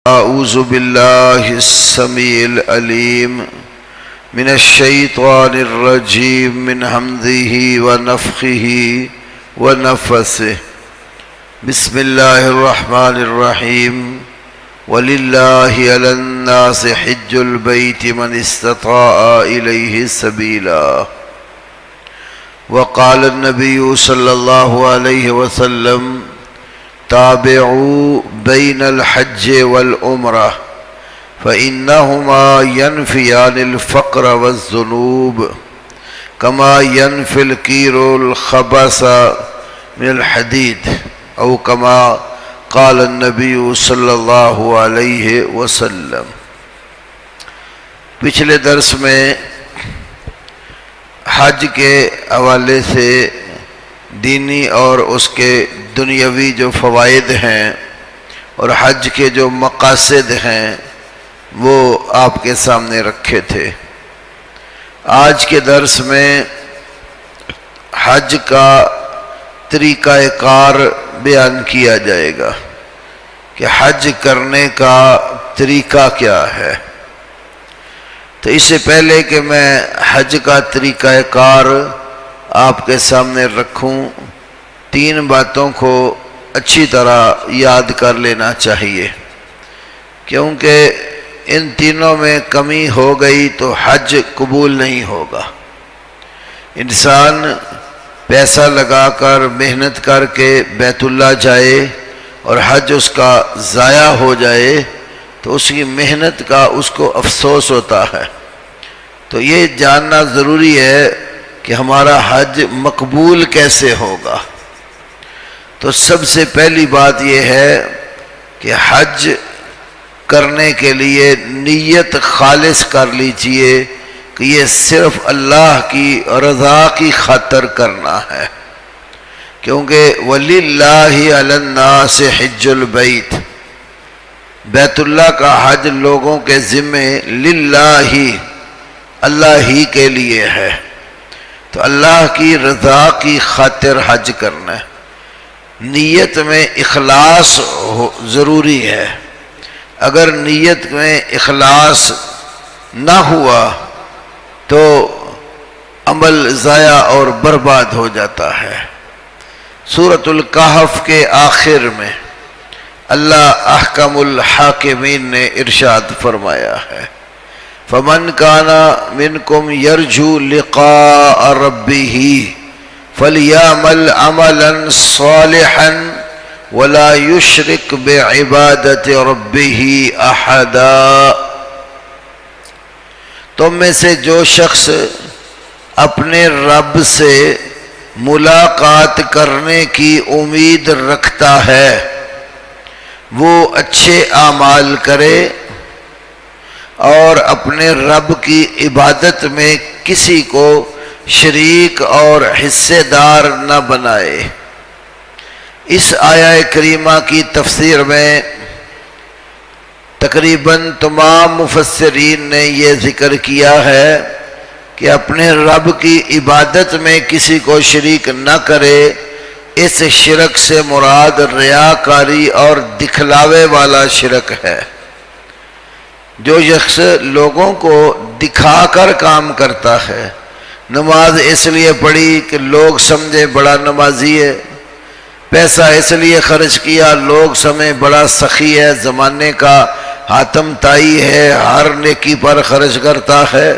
أعوذ بالله السميع العليم من الشيطان الرجيم من همزه ونفخه ونفثه بسم الله الرحمن الرحيم ولله على الناس حج البيت من استطاع إليه سبيلا وقال النبي صلى الله عليه وسلم تابعوا بين الحج والعمرة فإنهما ينفيان الفقر والذنوب كما ينفي الكير الخبث من الحديد أو كما قال النبي صلی اللہ علیہ وسلم۔ پچھلے درس میں حج کے حوالے سے دینی اور اس کے دنیاوی جو فوائد ہیں اور حج کے جو مقاصد ہیں وہ آپ کے سامنے رکھے تھے۔ آج کے درس میں حج کا طریقہ کار بیان کیا جائے گا کہ حج کرنے کا طریقہ کیا ہے۔ تو اس سے پہلے کہ میں حج کا طریقہ کار آپ کے سامنے رکھوں، تین باتوں کو اچھی طرح یاد کر لینا چاہیے، کیونکہ ان تینوں میں کمی ہو گئی تو حج قبول نہیں ہوگا۔ انسان پیسہ لگا کر محنت کر کے بیت اللہ جائے اور حج اس کا ضائع ہو جائے تو اس کی محنت کا اس کو افسوس ہوتا ہے۔ تو یہ جاننا ضروری ہے کہ ہمارا حج مقبول کیسے ہوگا۔ تو سب سے پہلی بات یہ ہے کہ حج کرنے کے لیے نیت خالص کر لیجئے کہ یہ صرف اللہ کی رضا کی خاطر کرنا ہے، کیونکہ وَلِلَّهِ عَلَى النَّاسِ حِجُّ الْبَيْتِ، بیت اللہ کا حج لوگوں کے ذمے للہ اللہ ہی کے لیے ہے۔ تو اللہ کی رضا کی خاطر حج کرنا ہے۔ نیت میں اخلاص ضروری ہے۔ اگر نیت میں اخلاص نہ ہوا تو عمل ضائع اور برباد ہو جاتا ہے۔ سورۃ الکہف کے آخر میں اللہ احکم الحاکمین نے ارشاد فرمایا ہے، فَمَنْ كَانَ مِنْكُمْ يَرْجُو لِقَاءَ رَبِّهِ فَلْيَعْمَلْ عَمَلًا صَالِحًا وَلَا يُشْرِكْ بِعِبَادَةِ رَبِّهِ أَحَدًا۔ تم میں سے جو شخص اپنے رب سے ملاقات کرنے کی امید رکھتا ہے وہ اچھے اعمال کرے اور اپنے رب کی عبادت میں کسی کو شریک اور حصے دار نہ بنائے۔ اس آیہ کریمہ کی تفسیر میں تقریباً تمام مفسرین نے یہ ذکر کیا ہے کہ اپنے رب کی عبادت میں کسی کو شریک نہ کرے۔ اس شرک سے مراد ریاکاری اور دکھلاوے والا شرک ہے۔ جو شخص لوگوں کو دکھا کر کام کرتا ہے، نماز اس لیے پڑھی کہ لوگ سمجھے بڑا نمازی ہے، پیسہ اس لیے خرچ کیا لوگ سمجھے بڑا سخی ہے، زمانے کا حاتم تائی ہے، ہر نیکی پر خرچ کرتا ہے،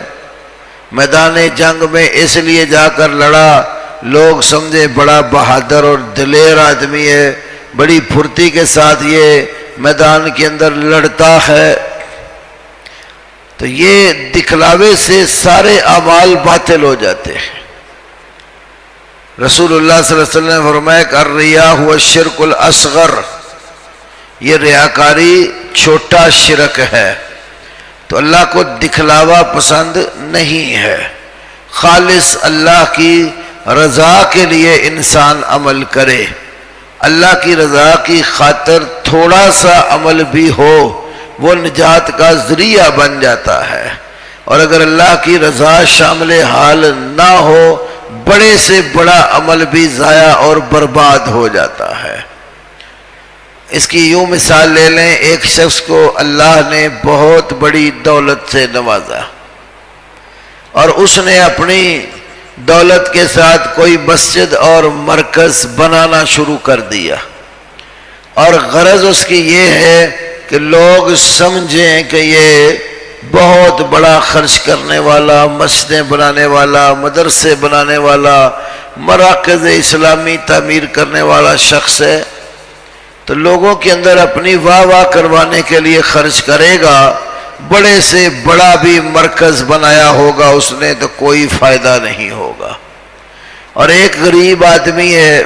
میدان جنگ میں اس لیے جا کر لڑا لوگ سمجھے بڑا بہادر اور دلیر آدمی ہے، بڑی پھرتی کے ساتھ یہ میدان کے اندر لڑتا ہے۔ تو یہ دکھلاوے سے سارے اعمال باطل ہو جاتے ہیں۔ رسول اللہ صلی اللہ علیہ وسلم نے فرمایا کہ الرِّیاءُ هُوَ الشِّرْکُ الْأَصْغَرُ، یہ ریاکاری چھوٹا شرک ہے۔ تو اللہ کو دکھلاوا پسند نہیں ہے۔ خالص اللہ کی رضا کے لیے انسان عمل کرے، اللہ کی رضا کی خاطر تھوڑا سا عمل بھی ہو وہ نجات کا ذریعہ بن جاتا ہے، اور اگر اللہ کی رضا شامل حال نہ ہو بڑے سے بڑا عمل بھی ضائع اور برباد ہو جاتا ہے۔ اس کی یوں مثال لے لیں، ایک شخص کو اللہ نے بہت بڑی دولت سے نوازا اور اس نے اپنی دولت کے ساتھ کوئی مسجد اور مرکز بنانا شروع کر دیا، اور غرض اس کی یہ ہے کہ لوگ سمجھیں کہ یہ بہت بڑا خرچ کرنے والا، مسجدیں بنانے والا، مدرسے بنانے والا، مراکز اسلامی تعمیر کرنے والا شخص ہے، تو لوگوں کے اندر اپنی واہ واہ کروانے کے لیے خرچ کرے گا۔ بڑے سے بڑا بھی مرکز بنایا ہوگا اس نے تو کوئی فائدہ نہیں ہوگا۔ اور ایک غریب آدمی ہے،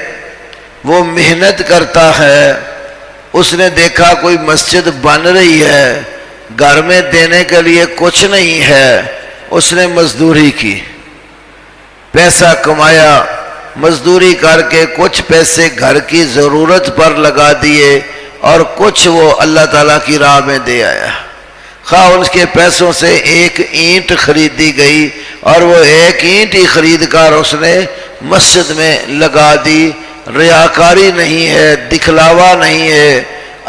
وہ محنت کرتا ہے، اس نے دیکھا کوئی مسجد بن رہی ہے، گھر میں دینے کے لیے کچھ نہیں ہے، اس نے مزدوری کی، پیسہ کمایا، مزدوری کر کے کچھ پیسے گھر کی ضرورت پر لگا دیے اور کچھ وہ اللہ تعالیٰ کی راہ میں دے آیا۔ خواہ ان کے پیسوں سے ایک اینٹ خریدی گئی اور وہ ایک اینٹ ہی خرید کر اس نے مسجد میں لگا دی۔ ریاکاری نہیں ہے، دکھلاوا نہیں ہے،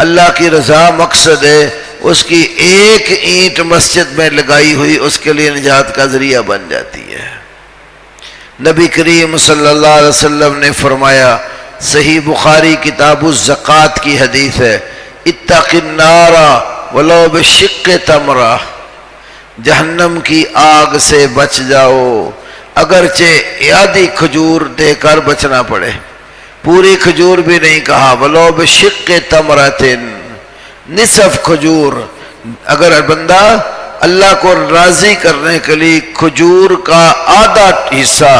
اللہ کی رضا مقصد ہے۔ اس کی ایک اینٹ مسجد میں لگائی ہوئی اس کے لیے نجات کا ذریعہ بن جاتی ہے۔ نبی کریم صلی اللہ علیہ وسلم نے فرمایا، صحیح بخاری کتاب الزکوٰۃ کی حدیث ہے، اتق النار ولو بشق تمرہ، جہنم کی آگ سے بچ جاؤ اگرچہ آدھی کھجور دے کر بچنا پڑے، پوری کھجور بھی نہیں کہا، ولو بشق تمرۃ، نصف کھجور۔ اگر بندہ اللہ کو راضی کرنے کے لیے کھجور کا آدھا حصہ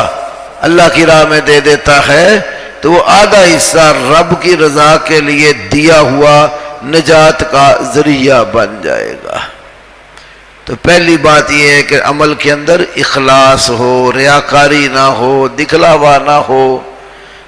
اللہ کی راہ میں دے دیتا ہے تو وہ آدھا حصہ رب کی رضا کے لیے دیا ہوا نجات کا ذریعہ بن جائے گا۔ تو پہلی بات یہ ہے کہ عمل کے اندر اخلاص ہو، ریاکاری نہ ہو، دکھلاوا نہ ہو۔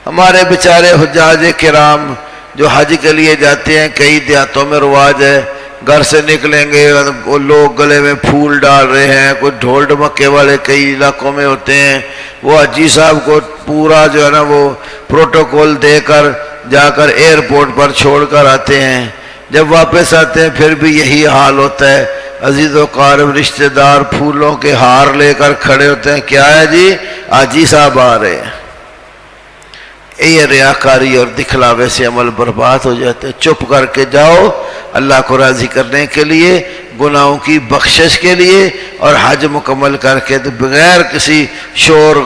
ہمارے بیچارے حجاج کرام جو حج کے لیے جاتے ہیں، کئی دیہاتوں میں رواج ہے، گھر سے نکلیں گے وہ لوگ گلے میں پھول ڈال رہے ہیں، کوئی ڈھول ڈمکے والے کئی علاقوں میں ہوتے ہیں، وہ حجی صاحب کو پورا جو ہے نا وہ پروٹوکول دے کر جا کر ایئرپورٹ پر چھوڑ کر آتے ہیں۔ جب واپس آتے ہیں پھر بھی یہی حال ہوتا ہے، عزیز و قارب رشتہ دار پھولوں کے ہار لے کر کھڑے ہوتے ہیں، کیا ہے جی حاجی صاحب آ رہے ہیں۔ یہ ریاکاری اور دکھلاوے سے عمل برباد ہو جاتے ہیں۔ چپ کر کے جاؤ اللہ کو راضی کرنے کے لیے، گناہوں کی بخشش کے لیے، اور حج مکمل کر کے تو بغیر کسی شور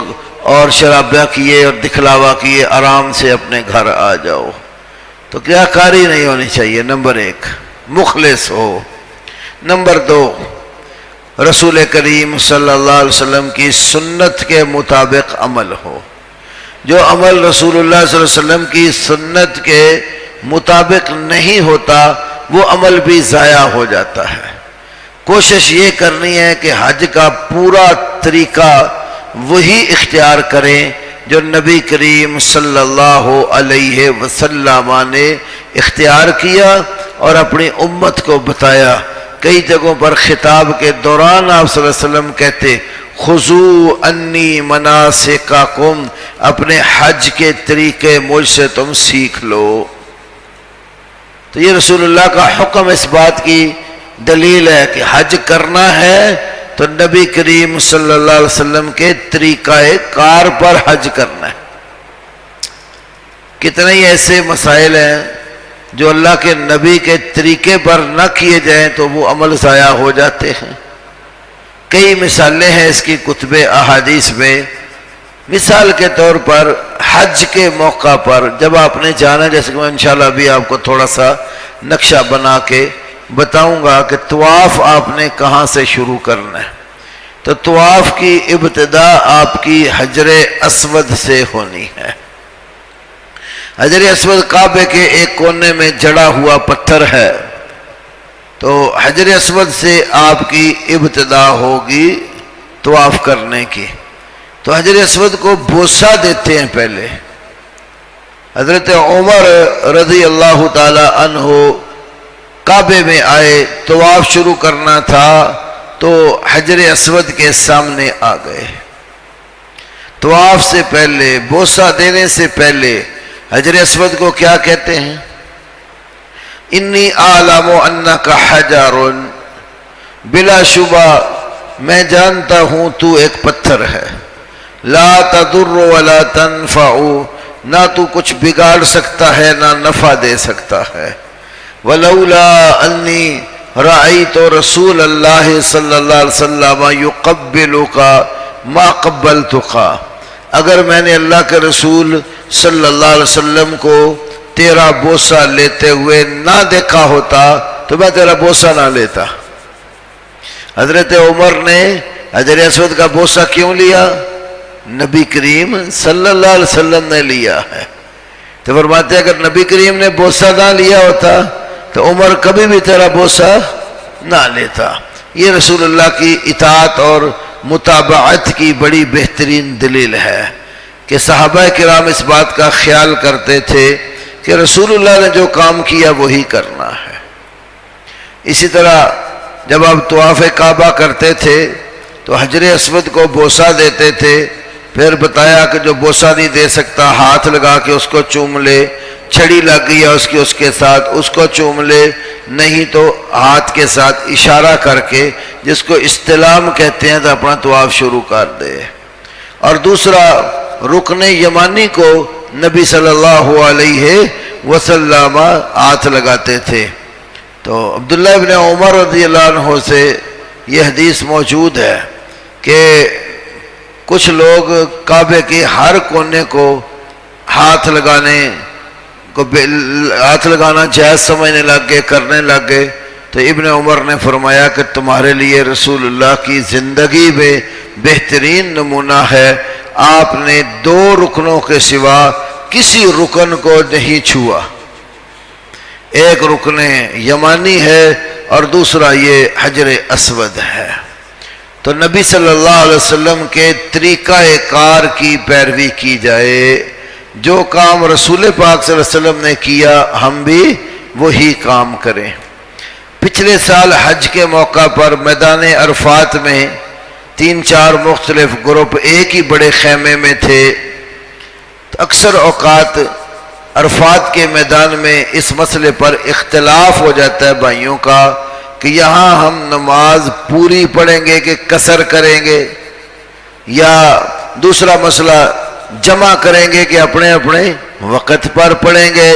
اور شرابہ کیے اور دکھلاوا کیے آرام سے اپنے گھر آ جاؤ۔ تو ریاکاری نہیں ہونی چاہیے، نمبر ایک مخلص ہو۔ نمبر دو، رسول کریم صلی اللہ علیہ وسلم کی سنت کے مطابق عمل ہو۔ جو عمل رسول اللہ صلی اللہ علیہ وسلم کی سنت کے مطابق نہیں ہوتا وہ عمل بھی ضائع ہو جاتا ہے۔ کوشش یہ کرنی ہے کہ حج کا پورا طریقہ وہی اختیار کریں جو نبی کریم صلی اللہ علیہ وسلم نے اختیار کیا اور اپنی امت کو بتایا۔ کئی جگہوں پر خطاب کے دوران آپ صلی اللہ علیہ وسلم کہتے، خذو انی مناسککم، اپنے حج کے طریقے مجھ سے تم سیکھ لو۔ تو یہ رسول اللہ کا حکم اس بات کی دلیل ہے کہ حج کرنا ہے تو نبی کریم صلی اللہ علیہ وسلم کے طریقہ کار پر حج کرنا ہے۔ کتنے ہی ایسے مسائل ہیں جو اللہ کے نبی کے طریقے پر نہ کیے جائیں تو وہ عمل ضائع ہو جاتے ہیں۔ کئی مثالیں ہیں اس کی کتب احادیث میں۔ مثال کے طور پر حج کے موقع پر جب آپ نے جانا، جیسے کہ میں انشاءاللہ ابھی آپ کو تھوڑا سا نقشہ بنا کے بتاؤں گا کہ طواف آپ نے کہاں سے شروع کرنا ہے، تو طواف کی ابتدا آپ کی حجر اسود سے ہونی ہے۔ حجر اسود کعبے کے ایک کونے میں جڑا ہوا پتھر ہے، تو حجر اسود سے آپ کی ابتدا ہوگی طواف کرنے کی۔ تو حجر اسود کو بوسہ دیتے ہیں پہلے۔ حضرت عمر رضی اللہ تعالی عنہ کعبے میں آئے، طواف شروع کرنا تھا تو حجر اسود کے سامنے آ گئے۔ طواف سے پہلے، بوسہ دینے سے پہلے حجر اسود کو کیا کہتے ہیں؟ انی اعلم انک حجر، بلا شبہ میں جانتا ہوں تو ایک پتھر ہے، لا تضر ولا تنفع، نہ تو کچھ بگاڑ سکتا ہے نہ نفع دے سکتا ہے، ولولا انی رأیت رسول اللہ صلی اللہ علیہ وسلم یقبلک ما قبلتک، اگر میں نے اللہ کے رسول صلی اللہ علیہ وسلم کو تیرا بوسہ لیتے ہوئے نہ دیکھا ہوتا تو میں تیرا بوسہ نہ لیتا۔ حضرت عمر نے حجر اسود کا بوسہ کیوں لیا؟ نبی کریم صلی اللہ علیہ وسلم نے لیا ہے۔ تو فرماتے ہیں اگر نبی کریم نے بوسہ نہ لیا ہوتا تو عمر کبھی بھی تیرا بوسہ نہ لیتا۔ یہ رسول اللہ کی اطاعت اور متابعت کی بڑی بہترین دلیل ہے کہ صحابہ کرام اس بات کا خیال کرتے تھے کہ رسول اللہ نے جو کام کیا وہی کرنا ہے۔ اسی طرح جب آپ طواف کعبہ کرتے تھے تو حجر اسود کو بوسہ دیتے تھے، پھر بتایا کہ جو بوسہ نہیں دے سکتا ہاتھ لگا کے اس کو چوم لے، چھڑی لگ گئی ہے اس کے ساتھ اس کو چوم لے، نہیں تو ہاتھ کے ساتھ اشارہ کر کے جس کو استلام کہتے ہیں تو اپنا طواف شروع کر دے۔ اور دوسرا رکن یمانی کو نبی صلی اللہ علیہ وسلم ہاتھ لگاتے تھے۔ تو عبداللہ ابن عمر رضی اللہ عنہ سے یہ حدیث موجود ہے کہ کچھ لوگ کعبے کے ہر کونے کو ہاتھ لگانا جائز سمجھنے لگ گئے، کرنے لگ گئے، تو ابن عمر نے فرمایا کہ تمہارے لیے رسول اللہ کی زندگی میں بہترین نمونہ ہے، آپ نے 2 رکنوں کے سوا کسی رکن کو نہیں چھوا، ایک رکن یمانی ہے اور دوسرا یہ حجر اسود ہے۔ تو نبی صلی اللہ علیہ وسلم کے طریقہ کار کی پیروی کی جائے، جو کام رسول پاک صلی اللہ علیہ وسلم نے کیا ہم بھی وہی کام کریں۔ پچھلے سال حج کے موقع پر میدان عرفات میں 3-4 مختلف گروپ ایک ہی بڑے خیمے میں تھے۔ اکثر اوقات عرفات کے میدان میں اس مسئلے پر اختلاف ہو جاتا ہے بھائیوں کا کہ یہاں ہم نماز پوری پڑھیں گے کہ قصر کریں گے، یا دوسرا مسئلہ جمع کریں گے کہ اپنے اپنے وقت پر پڑھیں گے۔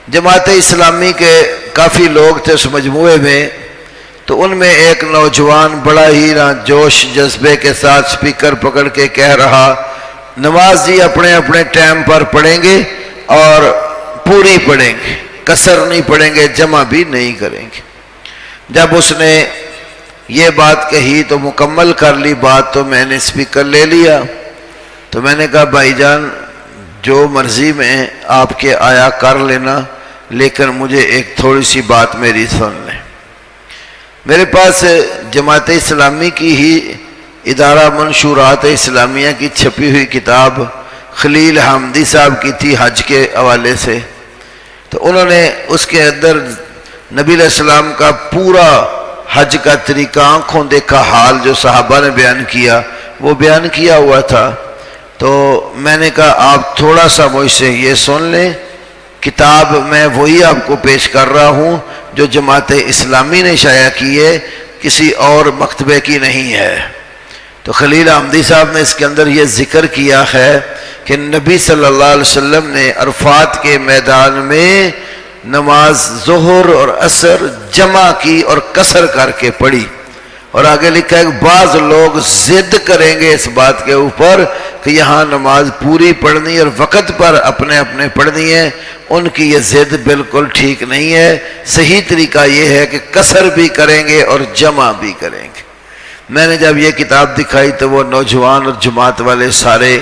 جماعت اسلامی کے کافی لوگ تھے اس مجموعے میں، تو ان میں ایک نوجوان بڑا ہی جوش جذبے کے ساتھ سپیکر پکڑ کے کہہ رہا نماز جی اپنے اپنے ٹائم پر پڑھیں گے اور پوری پڑھیں گے، قصر نہیں پڑھیں گے، جمع بھی نہیں کریں گے۔ جب اس نے یہ بات کہی تو مکمل کر لی بات، تو میں نے سپیکر لے لیا، تو میں نے کہا بھائی جان جو مرضی میں آپ کے آیا کر لینا، لیکن مجھے ایک تھوڑی سی بات میری سن لیں۔ میرے پاس جماعت اسلامی کی ہی ادارہ منشورات اسلامیہ کی چھپی ہوئی کتاب خلیل حامدی صاحب کی تھی حج کے حوالے سے، تو انہوں نے اس کے اندر نبی علیہ السلام کا پورا حج کا طریقہ آنکھوں دیکھا حال جو صحابہ نے بیان کیا وہ بیان کیا ہوا تھا۔ تو میں نے کہا آپ تھوڑا سا مجھ سے یہ سن لیں، کتاب میں وہی آپ کو پیش کر رہا ہوں جو جماعت اسلامی نے شائع کی ہے، کسی اور مکتبے کی نہیں ہے۔ تو خلیل حامدی صاحب نے اس کے اندر یہ ذکر کیا ہے کہ نبی صلی اللہ علیہ وسلم نے عرفات کے میدان میں نماز ظہر اور عصر جمع کی اور قصر کر کے پڑھی، اور آگے لکھا ہے کہ بعض لوگ ضد کریں گے اس بات کے اوپر کہ یہاں نماز پوری پڑھنی اور وقت پر اپنے اپنے پڑھنی ہے، ان کی یہ ضد بالکل ٹھیک نہیں ہے۔ صحیح طریقہ یہ ہے کہ قصر بھی کریں گے اور جمع بھی کریں گے۔ میں نے جب یہ کتاب دکھائی تو وہ نوجوان اور جماعت والے سارے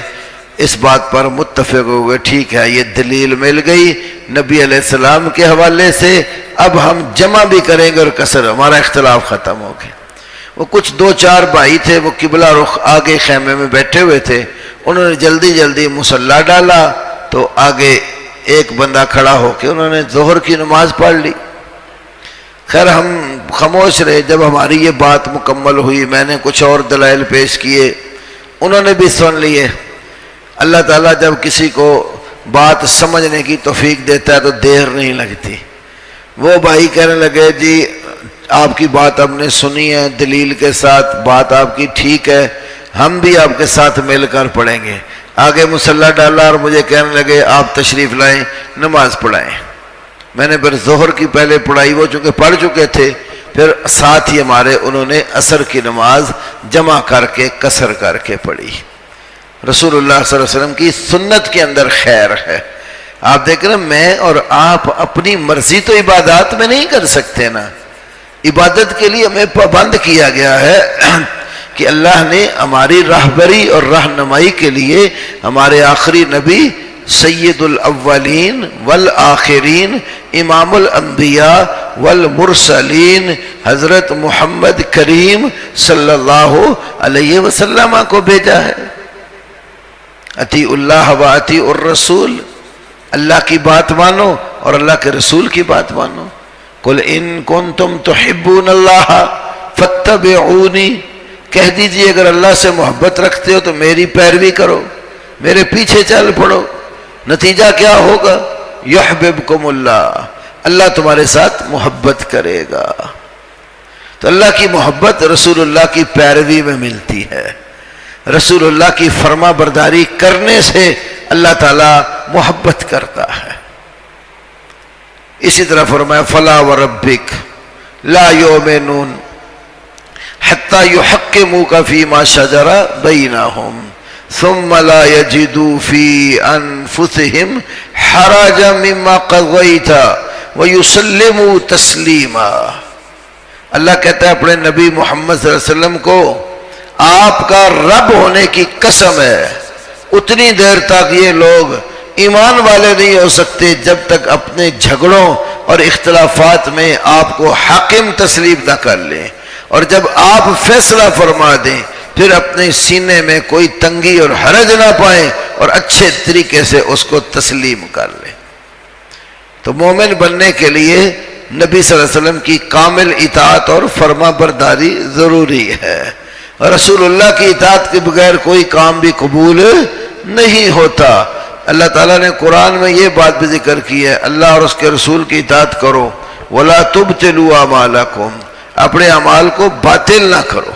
اس بات پر متفق ہوئے، ٹھیک ہے یہ دلیل مل گئی نبی علیہ السلام کے حوالے سے، اب ہم جمع بھی کریں گے اور قصر، ہمارا اختلاف ختم ہو گیا۔ وہ کچھ 2-4 بھائی تھے، وہ قبلہ رخ آگے خیمے میں بیٹھے ہوئے تھے، انہوں نے جلدی جلدی مصلی ڈالا، تو آگے ایک بندہ کھڑا ہو کے انہوں نے ظہر کی نماز پڑھ لی۔ خیر ہم خاموش رہے، جب ہماری یہ بات مکمل ہوئی میں نے کچھ اور دلائل پیش کیے، انہوں نے بھی سن لیے۔ اللہ تعالیٰ جب کسی کو بات سمجھنے کی توفیق دیتا ہے تو دیر نہیں لگتی، وہ بھائی کہنے لگے جی آپ کی بات ہم نے سنی ہے دلیل کے ساتھ، بات آپ کی ٹھیک ہے، ہم بھی آپ کے ساتھ مل کر پڑھیں گے۔ آگے مصلی ڈالا اور مجھے کہنے لگے آپ تشریف لائیں، نماز پڑھائیں۔ میں نے پھر ظہر کی پہلے پڑھائی، وہ چونکہ پڑھ چکے تھے، پھر ساتھ ہی ہمارے انہوں نے عصر کی نماز جمع کر کے قصر کر کے پڑھی۔ رسول اللہ صلی اللہ علیہ وسلم کی سنت کے اندر خیر ہے۔ آپ دیکھ رہے ہیں میں اور آپ اپنی مرضی تو عبادات میں نہیں کر سکتے نا، عبادت کے لیے ہمیں پابند کیا گیا ہے کہ اللہ نے ہماری راہبری اور رہنمائی کے لیے ہمارے آخری نبی سید الاولین والآخرین امام الانبیاء والمرسلین حضرت محمد کریم صلی اللہ علیہ وسلم کو بھیجا ہے۔ اطیعوا اللہ و اطیعوا الرسول، اللہ کی بات مانو اور اللہ کے رسول کی بات مانو۔ قل ان کنتم تحبون اللہ فاتبعونی، کہہ دیجئے اگر اللہ سے محبت رکھتے ہو تو میری پیروی کرو، میرے پیچھے چل پڑو۔ نتیجہ کیا ہوگا؟ یحببکم اللہ، اللہ تمہارے ساتھ محبت کرے گا۔ تو اللہ کی محبت رسول اللہ کی پیروی میں ملتی ہے، رسول اللہ کی فرما برداری کرنے سے اللہ تعالی محبت کرتا ہے۔ اسی طرح فرمایا فلا وربک لا یؤمنون حتی یحکموک فیما شجر بینہم ثم لا یجدوا فی انفسہم حرجا مما قضیت ویسلموا تسلیما۔ اللہ کہتا ہے اپنے نبی محمد صلی اللہ علیہ وسلم کو آپ کا رب ہونے کی قسم ہے، اتنی دیر تک یہ لوگ ایمان والے نہیں ہو سکتے جب تک اپنے جھگڑوں اور اختلافات میں آپ کو حاکم تسلیم نہ کر لیں، اور جب آپ فیصلہ فرما دیں پھر اپنے سینے میں کوئی تنگی اور حرج نہ پائیں اور اچھے طریقے سے اس کو تسلیم کر لیں۔ تو مومن بننے کے لیے نبی صلی اللہ علیہ وسلم کی کامل اطاعت اور فرما برداری ضروری ہے، اور رسول اللہ کی اطاعت کے بغیر کوئی کام بھی قبول نہیں ہوتا۔ اللہ تعالیٰ نے قرآن میں یہ بات بھی ذکر کی ہے، اللہ اور اس کے رسول کی اطاعت کرو وَلَا تُبْتِلُوا أَعْمَالَكُمْ، اپنے اعمال کو باطل نہ کرو۔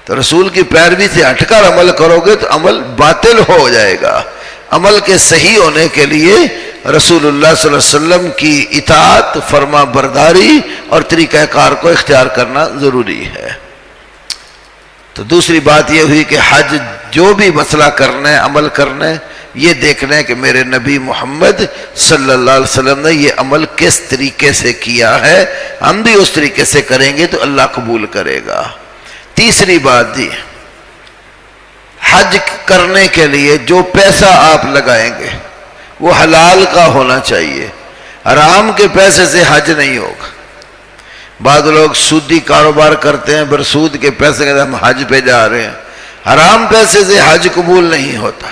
تو رسول کی پیروی سے ہٹ کر عمل کرو گے تو عمل باطل ہو جائے گا۔ عمل کے صحیح ہونے کے لیے رسول اللہ صلی اللہ علیہ وسلم کی اطاعت، فرما برداری اور طریقہ کار کو اختیار کرنا ضروری ہے۔ تو دوسری بات یہ ہوئی کہ حج جو بھی مسئلہ کرنا ہے، عمل کرنا ہے، یہ دیکھنا ہے کہ میرے نبی محمد صلی اللہ علیہ وسلم نے یہ عمل کس طریقے سے کیا ہے، ہم بھی اس طریقے سے کریں گے تو اللہ قبول کرے گا۔ تیسری بات دی، حج کرنے کے لیے جو پیسہ آپ لگائیں گے وہ حلال کا ہونا چاہیے، حرام کے پیسے سے حج نہیں ہوگا۔ بعض لوگ سودی کاروبار کرتے ہیں، پھر سود کے پیسے کے ہم حج پہ جا رہے ہیں، حرام پیسے سے حج قبول نہیں ہوتا۔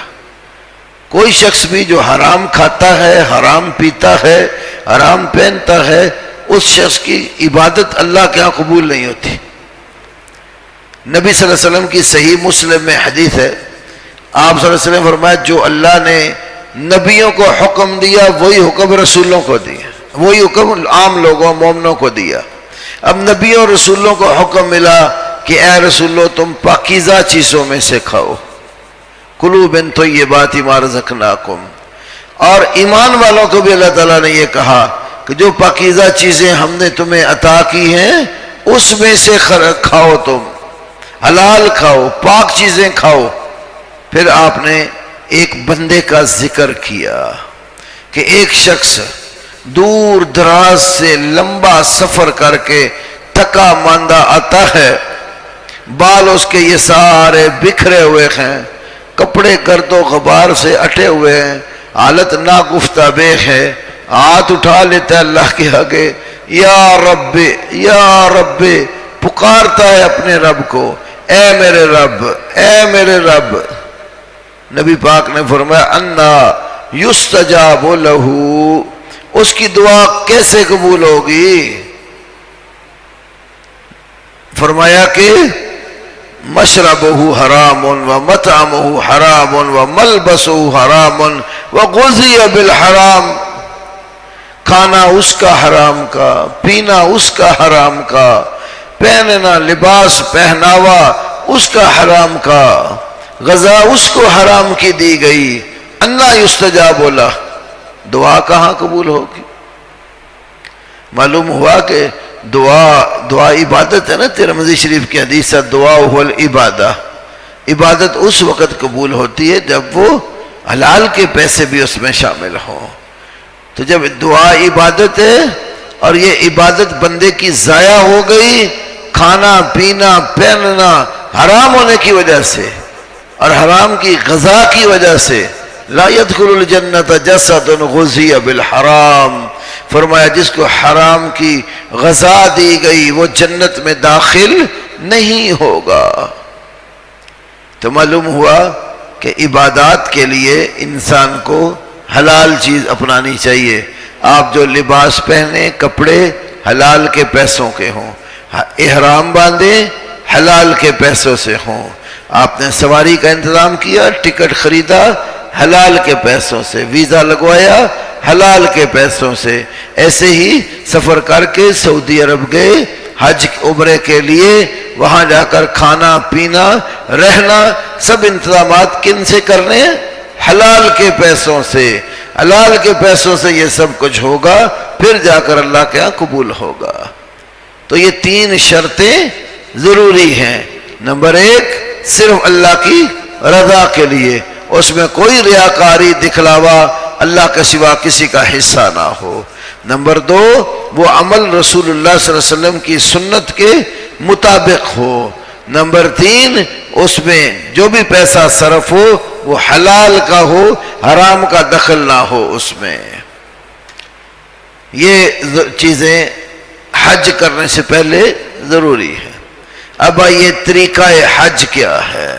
کوئی شخص بھی جو حرام کھاتا ہے، حرام پیتا ہے، حرام پہنتا ہے، اس شخص کی عبادت اللہ کے ہاں قبول نہیں ہوتی۔ نبی صلی اللہ علیہ وسلم کی صحیح مسلم میں حدیث ہے، آپ صلی اللہ علیہ وسلم فرمایا جو اللہ نے نبیوں کو حکم دیا وہی حکم رسولوں کو دیا، وہی حکم عام لوگوں مومنوں کو دیا۔ اب نبیوں اور رسولوں کو حکم ملا کہ اے رسولو تم پاکیزہ چیزوں میں سے کھاؤ، کلوا من طیبات ما رزقناکم، اور ایمان والوں کو بھی اللہ تعالیٰ نے یہ کہا کہ جو پاکیزہ چیزیں ہم نے تمہیں عطا کی ہیں اس میں سے کھاؤ، تم حلال کھاؤ، پاک چیزیں کھاؤ۔ پھر آپ نے ایک بندے کا ذکر کیا کہ ایک شخص دور دراز سے لمبا سفر کر کے تھکا ماندہ آتا ہے، بال اس کے یہ سارے بکھرے ہوئے ہیں، کپڑے گرد و غبار سے اٹے ہوئے ہیں، حالت ناگفتہ بے ہے، ہاتھ اٹھا لیتا ہے اللہ کے آگے، یا رب یا رب، پکارتا ہے اپنے رب کو، اے میرے رب اے میرے رب۔ نبی پاک نے فرمایا انا یستجاب لہ، اس کی دعا کیسے قبول ہوگی؟ فرمایا کہ مشربہ حرام ومطعمہ حرام وملبسہ حرام وغذی بالحرام، کھانا اس کا حرام کا، پینا اس کا حرام کا، پہننا لباس پہناوا اس کا حرام کا، غذا اس کو حرام کی دی گئی، انا یستجاب لہ، دعا کہاں قبول ہوگی؟ معلوم ہوا کہ دعا عبادت ہے نا، ترمذی شریف کی حدیث ہے دعا هو العبادہ، عبادت اس وقت قبول ہوتی ہے جب وہ حلال کے پیسے بھی اس میں شامل ہوں۔ تو جب دعا عبادت ہے اور یہ عبادت بندے کی ضائع ہو گئی کھانا پینا پہننا حرام ہونے کی وجہ سے اور حرام کی غذا کی وجہ سے، لا يدخل الجنت جسد غذی بالحرام، فرمایا جس کو حرام کی غذا دی گئی وہ جنت میں داخل نہیں ہوگا۔ تو معلوم ہوا کہ عبادات کے لیے انسان کو حلال چیز اپنانی چاہیے۔ آپ جو لباس پہنے کپڑے حلال کے پیسوں کے ہوں، احرام باندھیں حلال کے پیسوں سے ہوں، آپ نے سواری کا انتظام کیا ٹکٹ خریدا حلال کے پیسوں سے، ویزا لگوایا حلال کے پیسوں سے، ایسے ہی سفر کر کے سعودی عرب گئے حج عمرے کے لیے، وہاں جا کر کھانا پینا رہنا سب انتظامات کن سے کرنے ہیں؟ حلال کے پیسوں سے۔ حلال کے پیسوں سے یہ سب کچھ ہوگا، پھر جا کر اللہ کے ہاں قبول ہوگا۔ تو یہ تین شرطیں ضروری ہیں۔ نمبر ایک، صرف اللہ کی رضا کے لیے، اس میں کوئی ریاکاری دکھلاوا اللہ کے سوا کسی کا حصہ نہ ہو۔ نمبر دو، وہ عمل رسول اللہ صلی اللہ علیہ وسلم کی سنت کے مطابق ہو۔ نمبر تین، اس میں جو بھی پیسہ صرف ہو وہ حلال کا ہو، حرام کا دخل نہ ہو اس میں۔ یہ چیزیں حج کرنے سے پہلے ضروری ہے۔ اب آئیے طریقہ حج کیا ہے؟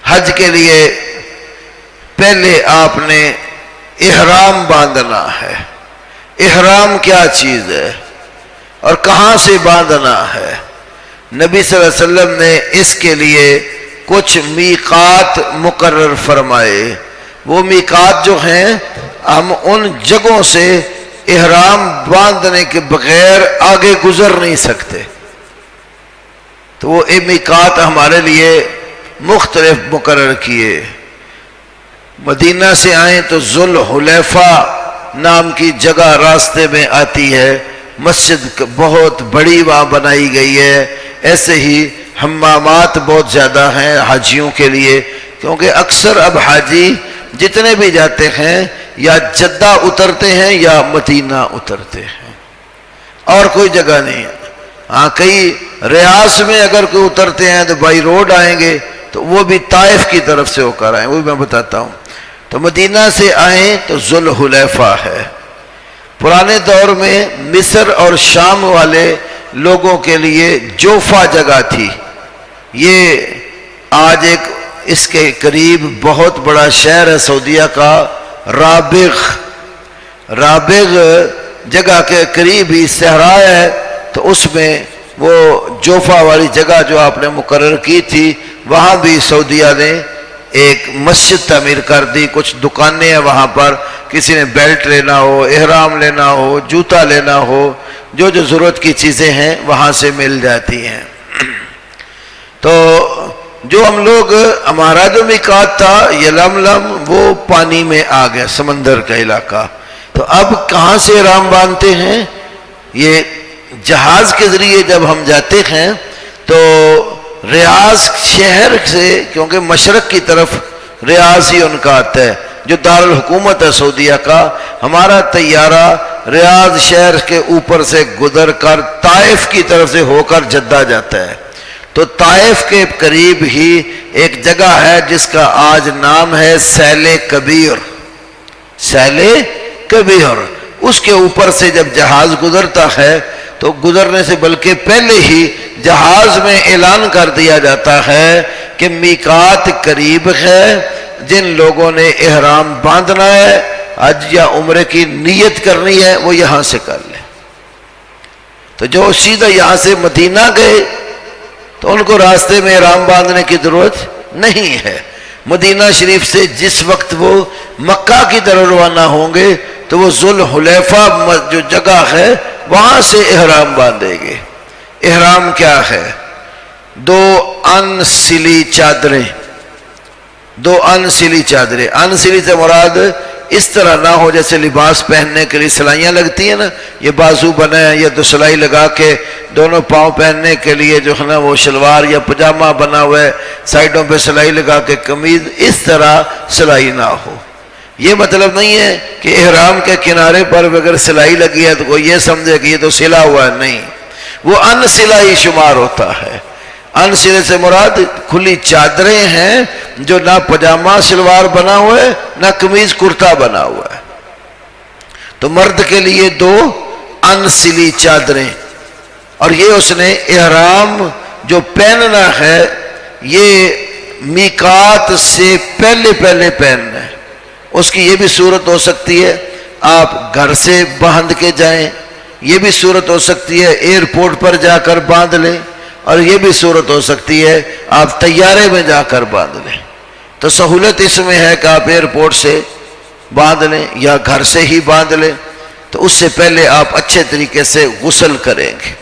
حج کے لیے پہلے آپ نے احرام باندھنا ہے۔ احرام کیا چیز ہے اور کہاں سے باندھنا ہے؟ نبی صلی اللہ علیہ وسلم نے اس کے لیے کچھ میقات مقرر فرمائے۔ وہ میقات جو ہیں ہم ان جگہوں سے احرام باندھنے کے بغیر آگے گزر نہیں سکتے، تو وہ میقات ہمارے لیے مختلف مقرر کیے۔ مدینہ سے آئیں تو ذوالحلیفہ نام کی جگہ راستے میں آتی ہے، مسجد بہت بڑی وہاں بنائی گئی ہے۔ ایسے ہی حمامات بہت زیادہ ہیں حاجیوں کے لیے، کیونکہ اکثر اب حاجی جتنے بھی جاتے ہیں یا جدہ اترتے ہیں یا مدینہ اترتے ہیں، اور کوئی جگہ نہیں ہے۔ ہاں کئی ریاض میں اگر کوئی اترتے ہیں تو بائی روڈ آئیں گے، تو وہ بھی طائف کی طرف سے ہو کر آئیں، وہ بھی میں بتاتا ہوں۔ تو مدینہ سے آئیں تو ذوالحلیفہ ہے۔ پرانے دور میں مصر اور شام والے لوگوں کے لیے جوفا جگہ تھی۔ یہ آج ایک اس کے قریب بہت بڑا شہر ہے سعودیہ کا، رابغ جگہ کے قریب ہی صحرا ہے، تو اس میں وہ جوفا والی جگہ جو آپ نے مقرر کی تھی، وہاں بھی سعودیہ نے ایک مسجد تعمیر کر دی۔ کچھ دکانیں ہیں وہاں پر، کسی نے بیلٹ لینا ہو، احرام لینا ہو، جوتا لینا ہو، جو ضرورت کی چیزیں ہیں وہاں سے مل جاتی ہیں۔ تو جو ہم لوگ، ہمارا جو میقات تھا یلملم، وہ پانی میں آ گیا، سمندر کا علاقہ۔ تو اب کہاں سے احرام باندھتے ہیں؟ یہ جہاز کے ذریعے جب ہم جاتے ہیں تو ریاض شہر سے، کیونکہ مشرق کی طرف ریاض ہی ان کا آتا ہے جو دارالحکومت ہے سعودیہ کا، ہمارا طیارہ ریاض شہر کے اوپر سے گزر کر طائف کی طرف سے ہو کر جدہ جاتا ہے۔ تو طائف کے قریب ہی ایک جگہ ہے جس کا آج نام ہے سیل کبیر۔ سیل کبیر، اس کے اوپر سے جب جہاز گزرتا ہے تو گزرنے سے بلکہ پہلے ہی جہاز میں اعلان کر دیا جاتا ہے کہ میقات قریب ہے، جن لوگوں نے احرام باندھنا ہے، حج یا عمرے کی نیت کرنی ہے، وہ یہاں سے کر لیں۔ تو جو سیدھا یہاں سے مدینہ گئے تو ان کو راستے میں احرام باندھنے کی ضرورت نہیں ہے۔ مدینہ شریف سے جس وقت وہ مکہ کی طرف روانہ ہوں گے تو وہ ذوالحلیفہ جو جگہ ہے وہاں سے احرام باندھے گے۔ احرام کیا ہے؟ 2 انسلی چادریں، 2 انسلی چادریں۔ انسلی سے مراد اس طرح نہ ہو جیسے لباس پہننے کے لیے سلائیاں لگتی ہیں نا، یہ بازو بنا ہے یا 2 سلائی لگا کے دونوں پاؤں پہننے کے لیے جو ہے نا وہ شلوار یا پجامہ بنا ہوا ہے، سائیڈوں پہ سلائی لگا کے قمیض، اس طرح سلائی نہ ہو۔ یہ مطلب نہیں ہے کہ احرام کے کنارے پر اگر سلائی لگی ہے تو کوئی یہ سمجھے کہ یہ تو سلا ہوا ہے، نہیں، وہ ان سلائی شمار ہوتا ہے۔ ان سلے سے مراد کھلی چادریں ہیں جو نہ پجامہ شلوار بنا ہوا ہے نہ قمیض کرتا بنا ہوا ہے۔ تو مرد کے لیے 2 ان سلی چادریں، اور یہ اس نے احرام جو پہننا ہے یہ میقات سے پہلے پہننا ہے۔ اس کی یہ بھی صورت ہو سکتی ہے آپ گھر سے باندھ کے جائیں، یہ بھی صورت ہو سکتی ہے ایئرپورٹ پر جا کر باندھ لیں، اور یہ بھی صورت ہو سکتی ہے آپ طیارے میں جا کر باندھ لیں۔ تو سہولت اس میں ہے کہ آپ ایئرپورٹ سے باندھ لیں یا گھر سے ہی باندھ لیں۔ تو اس سے پہلے آپ اچھے طریقے سے غسل کریں گے،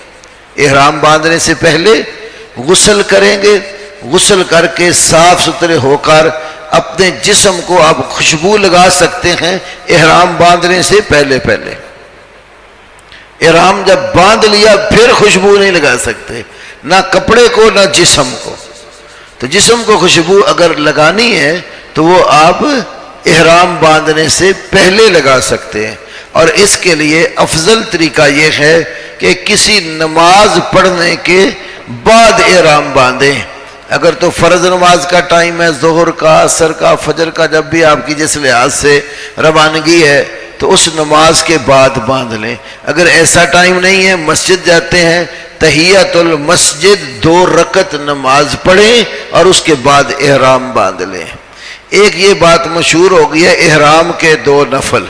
احرام باندھنے سے پہلے غسل کریں گے۔ غسل کر کے صاف ستھرے ہو کر اپنے جسم کو آپ خوشبو لگا سکتے ہیں احرام باندھنے سے پہلے۔ احرام جب باندھ لیا پھر خوشبو نہیں لگا سکتے، نہ کپڑے کو نہ جسم کو۔ تو جسم کو خوشبو اگر لگانی ہے تو وہ آپ احرام باندھنے سے پہلے لگا سکتے ہیں، اور اس کے لیے افضل طریقہ یہ ہے کہ کسی نماز پڑھنے کے بعد احرام باندھیں۔ اگر تو فرض نماز کا ٹائم ہے، ظہر کا، عصر کا، فجر کا، جب بھی آپ کی جس لحاظ سے روانگی ہے تو اس نماز کے بعد باندھ لیں۔ اگر ایسا ٹائم نہیں ہے، مسجد جاتے ہیں، تحیت المسجد 2 رکعت نماز پڑھیں اور اس کے بعد احرام باندھ لیں۔ ایک یہ بات مشہور ہو گئی ہے احرام کے 2 نفل،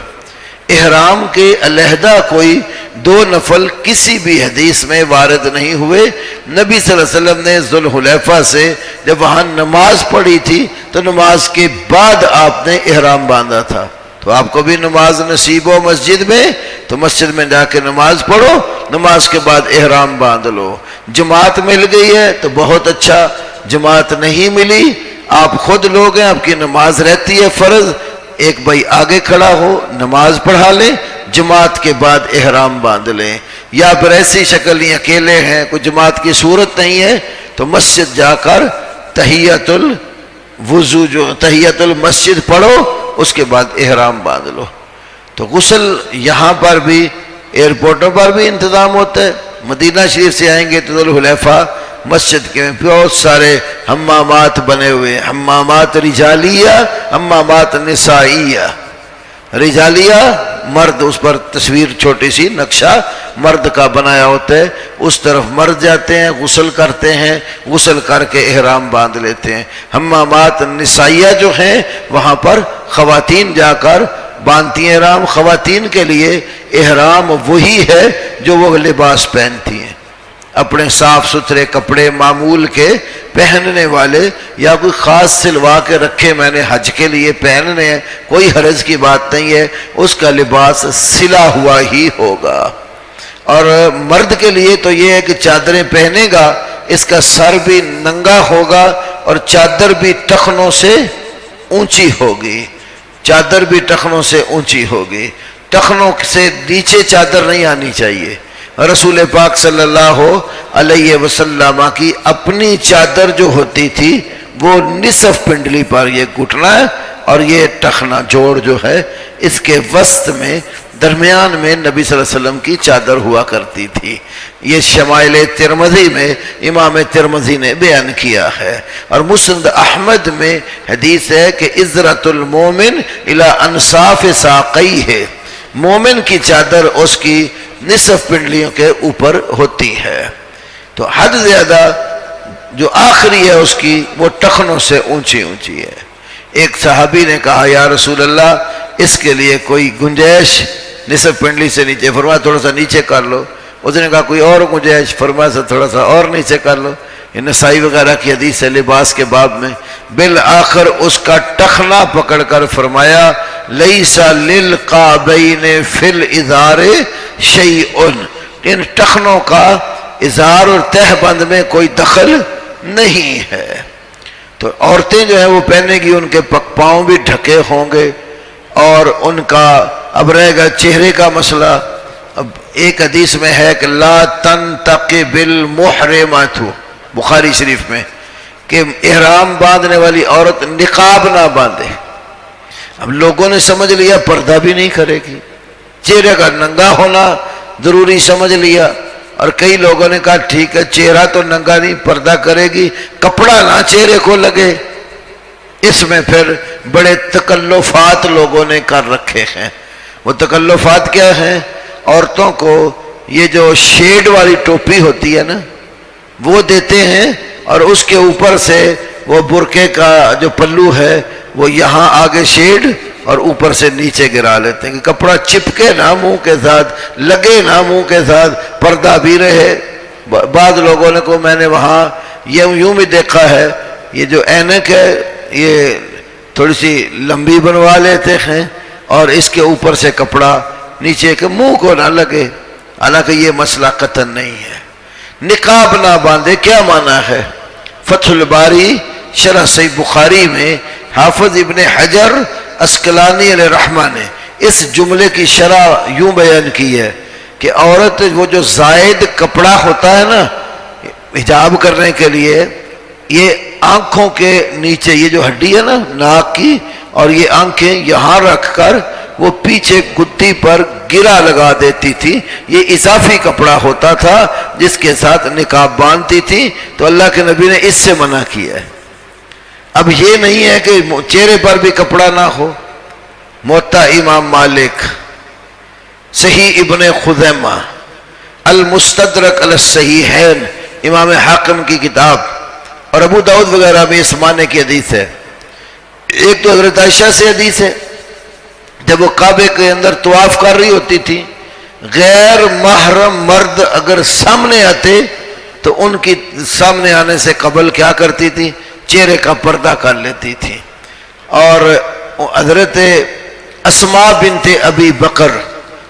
احرام کے علیحدہ کوئی 2 نفل کسی بھی حدیث میں وارد نہیں ہوئے۔ نبی صلی اللہ علیہ وسلم نے ذوالحلیفہ سے جب وہاں نماز پڑھی تھی تو نماز کے بعد آپ نے احرام باندھا تھا۔ تو آپ کو بھی نماز نصیب ہو مسجد میں تو مسجد میں جا کے نماز پڑھو، نماز کے بعد احرام باندھ لو۔ جماعت مل گئی ہے تو بہت اچھا، جماعت نہیں ملی، آپ خود لوگ ہیں، آپ کی نماز رہتی ہے فرض، ایک بھائی آگے کھڑا ہو نماز پڑھا لیں، جماعت کے بعد احرام باندھ لیں۔ یا پھر ایسی شکل نہیں اکیلے ہیں، کوئی جماعت کی صورت نہیں ہے تو مسجد جا کر تحیت الوضو جو تحیت المسجد پڑھو، اس کے بعد احرام باندھ لو۔ تو غسل یہاں پر بھی ایئرپورٹوں پر بھی انتظام ہوتا ہے۔ مدینہ شریف سے آئیں گے تو ذوالحلیفہ مسجد کے بہت سارے حمامات بنے ہوئے، حمامات رجالیہ، حمامات نسائیہ۔ رجالیہ مرد، اس پر تصویر چھوٹی سی نقشہ مرد کا بنایا ہوتا ہے، اس طرف مرد جاتے ہیں، غسل کرتے ہیں، غسل کر کے احرام باندھ لیتے ہیں۔ حمامات نسائیہ جو ہیں وہاں پر خواتین جا کر باندھتی ہیں احرام۔ خواتین کے لیے احرام وہی ہے جو وہ لباس پہنتی ہیں، اپنے صاف ستھرے کپڑے معمول کے پہننے والے، یا کوئی خاص سلوا کے رکھے میں نے حج کے لیے پہننے ہیں، کوئی حرج کی بات نہیں ہے، اس کا لباس سلا ہوا ہی ہوگا۔ اور مرد کے لیے تو یہ ہے کہ چادریں پہنے گا، اس کا سر بھی ننگا ہوگا اور چادر بھی ٹخنوں سے اونچی ہوگی، چادر بھی ٹخنوں سے اونچی ہوگی، ٹخنوں سے نیچے چادر نہیں آنی چاہیے۔ رسول پاک صلی اللہ علیہ وسلم کی اپنی چادر جو ہوتی تھی وہ نصف پنڈلی پر، یہ گھٹنا اور یہ ٹخنا جوڑ جو ہے اس کے وسط میں درمیان میں نبی صلی اللہ علیہ وسلم کی چادر ہوا کرتی تھی۔ یہ شمائل ترمذی میں امام ترمذی نے بیان کیا ہے، اور مسند احمد میں حدیث ہے کہ عزرۃ المومن الی انصاف ساقیہ، مومن کی چادر اس کی نصف پنڈلیوں کے اوپر ہوتی ہے۔ تو حد زیادہ جو آخری ہے اس کی وہ ٹخنوں سے اونچی اونچی ہے۔ ایک صحابی نے کہا یا رسول اللہ اس کے لیے کوئی گنجائش نصف پنڈلی سے نیچے؟ فرمایا تھوڑا سا نیچے کر لو۔ اس نے کہا کوئی اور گنجائش؟ فرمایا تھوڑا سا اور نیچے کر لو۔ یہ نسائی وغیرہ کی حدیث ہے لباس کے باب میں۔ بالآخر اس کا ٹخنا پکڑ کر فرمایا لیسا للقابین فی الازار شیء، ان ٹخنوں کا ازار اور تہ بند میں کوئی دخل نہیں ہے۔ تو عورتیں جو ہیں وہ پہنے گی، ان کے پاؤں بھی ڈھکے ہوں گے، اور ان کا اب رہے گا چہرے کا مسئلہ۔ اب ایک حدیث میں ہے کہ لا تنتقب المحرمات، بخاری شریف میں، کہ احرام باندھنے والی عورت نقاب نہ باندھے۔ اب لوگوں نے سمجھ لیا پردہ بھی نہیں کرے گی، چہرے کا ننگا ہونا ضروری سمجھ لیا، اور کئی لوگوں نے کہا ٹھیک ہے چہرہ تو ننگا نہیں، پردہ کرے گی، کپڑا نہ چہرے کو لگے۔ اس میں پھر بڑے تکلفات لوگوں نے کر رکھے ہیں۔ وہ تکلفات کیا ہیں؟ عورتوں کو یہ جو شیڈ والی ٹوپی ہوتی ہے نا وہ دیتے ہیں، اور اس کے اوپر سے وہ برقعے کا جو پلو ہے وہ یہاں آگے شیڈ اور اوپر سے نیچے گرا لیتے ہیں کہ کپڑا چپکے نہ منہ کے ساتھ، لگے نہ منہ کے ساتھ، پردہ بھی رہے۔ بعض لوگوں نے کو میں نے وہاں یوں بھی دیکھا ہے، یہ جو اینک ہے یہ تھوڑی سی لمبی بنوا لیتے ہیں، اور اس کے اوپر سے کپڑا نیچے کے منہ کو نہ لگے، حالانکہ یہ مسئلہ قطعا نہیں ہے۔ نقاب نہ باندھے کیا معنی ہے؟ فتح الباری شرح صحیح بخاری میں حافظ ابن حجر عسقلانی علیہ رحمہ نے اس جملے کی شرح یوں بیان کی ہے کہ عورت وہ جو زائد کپڑا ہوتا ہے نا حجاب کرنے کے لیے، یہ آنکھوں کے نیچے یہ جو ہڈی ہے نا ناک کی، اور یہ آنکھیں یہاں رکھ کر وہ پیچھے گدی پر گرا لگا دیتی تھی۔ یہ اضافی کپڑا ہوتا تھا جس کے ساتھ نقاب باندھتی تھی، تو اللہ کے نبی نے اس سے منع کیا ہے۔ اب یہ نہیں ہے کہ چہرے پر بھی کپڑا نہ ہو۔ موطا امام مالک، صحیح ابن خزیمہ، المستدرک علی الصحیحین امام حاکم کی کتاب، اور ابو داؤد وغیرہ میں اس معنی کی حدیث ہے۔ ایک تو حضرت عائشہ سے حدیث ہے، جب وہ کعبے کے اندر طواف کر رہی ہوتی تھی، غیر محرم مرد اگر سامنے آتے تو ان کی سامنے آنے سے قبل کیا کرتی تھی؟ چہرے کا پردہ کر لیتی تھی۔ اور حضرت اسماء بنت ابی بکر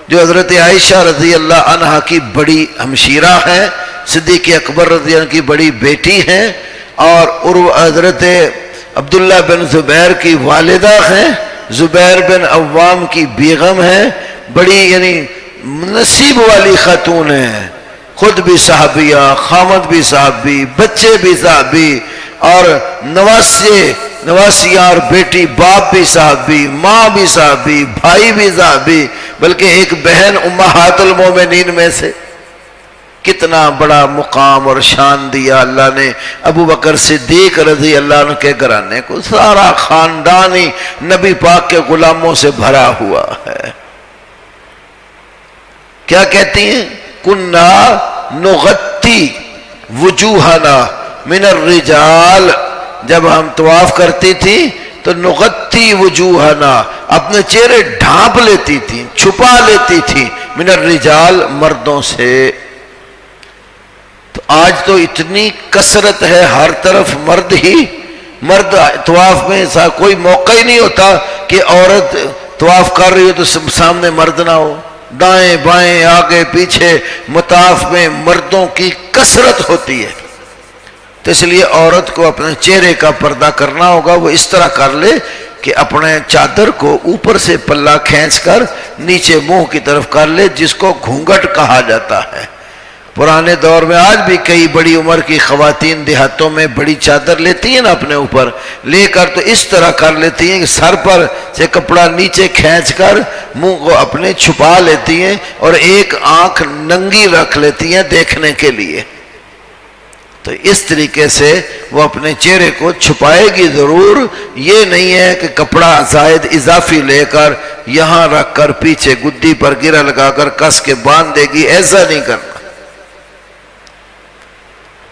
جو حضرت عائشہ رضی اللہ عنہا کی بڑی ہمشیرہ ہیں، صدیق اکبر رضی اللہ عنہ کی بڑی بیٹی ہیں، اور حضرت عبداللہ بن زبیر کی والدہ ہیں، زبیر بن عوام کی بیگم ہیں، بڑی یعنی نصیب والی خاتون ہیں، خود بھی صحابیہ، خامد بھی صحابی، بچے بھی صحابی، اور نواسیاں اور بیٹی، باپ بھی صحابی، ماں بھی صحابی، بھائی بھی صحابی، بلکہ ایک بہن امہات المومنین میں سے۔ کتنا بڑا مقام اور شان دیا اللہ نے ابو بکر صدیق رضی اللہ عنہ کے گھرانے کو، سارا خاندان ہی نبی پاک کے غلاموں سے بھرا ہوا ہے۔ کیا کہتی ہیں؟ کننا نغتی وجوہنا من الرجال، جب ہم طواف کرتی تھی تو نغتی وجوہنا، اپنے چہرے ڈھانپ لیتی تھی، چھپا لیتی تھی، من الرجال، مردوں سے۔ تو آج تو اتنی کثرت ہے، ہر طرف مرد ہی مرد، طواف میں کوئی موقع ہی نہیں ہوتا کہ عورت طواف کر رہی ہو تو سامنے مرد نہ ہو، دائیں بائیں آگے پیچھے مطاف میں مردوں کی کثرت ہوتی ہے۔ تو اس لیے عورت کو اپنے چہرے کا پردہ کرنا ہوگا، وہ اس طرح کر لے کہ اپنے چادر کو اوپر سے پلہ کھینچ کر نیچے منہ کی طرف کر لے، جس کو گھونگھٹ کہا جاتا ہے۔ پرانے دور میں آج بھی کئی بڑی عمر کی خواتین دیہاتوں میں بڑی چادر لیتی ہیں نا اپنے اوپر لے کر، تو اس طرح کر لیتی ہیں کہ سر پر سے کپڑا نیچے کھینچ کر منہ کو اپنے چھپا لیتی ہیں، اور ایک آنکھ ننگی رکھ لیتی ہیں دیکھنے کے لیے۔ تو اس طریقے سے وہ اپنے چہرے کو چھپائے گی ضرور، یہ نہیں ہے کہ کپڑا زائد اضافی لے کر یہاں رکھ کر پیچھے گدی پر گرا لگا کر کس کے باندھ دے گی، ایسا نہیں کرنا۔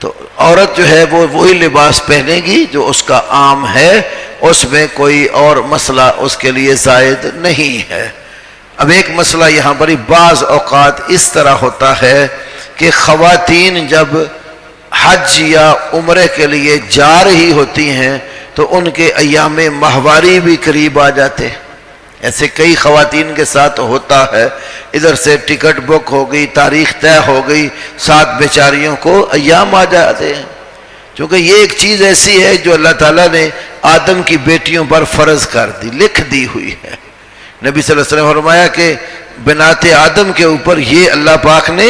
تو عورت جو ہے وہ وہی لباس پہنے گی جو اس کا عام ہے، اس میں کوئی اور مسئلہ اس کے لیے زائد نہیں ہے۔ اب ایک مسئلہ یہاں پر بعض اوقات اس طرح ہوتا ہے کہ خواتین جب حج یا عمرے کے لیے جا رہی ہوتی ہیں تو ان کے ایام ماہواری بھی قریب آ جاتے. ایسے کئی خواتین کے ساتھ ہوتا ہے، ادھر سے ٹکٹ بک ہو گئی، تاریخ طے ہو گئی، ساتھ بیچاریوں کو ایام آ جاتے ہیں. کیونکہ یہ ایک چیز ایسی ہے جو اللہ تعالیٰ نے آدم کی بیٹیوں پر فرض کر دی، لکھ دی ہوئی ہے. نبی صلی اللہ علیہ وسلم نے فرمایا کہ بنات آدم کے اوپر یہ اللہ پاک نے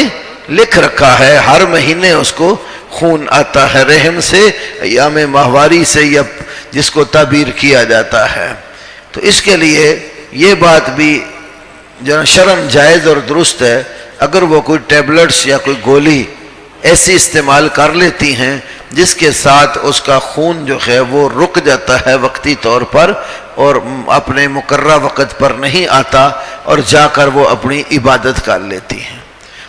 لکھ رکھا ہے، ہر مہینے اس کو خون آتا ہے رحم سے، ایام ماہواری سے، یا جس کو تعبیر کیا جاتا ہے. تو اس کے لیے یہ بات بھی جو شرعاً جائز اور درست ہے. اگر وہ کوئی ٹیبلٹس یا کوئی گولی ایسی استعمال کر لیتی ہیں جس کے ساتھ اس کا خون جو ہے وہ رک جاتا ہے وقتی طور پر اور اپنے مقررہ وقت پر نہیں آتا، اور جا کر وہ اپنی عبادت کر لیتی ہیں.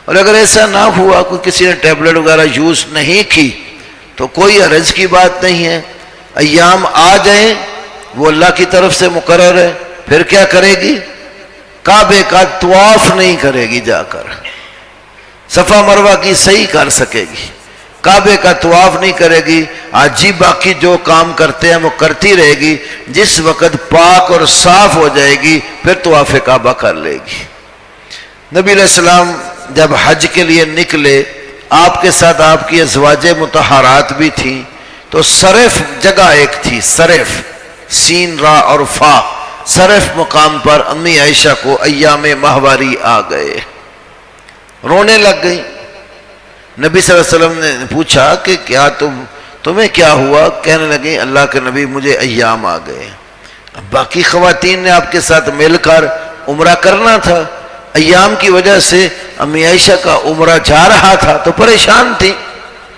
اور اگر ایسا نہ ہوا، کوئی کسی نے ٹیبلٹ وغیرہ یوز نہیں کی، تو کوئی حرج کی بات نہیں ہے. ایام آ جائیں، وہ اللہ کی طرف سے مقرر ہے. پھر کیا کرے گی؟ کعبے کا طواف نہیں کرے گی، جا کر صفا مروہ کی صحیح کر سکے گی، کعبے کا طواف نہیں کرے گی. آج جی باقی جو کام کرتے ہیں وہ کرتی رہے گی. جس وقت پاک اور صاف ہو جائے گی پھر طواف کعبہ کر لے گی. نبی علیہ السلام جب حج کے لیے نکلے، آپ کے ساتھ آپ کی ازواج مطہرات بھی تھیں. تو صرف جگہ ایک تھی، صرف سین را اور فا، صرف مقام پر امی عائشہ کو ایام ماہواری آ گئے، رونے لگ گئی. نبی صلی اللہ علیہ وسلم نے پوچھا کہ کیا تمہیں کیا ہوا؟ کہنے لگی اللہ کے نبی مجھے ایام آ گئے. باقی خواتین نے آپ کے ساتھ مل کر عمرہ کرنا تھا، ایام کی وجہ سے امی عائشہ کا عمرہ جا رہا تھا تو پریشان تھی.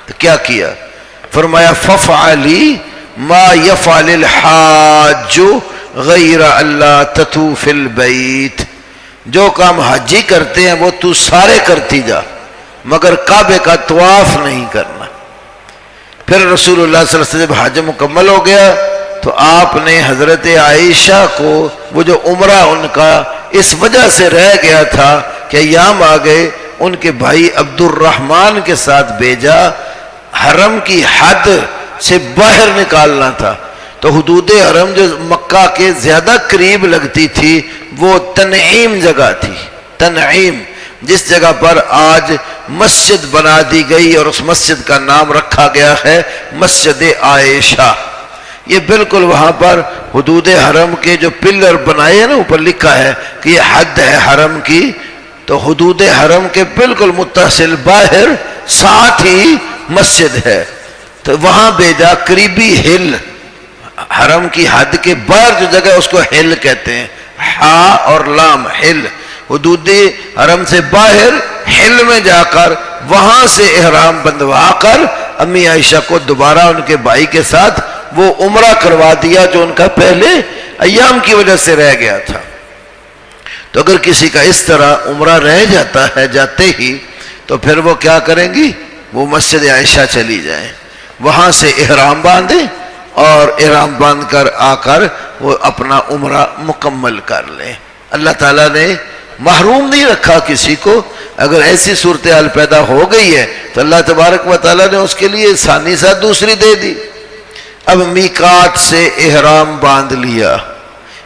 تو کیا کیا؟ فرمایا ففعلی ما یفعل الحاج غیر اللہ تطوف البیت. جو کام حاجی کرتے ہیں وہ تو سارے کرتی جا، مگر کعبے کا طواف نہیں کرنا. پھر رسول اللہ صلی اللہ علیہ وسلم حج مکمل ہو گیا تو آپ نے حضرت عائشہ کو وہ جو عمرہ ان کا اس وجہ سے رہ گیا تھا کہ ایام آ گئے، ان کے بھائی عبد الرحمن کے ساتھ بھیجا. حرم کی حد سے باہر نکالنا تھا. تو حدود حرم جو مکہ کے زیادہ قریب لگتی تھی وہ تنعیم جگہ تھی. تنعیم جس جگہ پر آج مسجد بنا دی گئی اور اس مسجد کا نام رکھا گیا ہے مسجد عائشہ. یہ بالکل وہاں پر حدود حرم کے جو پلر بنائے ہیں نا، اوپر لکھا ہے کہ یہ حد ہے حرم کی. تو حدود حرم کے بالکل متصل باہر ساتھ ہی مسجد ہے. تو وہاں بھیجا قریبی ہل، حرم کی حد کے باہر جو جگہ اس کو ہل کہتے ہیں، ہا اور لام، ہل. حدود حرم سے باہر ہل میں جا کر وہاں سے احرام بندھوا کر امی عائشہ کو دوبارہ ان کے بھائی کے ساتھ وہ عمرہ کروا دیا جو ان کا پہلے ایام کی وجہ سے رہ گیا تھا. تو اگر کسی کا اس طرح عمرہ رہ جاتا ہے جاتے ہی، تو پھر وہ کیا کریں گی؟ وہ مسجد عائشہ چلی جائیں، وہاں سے احرام باندھیں اور احرام باندھ کر آ کر وہ اپنا عمرہ مکمل کر لیں. اللہ تعالیٰ نے محروم نہیں رکھا کسی کو. اگر ایسی صورتحال پیدا ہو گئی ہے تو اللہ تبارک و تعالیٰ نے اس کے لیے آسانی سے دوسری دے دی. اب میقات سے احرام باندھ لیا،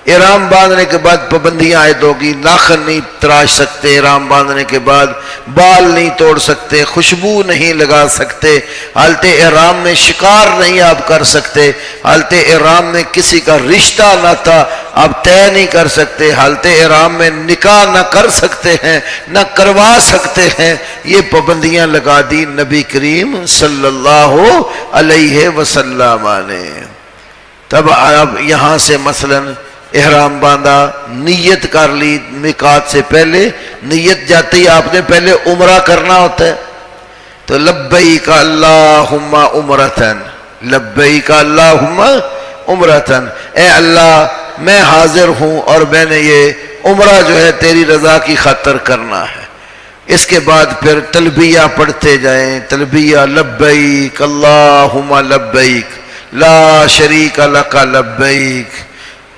احرام باندھنے کے بعد پابندیاں عائد ہوگی. ناخن نہیں تراش سکتے، احرام باندھنے کے بعد بال نہیں توڑ سکتے، خوشبو نہیں لگا سکتے، حالت احرام میں شکار نہیں آپ کر سکتے، حالت احرام میں کسی کا رشتہ ناتا آپ طے نہیں کر سکتے، حالت احرام میں نکاح نہ کر سکتے ہیں، نہ کروا سکتے ہیں. یہ پابندیاں لگا دی نبی کریم صلی اللہ علیہ وسلم نے. تب آپ یہاں سے مثلاً احرام باندھا، نیت کر لی میقات سے پہلے. نیت جاتے ہی آپ نے پہلے عمرہ کرنا ہوتا ہے. تو لبیک اللہم عمرتن، لبیک اللہم عمرتن، اے اللہ میں حاضر ہوں اور میں نے یہ عمرہ جو ہے تیری رضا کی خاطر کرنا ہے. اس کے بعد پھر تلبیہ پڑھتے جائیں، تلبیہ لبیک اللہم لبیک لا شریک لک لبیک.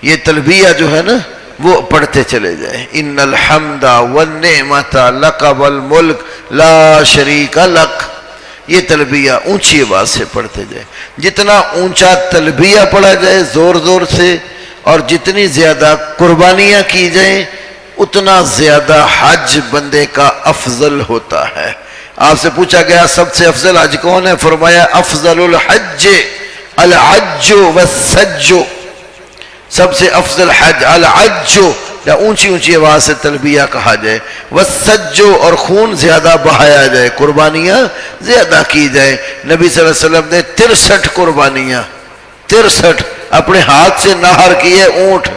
یہ تلبیہ جو ہے نا وہ پڑھتے چلے جائیں. ان الحمد والنعمت لک والملک لا شریک لک. یہ تلبیہ اونچی آواز سے پڑھتے جائیں. جتنا اونچا تلبیہ پڑھا جائے زور زور سے اور جتنی زیادہ قربانیاں کی جائیں اتنا زیادہ حج بندے کا افضل ہوتا ہے. آپ سے پوچھا گیا سب سے افضل حج کون ہے؟ فرمایا افضل الحج الحج والسج. سب سے افضل حج الحج، یا اونچی اونچی آواز سے تلبیہ کہا جائے، والسج اور خون زیادہ بہایا جائے، قربانیاں زیادہ کی جائے. نبی صلی اللہ علیہ وسلم نے 63 قربانیاں 63 اپنے ہاتھ سے نہر کیے اونٹ.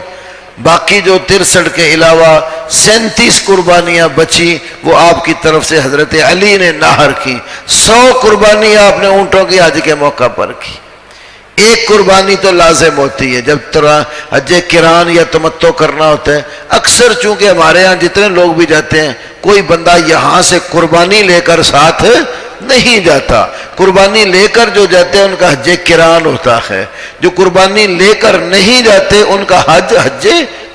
باقی جو 63 کے علاوہ 37 قربانیاں بچی وہ آپ کی طرف سے حضرت علی نے نہر کی. 100 قربانیاں آپ نے اونٹوں کی حج کے موقع پر کی. ایک قربانی تو لازم ہوتی ہے جب حج کران یا تمتع کرنا ہوتا ہے. اکثر چونکہ ہمارے ہاں جتنے لوگ بھی جاتے ہیں کوئی بندہ یہاں سے قربانی لے کر ساتھ نہیں جاتا. قربانی لے کر جو جاتے ہیں ان کا حج کران ہوتا ہے. جو قربانی لے کر نہیں جاتے ان کا حج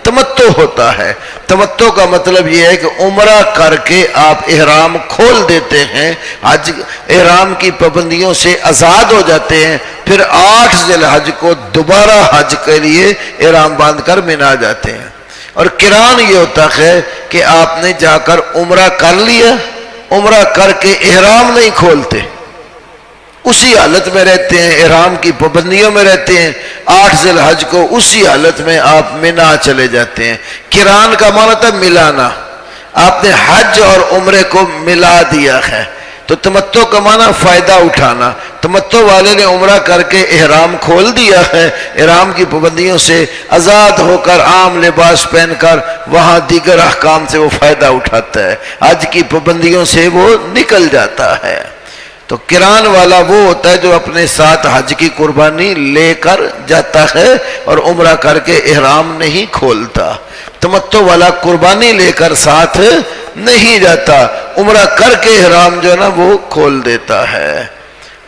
تمتع ہوتا ہے. تمتع کا مطلب یہ ہے کہ عمرہ کر کے آپ احرام کھول دیتے ہیں، حج احرام کی پابندیوں سے آزاد ہو جاتے ہیں، پھر 8 ذی الحج کو دوبارہ حج کے لیے احرام باندھ کر مینا جاتے ہیں. اور کران یہ ہوتا ہے کہ آپ نے جا کر عمرہ کر لیا، عمرہ کر کے احرام نہیں کھولتے، اسی حالت میں رہتے ہیں، احرام کی پابندیوں میں رہتے ہیں. 8 ذی الحج کو اسی حالت میں آپ مینا چلے جاتے ہیں. کران کا معنی تھا ملانا، آپ نے حج اور عمرے کو ملا دیا ہے. تو تمتع کا معنی فائدہ اٹھانا. تمتع والے نے عمرہ کر کے احرام کھول دیا ہے، احرام کی پابندیوں سے آزاد ہو کر عام لباس پہن کر وہاں دیگر احکام سے وہ فائدہ اٹھاتا ہے، حج کی پابندیوں سے وہ نکل جاتا ہے. تو کران والا وہ ہوتا ہے جو اپنے ساتھ حج کی قربانی لے کر جاتا ہے اور عمرہ کر کے احرام نہیں کھولتا. تمتع والا قربانی لے کر ساتھ نہیں جاتا، عمرہ کر کے احرام جو ہے نا وہ کھول دیتا ہے.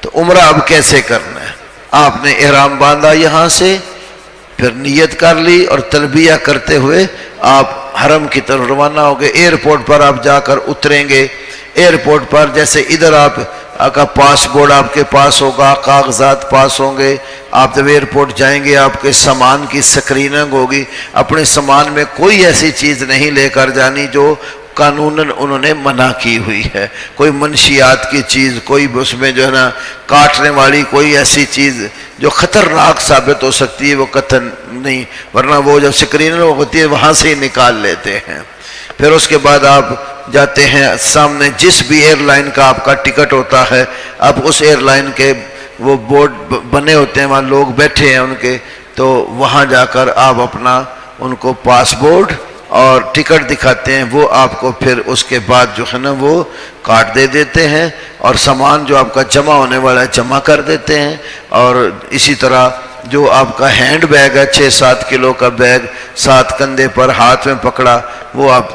تو عمرہ اب کیسے کرنا ہے؟ آپ نے احرام باندھا یہاں سے، پھر نیت کر لی اور تلبیہ کرتے ہوئے آپ حرم کی طرف روانہ ہو گئے. ایئرپورٹ پر آپ جا کر اتریں گے. ایئرپورٹ پر جیسے ادھر آپ کا پاسپورٹ آپ کے پاس ہوگا، کاغذات پاس ہوں گے. آپ جب ایئرپورٹ جائیں گے آپ کے سامان کی سکریننگ ہوگی. اپنے سامان میں کوئی ایسی چیز نہیں لے کر جانی جو قانوناً انہوں نے منع کی ہوئی ہے. کوئی منشیات کی چیز، کوئی اس میں جو ہے نا کاٹنے والی کوئی ایسی چیز جو خطرناک ثابت ہو سکتی ہے وہ قطعاً نہیں، ورنہ وہ جب سکریننگ ہوتی ہے وہاں سے ہی نکال لیتے ہیں. پھر اس کے بعد آپ جاتے ہیں سامنے جس بھی ایئر لائن کا آپ کا ٹکٹ ہوتا ہے، اب اس ایئر لائن کے وہ بورڈ بنے ہوتے ہیں، وہاں لوگ بیٹھے ہیں ان کے، تو وہاں جا کر آپ اپنا ان کو پاسپورٹ اور ٹکٹ دکھاتے ہیں. وہ آپ کو پھر اس کے بعد جو ہے نا وہ کارڈ دے دیتے ہیں اور سامان جو آپ کا جمع ہونے والا ہے جمع کر دیتے ہیں. اور اسی طرح جو آپ کا ہینڈ بیگ ہے 6-7 کلو کا بیگ ساتھ کندھے پر ہاتھ میں پکڑا، وہ آپ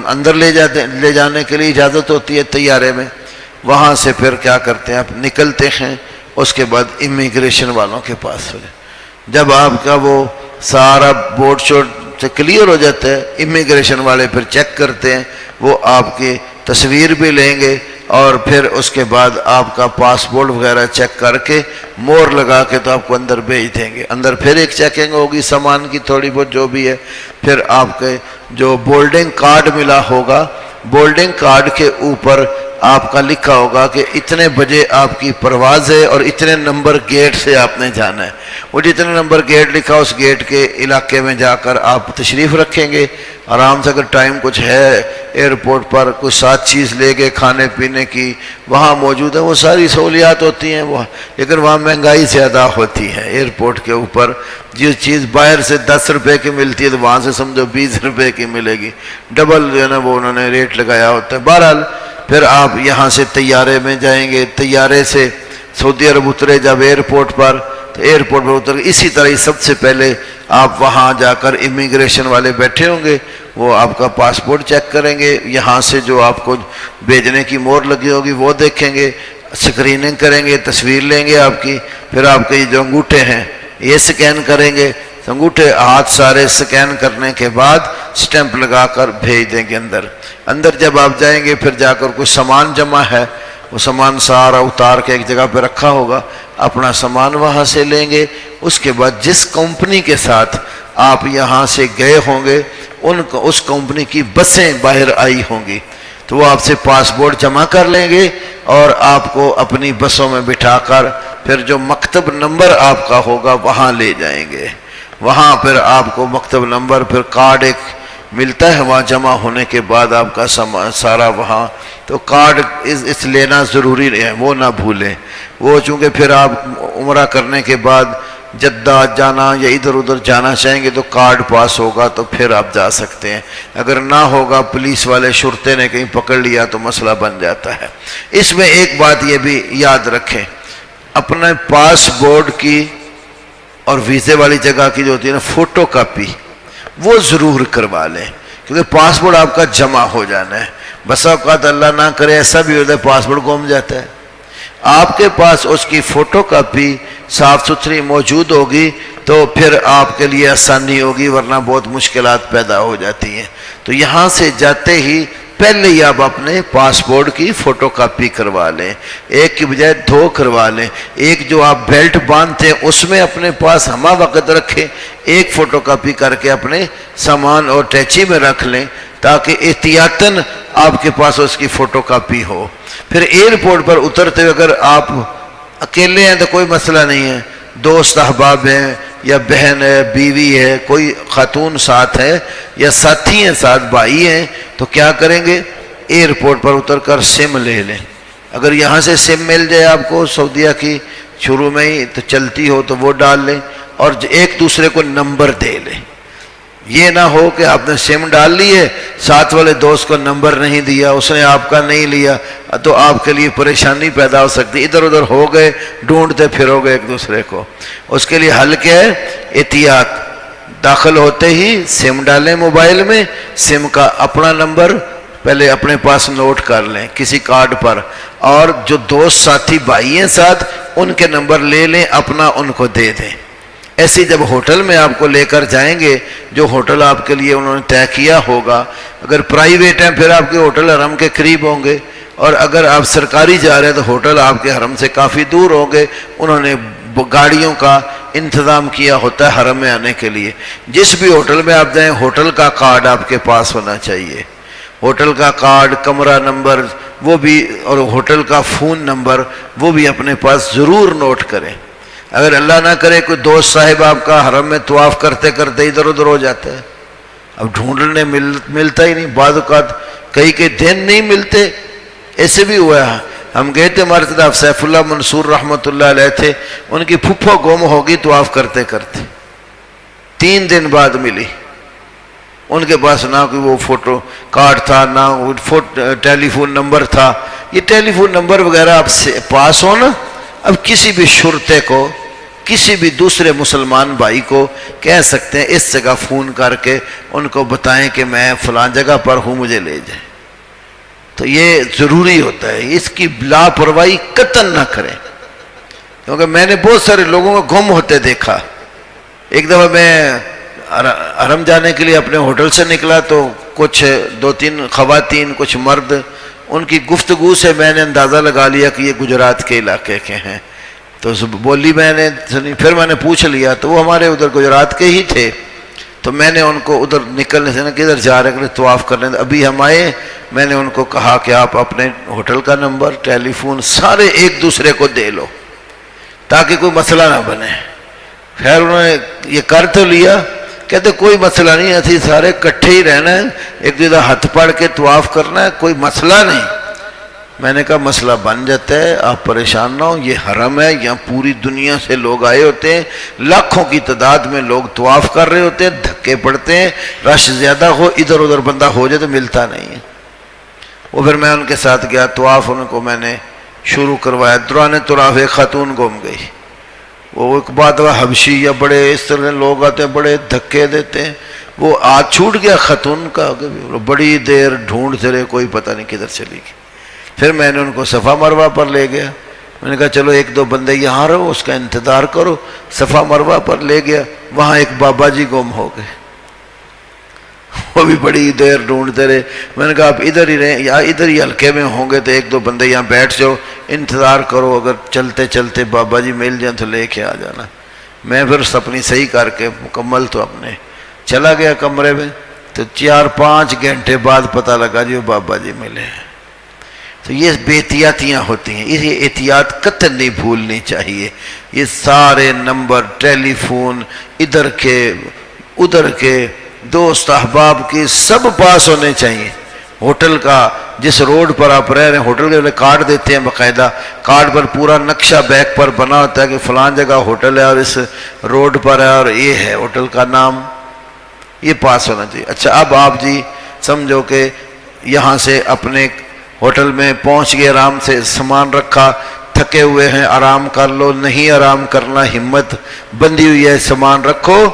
اندر لے جانے کے لیے اجازت ہوتی ہے طیارے میں. وہاں سے پھر کیا کرتے ہیں آپ نکلتے ہیں. اس کے بعد امیگریشن والوں کے پاس ہو جائے. جب آپ کا وہ سارا بورڈ شورڈ سے کلیئر ہو جاتا ہے، امیگریشن والے پھر چیک کرتے ہیں، وہ آپ کی تصویر بھی لیں گے اور پھر اس کے بعد آپ کا پاسپورٹ وغیرہ چیک کر کے مور لگا کے تو آپ کو اندر بھیج دیں گے. اندر پھر ایک چیکنگ ہوگی سامان کی تھوڑی بہت جو بھی ہے. پھر آپ کے جو بورڈنگ کارڈ ملا ہوگا، بورڈنگ کارڈ کے اوپر آپ کا لکھا ہوگا کہ اتنے بجے آپ کی پرواز ہے اور اتنے نمبر گیٹ سے آپ نے جانا ہے. وہ جتنے نمبر گیٹ لکھا اس گیٹ کے علاقے میں جا کر آپ تشریف رکھیں گے آرام سے. اگر ٹائم کچھ ہے ایئرپورٹ پر کوئی ساتھ چیز لے گئے کھانے پینے کی وہاں موجود ہے، وہ ساری سہولیات ہوتی ہیں وہ، لیکن وہاں مہنگائی زیادہ ہوتی ہے. ایئرپورٹ کے اوپر جو چیز باہر سے 10 روپے کی ملتی ہے تو وہاں سے سمجھو 20 روپے کی ملے گی، ڈبل جو ہے نا وہ انہوں نے ریٹ لگایا ہوتا ہے. بہرحال پھر آپ یہاں سے طیارے میں جائیں گے. طیارے سے سعودی عرب اترے جب ایئرپورٹ پر، تو ایئرپورٹ پر اتر اسی طرح ہی سب سے پہلے آپ وہاں جا کر امیگریشن والے بیٹھے ہوں گے، وہ آپ کا پاسپورٹ چیک کریں گے. یہاں سے جو آپ کو بھیجنے کی مور لگی ہوگی وہ دیکھیں گے، سکریننگ کریں گے، تصویر لیں گے آپ کی. پھر آپ کے جو انگوٹھے ہیں یہ سکین کریں گے. انگوٹھے ہاتھ سارے سکین کرنے کے بعد سٹیمپ لگا کر بھیج دیں گے اندر. اندر جب آپ جائیں گے پھر جا کر کچھ سامان جمع ہے وہ سامان سارا اتار کے ایک جگہ پہ رکھا ہوگا، اپنا سامان وہاں سے لیں گے۔ اس کے بعد جس کمپنی کے ساتھ آپ یہاں سے گئے ہوں گے اس کمپنی کی بسیں باہر آئی ہوں گی، تو وہ آپ سے پاسپورٹ جمع کر لیں گے اور آپ کو اپنی بسوں میں بٹھا کر پھر جو مکتب نمبر آپ کا ہوگا وہاں لے جائیں گے۔ وہاں پھر آپ کو مکتب نمبر، پھر کارڈ ایک ملتا ہے وہاں جمع ہونے کے بعد آپ کا سارا وہاں، تو کارڈ اس لینا ضروری ہے، وہ نہ بھولیں۔ وہ چونکہ پھر آپ عمرہ کرنے کے بعد جدہ جانا یا ادھر ادھر جانا چاہیں گے تو کارڈ پاس ہوگا تو پھر آپ جا سکتے ہیں، اگر نہ ہوگا پولیس والے شرطے نے کہیں پکڑ لیا تو مسئلہ بن جاتا ہے۔ اس میں ایک بات یہ بھی یاد رکھیں، اپنے پاسپورٹ کی اور ویزے والی جگہ کی جو ہوتی ہے نا فوٹو کاپی، وہ ضرور کروا لیں، کیونکہ پاسپورٹ آپ کا جمع ہو جانا ہے۔ بسا اوقات اللہ نہ کرے ایسا بھی ہوتا ہے پاسپورٹ گم جاتا ہے، آپ کے پاس اس کی فوٹو کاپی صاف ستھری موجود ہوگی تو پھر آپ کے لیے آسانی ہوگی، ورنہ بہت مشکلات پیدا ہو جاتی ہیں۔ تو یہاں سے جاتے ہی پہلے ہی آپ اپنے پاسپورٹ کی فوٹو کاپی کروا لیں، ایک کی بجائے 2 کروا لیں۔ ایک جو آپ بیلٹ باندھتے ہیں اس میں اپنے پاس ہمہ وقت رکھیں، ایک فوٹو کاپی کر کے اپنے سامان اور ٹیچی میں رکھ لیں تاکہ احتیاطاً آپ کے پاس اس کی فوٹو کاپی ہو۔ پھر ایئرپورٹ پر اترتے ہوئے اگر آپ اکیلے ہیں تو کوئی مسئلہ نہیں ہے، دوست احباب ہیں یا بہن ہے، بیوی ہے، کوئی خاتون ساتھ ہے یا ساتھی ہیں ساتھ، بھائی ہیں، تو کیا کریں گے، ایئرپورٹ پر اتر کر سم لے لیں۔ اگر یہاں سے سم مل جائے آپ کو سعودیہ کی شروع میں ہی تو چلتی ہو تو وہ ڈال لیں اور ایک دوسرے کو نمبر دے لیں۔ یہ نہ ہو کہ آپ نے سم ڈال لی ہے، ساتھ والے دوست کو نمبر نہیں دیا، اس نے آپ کا نہیں لیا، تو آپ کے لیے پریشانی پیدا ہو سکتی، ادھر ادھر ہو گئے، ڈھونڈتے پھرو گے ایک دوسرے کو۔ اس کے لیے حل کیا ہے، احتیاط، داخل ہوتے ہی سم ڈالیں موبائل میں، سم کا اپنا نمبر پہلے اپنے پاس نوٹ کر لیں کسی کارڈ پر، اور جو دوست ساتھی بھائی ہیں ساتھ ان کے نمبر لے لیں، اپنا ان کو دے دیں۔ ایسی جب ہوٹل میں آپ کو لے کر جائیں گے، جو ہوٹل آپ کے لیے انہوں نے طے کیا ہوگا، اگر پرائیویٹ ہیں پھر آپ کے ہوٹل حرم کے قریب ہوں گے، اور اگر آپ سرکاری جا رہے ہیں تو ہوٹل آپ کے حرم سے کافی دور ہوں گے، انہوں نے گاڑیوں کا انتظام کیا ہوتا ہے حرم میں آنے کے لیے۔ جس بھی ہوٹل میں آپ جائیں ہوٹل کا کارڈ آپ کے پاس ہونا چاہیے، ہوٹل کا کارڈ، کمرہ نمبر وہ بھی، اور ہوٹل کا فون نمبر وہ بھی اپنے پاس ضرور نوٹ کریں۔ اگر اللہ نہ کرے کوئی دوست صاحب آپ کا حرم میں طواف کرتے کرتے ادھر ادھر ہو جاتا ہے، اب ڈھونڈنے ملتا ہی نہیں، بعض اوقات کئی دن نہیں ملتے، ایسے بھی ہوا ہے۔ ہم گئے تھے، ہمارے طرف سیف اللہ منصور رحمۃ اللہ علیہ تھے، ان کی پھپھو گم ہوگی طواف کرتے کرتے، 3 دن بعد ملی۔ ان کے پاس نہ کوئی وہ فوٹو کارڈ تھا، نہ ٹیلی فون نمبر تھا۔ یہ ٹیلی فون نمبر وغیرہ آپ سے پاس ہو نا، اب کسی بھی شرطے کو، کسی بھی دوسرے مسلمان بھائی کو کہہ سکتے ہیں اس جگہ فون کر کے ان کو بتائیں کہ میں فلاں جگہ پر ہوں، مجھے لے جائیں۔ تو یہ ضروری ہوتا ہے، اس کی لاپرواہی قطعاً نہ کریں، کیونکہ میں نے بہت سارے لوگوں کو گم ہوتے دیکھا۔ ایک دفعہ میں حرم جانے کے لیے اپنے ہوٹل سے نکلا تو کچھ 2-3 خواتین، کچھ مرد، ان کی گفتگو سے میں نے اندازہ لگا لیا کہ یہ گجرات کے علاقے کے ہیں۔ تو بولی میں نے سنی، پھر میں نے پوچھ لیا تو وہ ہمارے ادھر گجرات کے ہی تھے۔ تو میں نے ان کو ادھر نکلنے سے کدھر جا رہے ہیں طواف کرنے، ابھی ہم آئے، میں نے ان کو کہا کہ آپ اپنے ہوٹل کا نمبر، ٹیلی فون سارے ایک دوسرے کو دے لو تاکہ کوئی مسئلہ نہ بنے۔ خیر انہوں نے یہ کر تو لیا، کہتے کوئی مسئلہ نہیں، ایسے سارے کٹھے ہی رہنا ہے، ایک دوسرے ہاتھ پڑھ کے طواف کرنا ہے، کوئی مسئلہ نہیں۔ میں نے کہا مسئلہ بن جاتا ہے، آپ پریشان نہ ہو، یہ حرم ہے، یہاں پوری دنیا سے لوگ آئے ہوتے ہیں، لاکھوں کی تعداد میں لوگ طواف کر رہے ہوتے ہیں، دھکے پڑتے ہیں، رش زیادہ ہو، ادھر ادھر بندہ ہو جائے تو ملتا نہیں ہے۔ وہ پھر میں ان کے ساتھ گیا، طواف ان کو میں نے شروع کروایا، دوران طواف ایک خاتون گم گئی۔ وہ ایک بات ہوا، حبشی یا بڑے اس طرح لوگ آتے ہیں، بڑے دھکے دیتے ہیں، وہ ہاتھ چھوٹ گیا خاتون کا، بڑی دیر ڈھونڈتے رہے، کوئی پتہ نہیں کدھر چلی گئی۔ پھر میں نے ان کو صفا مروہ پر لے گیا، میں نے کہا چلو 1-2 بندے یہاں رہو، اس کا انتظار کرو۔ صفا مروہ پر لے گیا، وہاں ایک بابا جی گم ہو گئے۔ وہ بھی بڑی دیر ڈھونڈتے رہے. میں نے کہا آپ ادھر ہی رہیں یا ادھر ہی حلقے میں ہوں گے تو ایک دو بندے یہاں بیٹھ جاؤ, انتظار کرو, اگر چلتے چلتے بابا جی مل جائیں تو لے کے آ جانا. میں پھر اپنی صحیح کر کے مکمل تو اپنے چلا گیا کمرے میں, تو 4-5 گھنٹے بعد پتہ لگا جی وہ بابا جی ملے ہیں. تو یہ بے احتیاطیاں ہوتی ہیں, یہ احتیاط قطعاً نہیں بھولنی چاہیے. یہ سارے نمبر ٹیلی فون ادھر کے ادھر کے دوست احباب کی سب پاس ہونے چاہیے. ہوٹل کا جس روڈ پر آپ رہ رہے ہیں ہوٹل کے والے کارڈ دیتے ہیں, باقاعدہ کارڈ پر پورا نقشہ بیک پر بنا ہوتا ہے کہ فلان جگہ ہوٹل ہے اور اس روڈ پر ہے اور یہ ہے ہوٹل کا نام, یہ پاس ہونا چاہیے. اچھا اب آپ جی سمجھو کہ یہاں سے اپنے ہوٹل میں پہنچ گئے, آرام سے سامان رکھا, تھکے ہوئے ہیں, آرام کر لو. نہیں آرام کرنا, ہمت بندھی ہوئی ہے, سامان رکھو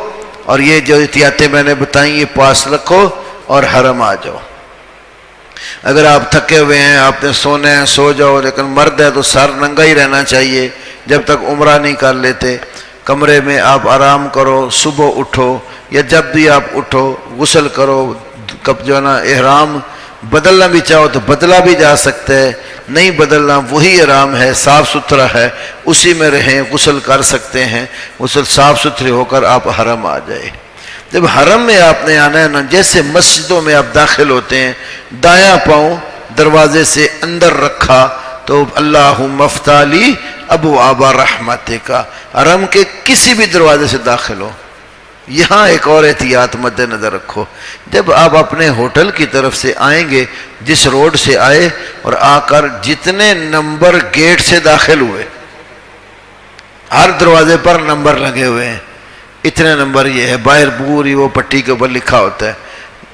اور یہ جو احتیاطیں میں نے بتائیں یہ پاس رکھو اور حرم آ جاؤ. اگر آپ تھکے ہوئے ہیں, آپ نے سونا ہے سو جاؤ, لیکن مرد ہے تو سر ننگا ہی رہنا چاہیے جب تک عمرہ نہیں کر لیتے. کمرے میں آپ آرام کرو, صبح اٹھو یا جب بھی آپ اٹھو غسل کرو, کب جو ہے نا احرام بدلنا بھی چاہو تو بدلا بھی جا سکتا ہے, نہیں بدلنا وہی احرام ہے, صاف ستھرا ہے, اسی میں رہیں, غسل کر سکتے ہیں. غسل صاف ستھرے ہو کر آپ حرم آ جائے. جب حرم میں آپ نے آنا ہے نا, جیسے مسجدوں میں آپ داخل ہوتے ہیں, دایاں پاؤں دروازے سے اندر رکھا تو اللہم افتح لی ابواب رحمتک, حرم کے کسی بھی دروازے سے داخل ہو. یہاں ایک اور احتیاط مد نظر رکھو, جب آپ اپنے ہوٹل کی طرف سے آئیں گے, جس روڈ سے آئے اور آ کر جتنے نمبر گیٹ سے داخل ہوئے, ہر دروازے پر نمبر لگے ہوئے ہیں, اتنے نمبر یہ ہے, باہر پوری وہ پٹی کے اوپر لکھا ہوتا ہے.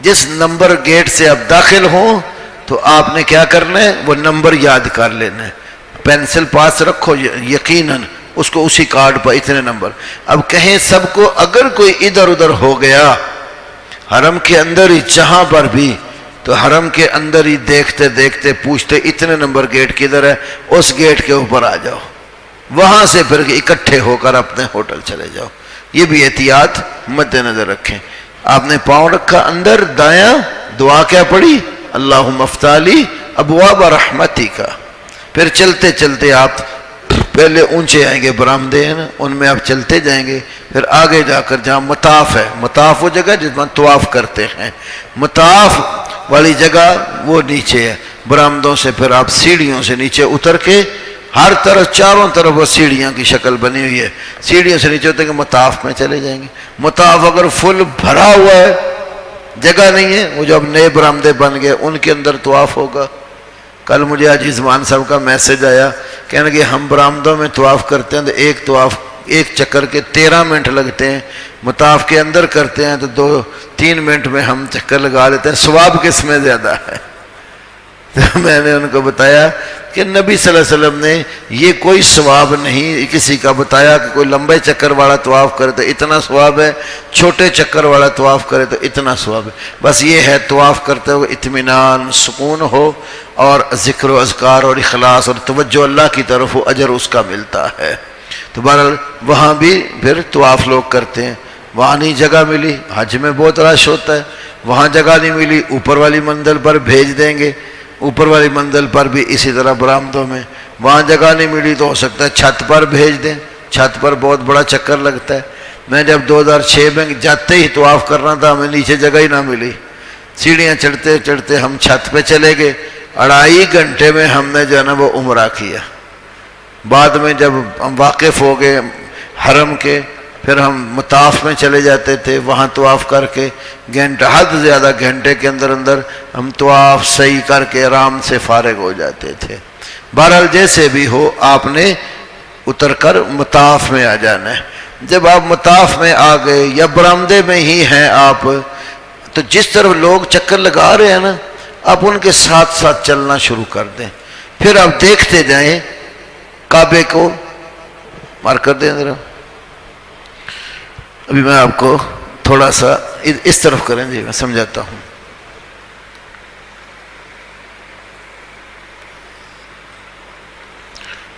جس نمبر گیٹ سے آپ داخل ہوں تو آپ نے کیا کرنا ہے, وہ نمبر یاد کر لینا ہے, پینسل پاس رکھو یقیناً اس کو اسی کارڈ پر اتنے نمبر. اب کہیں سب کو اگر کوئی ادھر ادھر ہو گیا حرم کے اندر ہی جہاں پر بھی, تو حرم کے اندر ہی دیکھتے دیکھتے پوچھتے اتنے نمبر گیٹ کدھر ہے, اس گیٹ کے اوپر آ جاؤ, وہاں سے پھر اکٹھے ہو کر اپنے ہوٹل چلے جاؤ. یہ بھی احتیاط مد نظر رکھیں. آپ نے پاؤں رکھا اندر, دایاں, دعا کیا پڑھی, اللہم افتح لی ابواب رحمتک. پھر چلتے چلتے آپ پہلے اونچے آئیں گے, برآمدے ہیں نا, ان میں آپ چلتے جائیں گے. پھر آگے جا کر جہاں مطاف ہے, مطاف وہ جگہ جس میں طواف کرتے ہیں, مطاف والی جگہ وہ نیچے ہے. برآمدوں سے پھر آپ سیڑھیوں سے نیچے اتر کے, ہر طرف چاروں طرف وہ سیڑھیاں کی شکل بنی ہوئی ہے, سیڑھیوں سے نیچے اتر کے مطاف میں چلے جائیں گے. مطاف اگر فل بھرا ہوا ہے, جگہ نہیں ہے, وہ جو اب نئے برآمدے بن گئے ان کے اندر طواف ہوگا. کل مجھے عزیزمان صاحب کا میسج آیا, کہنے کہ ہم برآمدوں میں طواف کرتے ہیں تو ایک طواف ایک چکر کے 13 منٹ لگتے ہیں, مطاف کے اندر کرتے ہیں تو 2-3 منٹ میں ہم چکر لگا لیتے ہیں, ثواب کس میں زیادہ ہے؟ تو میں نے ان کو بتایا کہ نبی صلی اللہ علیہ وسلم نے یہ کوئی ثواب نہیں کسی کا بتایا کہ کوئی لمبے چکر والا طواف کرے تو اتنا ثواب ہے, چھوٹے چکر والا طواف کرے تو اتنا ثواب ہے. بس یہ ہے طواف کرتے ہوئے اطمینان, سکون ہو اور ذکر و اذکار اور اخلاص اور توجہ اللہ کی طرف ہو, اجر اس کا ملتا ہے. تو بہرحال وہاں بھی پھر طواف لوگ کرتے ہیں. وہاں نہیں جگہ ملی, حج میں بہت رش ہوتا ہے, وہاں جگہ نہیں ملی, اوپر والی منزل پر بھیج دیں گے, اوپر والی منزل پر بھی اسی طرح برآمدوں میں. وہاں جگہ نہیں ملی تو ہو سکتا ہے چھت پر بھیج دیں, چھت پر بہت بڑا چکر لگتا ہے. میں جب 2006 میں جاتے ہی طواف کرنا تھا, ہمیں نیچے جگہ ہی نہ ملی, سیڑھیاں چڑھتے چڑھتے ہم چھت پہ چلے گئے. 2.5 گھنٹے میں ہم نے جو ہے نا وہ عمرہ کیا. بعد میں جب ہم واقف ہو گئے حرم کے, پھر ہم مطاف میں چلے جاتے تھے, وہاں طواف کر کے گھنٹہ, حد زیادہ گھنٹے کے اندر اندر ہم طواف صحیح کر کے آرام سے فارغ ہو جاتے تھے. بہرحال جیسے بھی ہو آپ نے اتر کر مطاف میں آ جانا ہے. جب آپ مطاف میں آ گئے یا برآمدے میں ہی ہیں آپ, تو جس طرف لوگ چکر لگا رہے ہیں نا, آپ ان کے ساتھ ساتھ چلنا شروع کر دیں. پھر آپ دیکھتے جائیں کعبے کو, مار کر دیں ذرا. ابھی میں آپ کو تھوڑا سا اس طرف کریں جی, میں سمجھاتا ہوں.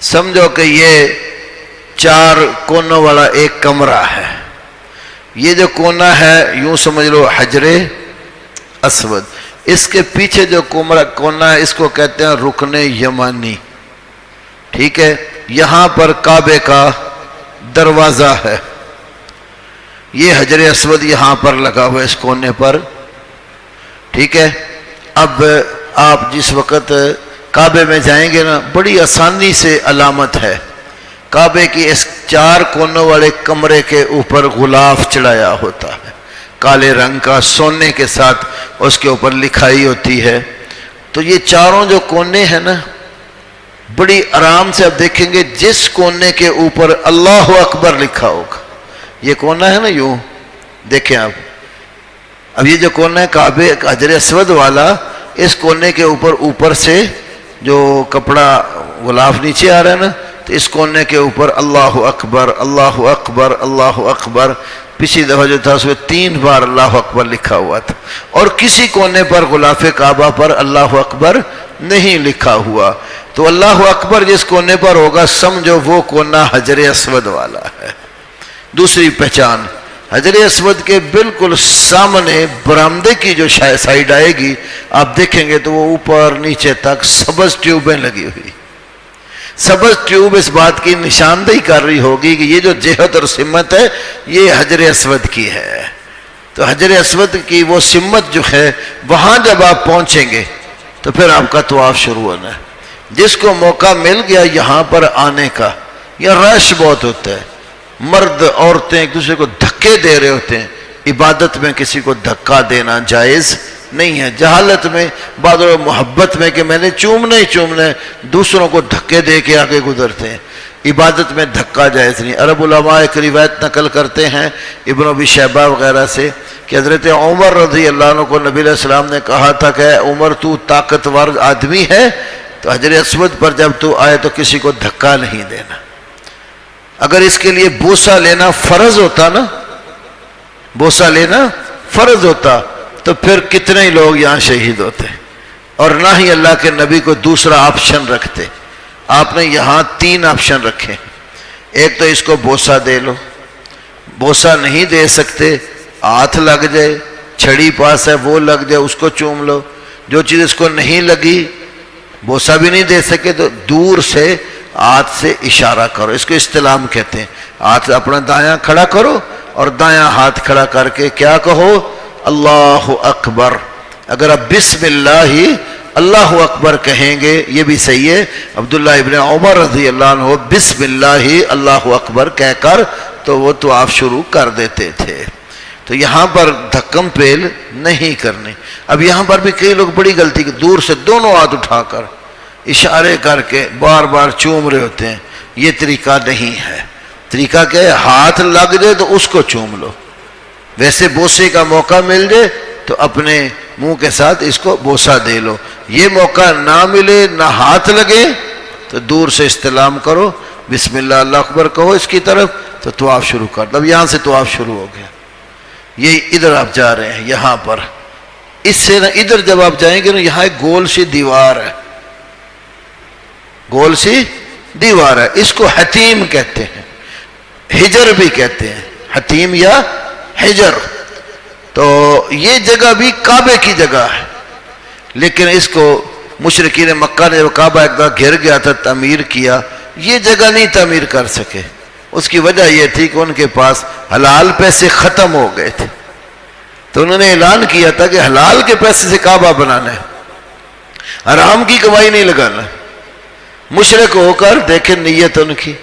سمجھو کہ یہ 4 کونوں والا ایک کمرہ ہے. یہ جو کونا ہے یوں سمجھ لو حجرے اسود. اس کے پیچھے جو کونا ہے اس کو کہتے ہیں رکن یمانی. ٹھیک ہے, یہاں پر کعبے کا دروازہ ہے. یہ حجر اسود یہاں پر لگا ہوا ہے اس کونے پر. ٹھیک ہے, اب آپ جس وقت کعبے میں جائیں گے نا, بڑی آسانی سے علامت ہے. کعبے کی اس 4 کونوں والے کمرے کے اوپر غلاف چڑھایا ہوتا ہے, کالے رنگ کا, سونے کے ساتھ اس کے اوپر لکھائی ہوتی ہے. تو یہ چاروں جو کونے ہیں نا, بڑی آرام سے آپ دیکھیں گے جس کونے کے اوپر اللہ اکبر لکھا ہوگا, یہ کونا ہے نا, یوں دیکھیں آپ. اب یہ جو کونا ہے کعبے حجر اسود والا, اس کونے کے اوپر سے جو کپڑا غلاف نیچے آ رہا ہے نا, تو اس کونے کے اوپر اللہ اکبر اللہ اکبر اللہ اکبر. پچھلی دفعہ جو تھا اس میں 3 بار اللہ اکبر لکھا ہوا تھا, اور کسی کونے پر غلاف کعبہ پر اللہ اکبر نہیں لکھا ہوا. تو اللہ اکبر جس کونے پر ہوگا سمجھو وہ کونا حجر اسود والا ہے. دوسری پہچان, حجر اسود کے بالکل سامنے برآمدے کی جو سائیڈ آئے گی, آپ دیکھیں گے تو وہ اوپر نیچے تک سبز ٹیوبیں لگی ہوئی. سبز ٹیوب اس بات کی نشاندہی کر رہی ہوگی کہ یہ جو جہت اور سمت ہے یہ حجر اسود کی ہے. تو حجر اسود کی وہ سمت جو ہے, وہاں جب آپ پہنچیں گے تو پھر آپ کا طواف شروع ہونا ہے. جس کو موقع مل گیا یہاں پر آنے کا, یا رش بہت ہوتا ہے, مرد عورتیں ایک دوسرے کو دھکے دے رہے ہوتے ہیں. عبادت میں کسی کو دھکا دینا جائز نہیں ہے. جہالت میں, بعض لوگ محبت میں کہ میں نے چومنا ہی چومنا ہے, دوسروں کو دھکے دے کے آگے گزرتے ہیں. عبادت میں دھکا جائز نہیں. عرب علماء ایک روایت نقل کرتے ہیں ابن ابی شیبہ وغیرہ سے کہ حضرت عمر رضی اللہ عنہ کو نبی علیہ السلام نے کہا تھا کہ عمر تو طاقتور آدمی ہے, تو حجر اسود پر جب تو آئے تو کسی کو دھکا نہیں دینا. اگر اس کے لیے بوسہ لینا فرض ہوتا نا, بوسہ لینا فرض ہوتا, تو پھر کتنے ہی لوگ یہاں شہید ہوتے, اور نہ ہی اللہ کے نبی کو دوسرا آپشن رکھتے. آپ نے یہاں 3 آپشن رکھے. ایک تو اس کو بوسہ دے لو, بوسہ نہیں دے سکتے, ہاتھ لگ جائے, چھڑی پاس ہے وہ لگ جائے, اس کو چوم لو. جو چیز اس کو نہیں لگی, بوسہ بھی نہیں دے سکے, تو دور سے ہاتھ سے اشارہ کرو. اس کو استلام کہتے ہیں. ہاتھ اپنا دایاں کھڑا کرو اور دایاں ہاتھ کھڑا کر کے کیا کہو, اللہ اکبر. اگر آپ بسم اللہ اللہ اکبر کہیں گے یہ بھی صحیح ہے. عبداللہ ابن عمر رضی اللہ عنہ بسم اللہ اللہ اکبر کہہ کر تو وہ طواف شروع کر دیتے تھے. تو یہاں پر دھکم پیل نہیں کرنے. اب یہاں پر بھی کئی لوگ بڑی غلطی کی, دور سے دونوں ہاتھ اٹھا کر اشارے کر کے بار بار چوم رہے ہوتے ہیں. یہ طریقہ نہیں ہے. طریقہ کیا ہے, ہاتھ لگ جائے تو اس کو چوم لو. ویسے بوسے کا موقع مل جائے تو اپنے منہ کے ساتھ اس کو بوسہ دے لو. یہ موقع نہ ملے, نہ ہاتھ لگے, تو دور سے استلام کرو, بسم اللہ اللہ اکبر کہو اس کی طرف, تو طواف شروع کر دو. اب یہاں سے طواف شروع ہو گیا. یہ ادھر آپ جا رہے ہیں, یہاں پر اس سے نا ادھر جب آپ جائیں گے نا, یہاں ایک گول سی دیوار ہے, گول سی دیوار ہے. اس کو حتیم کہتے ہیں, حجر بھی کہتے ہیں, حتیم یا حجر. تو یہ جگہ بھی کعبے کی جگہ ہے, لیکن اس کو مشرکین مکہ نے کعبہ ایک بار گھر گیا تھا, تعمیر کیا, یہ جگہ نہیں تعمیر کر سکے. اس کی وجہ یہ تھی کہ ان کے پاس حلال پیسے ختم ہو گئے تھے. تو انہوں نے اعلان کیا تھا کہ حلال کے پیسے سے کعبہ بنانا ہے, حرام کی کمائی نہیں لگانا. مشرک ہو کر دیکھیں نیت ان کی,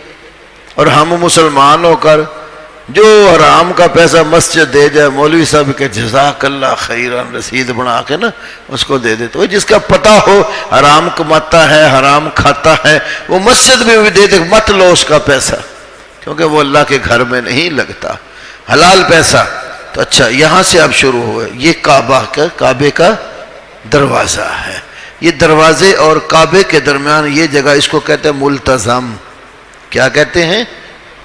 اور ہم مسلمان ہو کر جو حرام کا پیسہ مسجد دے جائے, مولوی صاحب کے جزاک اللہ خیرن رسید بنا کے نا اس کو دے دے. تو جس کا پتہ ہو حرام کماتا ہے, حرام کھاتا ہے, وہ مسجد میں بھی دے دے, مت لو اس کا پیسہ, کیونکہ وہ اللہ کے گھر میں نہیں لگتا. حلال پیسہ. تو اچھا, یہاں سے اب شروع ہوئے. یہ کعبے کا دروازہ ہے. یہ دروازے اور کعبے کے درمیان یہ جگہ, اس کو کہتے ہیں ملتزم. کیا کہتے ہیں؟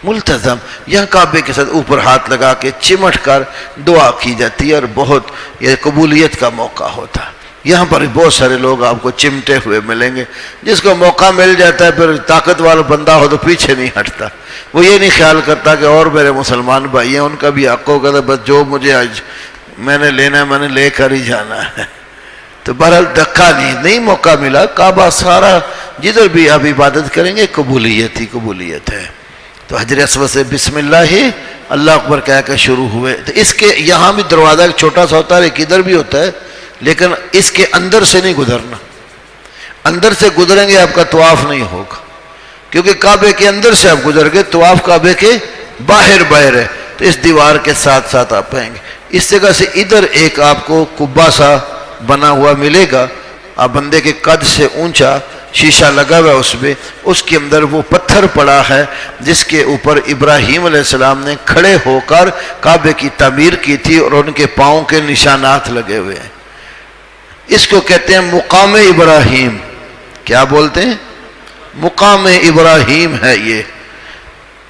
ملتزم. یہاں کعبے کے ساتھ اوپر ہاتھ لگا کے چمٹ کر دعا کی جاتی ہے, اور بہت یہ قبولیت کا موقع ہوتا ہے. یہاں پر بہت سارے لوگ آپ کو چمٹے ہوئے ملیں گے. جس کو موقع مل جاتا ہے, پھر طاقت والا بندہ ہو تو پیچھے نہیں ہٹتا. وہ یہ نہیں خیال کرتا کہ اور میرے مسلمان بھائی ہیں, ان کا بھی حق ہوگا, بس جو مجھے آج میں نے لینا ہے، میں نے لے کر ہی جانا ہے. تو بہرحال دھکا نہیں موقع ملا. کعبہ سارا جدھر بھی آپ عبادت کریں گے قبولیت ہی قبولیت ہے. تو حجر اسود سے بسم اللہ ہی اللہ اکبر کہہ کے شروع ہوئے. تو اس کے یہاں بھی دروازہ ایک چھوٹا سا ہوتا ہے، ایک ادھر بھی ہوتا ہے، لیکن اس کے اندر سے نہیں گزرنا. اندر سے گزریں گے آپ کا طواف نہیں ہوگا، کیونکہ کعبے کے اندر سے آپ گزر گئے، طواف کعبے کے باہر ہے. تو اس دیوار کے ساتھ ساتھ آپ پائیں گے. اس جگہ سے ادھر ایک آپ کو قبہ سا بنا ہوا ملے گا، آپ بندے کے قد سے اونچا، شیشہ لگا ہوا ہے اس میں. اس کے اندر وہ پتھر پڑا ہے جس کے اوپر ابراہیم علیہ السلام نے کھڑے ہو کر کعبے کی تعمیر کی تھی، اور ان کے پاؤں کے نشانات لگے ہوئے ہیں. اس کو کہتے ہیں مقام ابراہیم. کیا بولتے ہیں؟ مقام ابراہیم ہے یہ.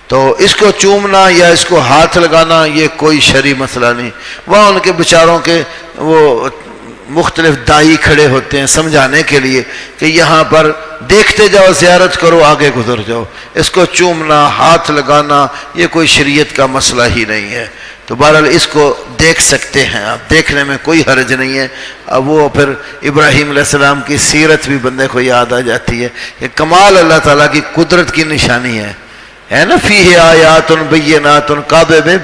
تو اس کو چومنا یا اس کو ہاتھ لگانا یہ کوئی شرعی مسئلہ نہیں. وہاں ان کے بیچاروں کے وہ مختلف دائی کھڑے ہوتے ہیں سمجھانے کے لیے کہ یہاں پر دیکھتے جاؤ، زیارت کرو، آگے گزر جاؤ. اس کو چومنا، ہاتھ لگانا یہ کوئی شریعت کا مسئلہ ہی نہیں ہے. تو بہرحال اس کو دیکھ سکتے ہیں آپ، دیکھنے میں کوئی حرج نہیں ہے. اب وہ پھر ابراہیم علیہ السلام کی سیرت بھی بندے کو یاد آ جاتی ہے کہ کمال اللہ تعالیٰ کی قدرت کی نشانی ہے نا. فیہ آیات بینات، کعبے میں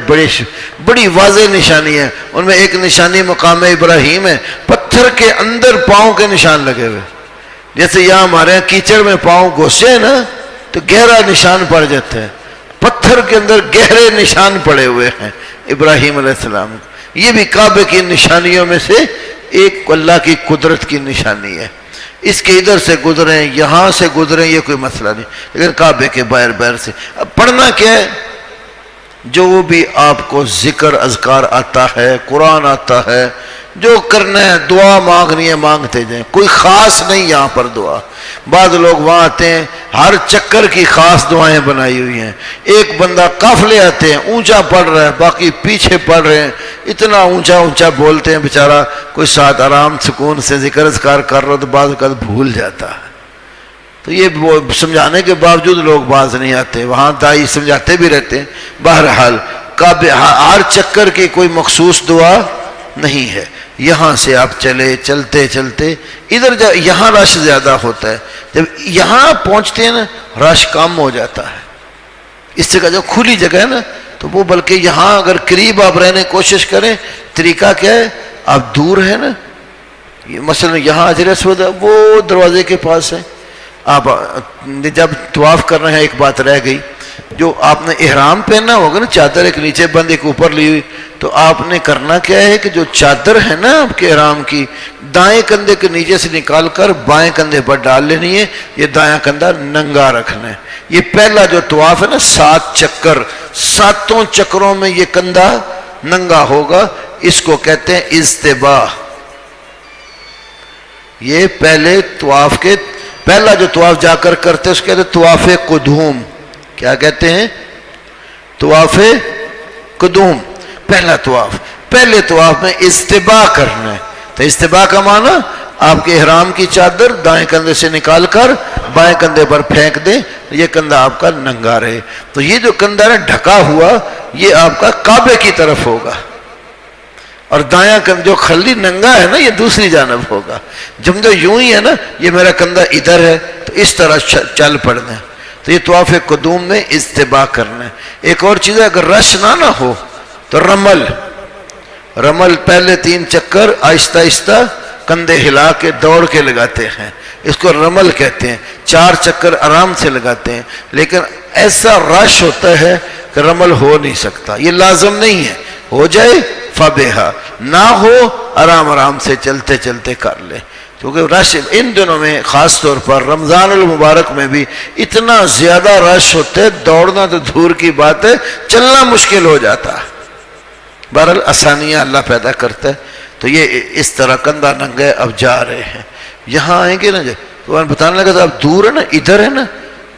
بڑی واضح نشانی ہے. ان میں ایک نشانی مقام ابراہیم ہے، پتھر کے اندر پاؤں کے نشان لگے ہوئے. جیسے یہاں ہمارے یہاں کیچڑ میں پاؤں گھسے نا تو گہرا نشان پڑ جاتا ہے، پتھر کے اندر گہرے نشان پڑے ہوئے ہیں ابراہیم علیہ السلام. یہ بھی کعبے کی نشانیوں میں سے ایک اللہ کی قدرت کی نشانی ہے. اس کے ادھر سے گزریں، یہاں سے گزریں، یہ کوئی مسئلہ نہیں، لیکن کعبے کے باہر سے. اب پڑھنا کیا ہے؟ جو بھی آپ کو ذکر اذکار آتا ہے، قرآن آتا ہے، جو کرنا ہے، دعا مانگنی ہے مانگتے جائیں. کوئی خاص نہیں یہاں پر دعا. بعض لوگ وہاں آتے ہیں، ہر چکر کی خاص دعائیں بنائی ہوئی ہیں. ایک بندہ قافلے آتے ہیں، اونچا پڑھ رہا ہے، باقی پیچھے پڑھ رہے ہیں، اتنا اونچا بولتے ہیں، بیچارہ کوئی ساتھ آرام سکون سے ذکر اذکار کر رہا تو بعض اوقات بھول جاتا ہے. تو یہ وہ سمجھانے کے باوجود لوگ باز نہیں آتے. وہاں دائی سمجھاتے بھی رہتے ہیں. بہرحال کعبے ہر چکر کی کوئی مخصوص دعا نہیں ہے. یہاں سے آپ چلتے ادھر یہاں رش زیادہ ہوتا ہے. جب یہاں پہنچتے ہیں نا رش کم ہو جاتا ہے. اس جگہ جو کھلی جگہ ہے نا تو وہ بلکہ یہاں اگر قریب آپ رہنے کی کوشش کریں، طریقہ کیا ہے، آپ دور ہے نا، مثلا یہاں حجر اسود وہ دروازے کے پاس ہے. آپ جب طواف کر رہے ہیں، ایک بات رہ گئی، جو آپ نے احرام پہننا ہوگا نا، چادر ایک نیچے بند ایک اوپر لی ہوئی، تو آپ نے کرنا کیا ہے کہ جو چادر ہے نا آپ کے احرام کی، دائیں کندھے کے نیچے سے نکال کر بائیں کندھے پر ڈال لینی ہے. یہ دایاں کندھا ننگا رکھنا ہے. یہ پہلا جو طواف ہے نا 7 چکر، 7 چکروں میں یہ کندھا ننگا ہوگا. اس کو کہتے ہیں اجتباء. یہ پہلے طواف کے پہلا جو طواف جا کر کرتے اس کو کہتے ہیں طواف قدوم. کیا کہتے ہیں؟ طواف قدوم. پہلا طواف، پہلے طواف میں اجتباء کرنا ہے. تو اجتباء کا معنی آپ کے احرام کی چادر دائیں کندھے سے نکال کر بائیں کندھے پر پھینک دیں، یہ کندھا آپ کا ننگا رہے. تو یہ جو کندھا ہے ڈھکا ہوا، یہ آپ کا کعبے کی طرف ہوگا، اور دایاں کندھا جو خلی ننگا ہے نا یہ دوسری جانب ہوگا. جب جو یوں ہی ہے نا یہ میرا کندھا ادھر ہے تو اس طرح چل پڑنا ہے. تو یہ طواف قدوم میں اجتباء کرنا ہے. ایک اور چیز ہے، اگر رش نہ ہو تو رمل پہلے 3 چکر آہستہ آہستہ کندھے ہلا کے دوڑ کے لگاتے ہیں، اس کو رمل کہتے ہیں. 4 چکر آرام سے لگاتے ہیں. لیکن ایسا رش ہوتا ہے کہ رمل ہو نہیں سکتا. یہ لازم نہیں ہے، ہو جائے فبہا، نہ ہو آرام سے چلتے کر لے. کیونکہ رش ان دنوں میں خاص طور پر رمضان المبارک میں بھی اتنا زیادہ رش ہوتا ہے، دوڑنا تو دور کی بات ہے، چلنا مشکل ہو جاتا ہے. بہرحال آسانیاں اللہ پیدا کرتا ہے. تو یہ اس طرح کندھا ننگا ہے. اب جا رہے ہیں، یہاں آئیں گے نا تو میں بتانے لگا تھا اب دور ہے نا، ادھر ہے نا،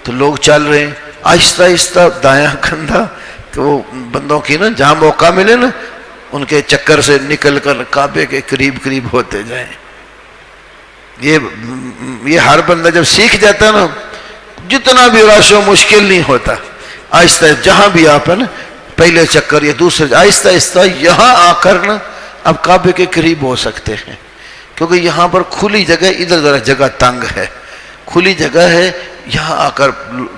تو لوگ چل رہے ہیں آہستہ آہستہ دایاں کندھا. تو وہ بندوں کی نا جہاں موقع ملے نا ان کے چکر سے نکل کر کعبے کے قریب ہوتے جائیں. یہ ہر بندہ جب سیکھ جاتا ہے نا، جتنا بھی رش ہو مشکل نہیں ہوتا. آہستہ جہاں بھی آپ ہے نا، پہلے چکر یا دوسرے، آہستہ آہستہ یہاں آ کر نا اب کعبے کے قریب ہو سکتے ہیں، کیونکہ یہاں پر کھلی جگہ، ادھر ذرا جگہ تنگ ہے، کھلی جگہ ہے، یہاں آ کر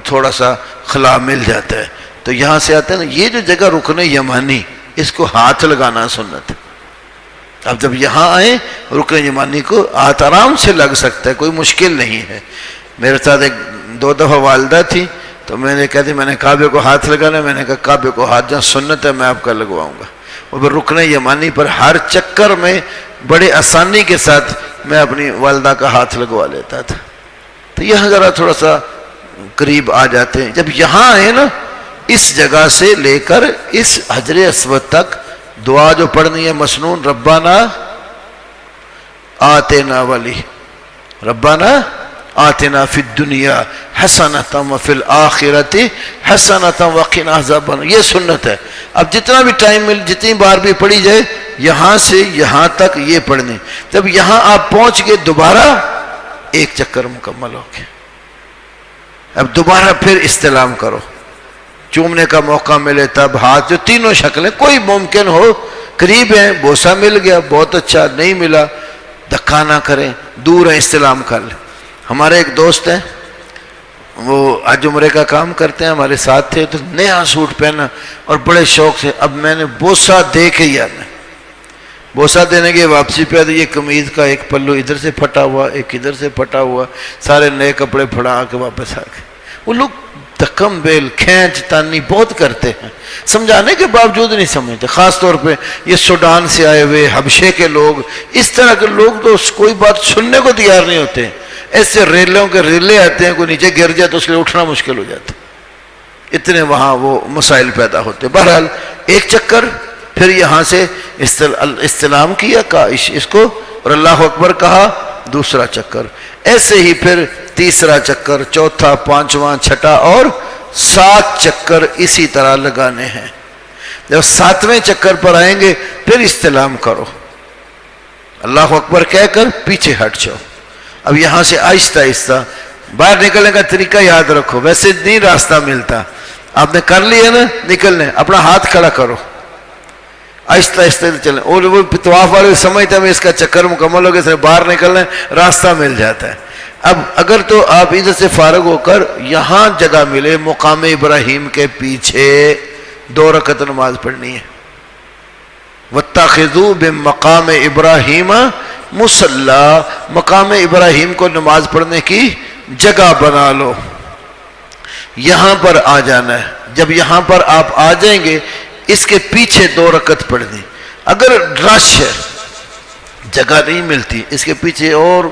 تھوڑا سا خلا مل جاتا ہے، تو یہاں سے آتے ہیں نا، یہ جو جگہ رکن یمانی، اس کو ہاتھ لگانا سنت ہے۔ اب جب یہاں آئیں رکن یمانی کو ہاتھ آرام سے لگ سکتا ہے، کوئی مشکل نہیں ہے۔ میرے ساتھ ایک 2 دفعہ والدہ تھی، تو میں نے کہا میں نے کعبے کو ہاتھ لگانا، میں نے کہا کعبے کو ہاتھ جہاں سنت ہے میں آپ کا لگواؤں گا، اور پھر رکن یمانی پر ہر چکر میں بڑے آسانی کے ساتھ میں اپنی والدہ کا ہاتھ لگوا لیتا تھا۔ تو یہاں ذرا تھوڑا سا قریب آ جاتے ہیں، جب یہاں آئے نا، اس جگہ سے لے کر اس حجر اسود تک دعا جو پڑھنی ہے مسنون، ربنا آتنا والی، ربنا آتنا فی الدنیا حسنۃ وفی الآخرۃ حسنۃ وقنا عذاب النار، یہ سنت ہے۔ اب جتنا بھی ٹائم مل، جتنی بار بھی پڑھی جائے، یہاں سے یہاں تک یہ پڑھنی۔ جب یہاں آپ پہنچ گئے، دوبارہ ایک چکر مکمل ہو گیا، اب دوبارہ پھر استلام کرو، چومنے کا موقع ملے تب ہاتھ، جو تینوں شکلیں کوئی ممکن ہو، قریب ہیں بوسہ مل گیا بہت اچھا، نہیں ملا دھکا نہ کریں، دور ہیں استلام کر لیں۔ ہمارے ایک دوست ہیں، وہ حج عمرے کا کام کرتے ہیں، ہمارے ساتھ تھے، تو نیا سوٹ پہنا اور بڑے شوق سے، اب میں نے بوسہ دے کے ہی آنا، بوسہ دینے کے واپسی پہ تو یہ قمیض کا ایک پلو ادھر سے پھٹا ہوا، ایک ادھر سے پھٹا ہوا، سارے نئے کپڑے پھڑا کے واپس آ گئے۔ وہ لوگ دکم بیل کھینچ تانی بہت کرتے ہیں، سمجھانے کے باوجود نہیں سمجھتے، خاص طور پہ یہ سوڈان سے آئے ہوئے حبشے کے لوگ، اس طرح کے لوگ تو کوئی بات سننے کو تیار نہیں ہوتے۔ ایسے ریلوں کے ریلے آتے ہیں، کوئی نیچے گر جائے تو اس کے لیے اٹھنا مشکل ہو جاتا، اتنے وہاں وہ مسائل پیدا ہوتے۔ بہرحال ایک چکر، پھر یہاں سے استلام کیا اس کو، اور اللہ اکبر کہا، دوسرا چکر، ایسے ہی پھر تیسرا چکر، چوتھا، پانچواں، چھٹا اور 7 چکر اسی طرح لگانے ہیں۔ جب 7ویں چکر پر آئیں گے پھر استلام کرو، اللہ اکبر کہہ کر پیچھے ہٹ جاؤ۔ اب یہاں سے آہستہ آہستہ باہر نکلنے کا طریقہ یاد رکھو، ویسے نہیں راستہ ملتا، آپ نے کر لیا نا نکلنے، اپنا ہاتھ کھڑا کرو، آہستہ آہستہ چلیں، اور وہ طواف والے سمجھتے ہیں اس کا چکر مکمل ہو گیا، اس نے باہر نکلنا ہے، راستہ مل جاتا ہے۔ اب اگر تو آپ ادھر سے فارغ ہو کر یہاں جگہ ملے، مقام ابراہیم کے پیچھے 2 رکعت نماز پڑھنی ہے، وَاتَّخِذُوا بِمَقَامِ إِبْرَاهِيمَ مُصَلَّى، مقام ابراہیم کو نماز پڑھنے کی جگہ بنا لو، یہاں پر آ جانا ہے۔ جب یہاں پر آپ آ جائیں گے، اس کے پیچھے 2 رکعت پڑھنی، اگر رش ہے جگہ نہیں ملتی، اس کے پیچھے اور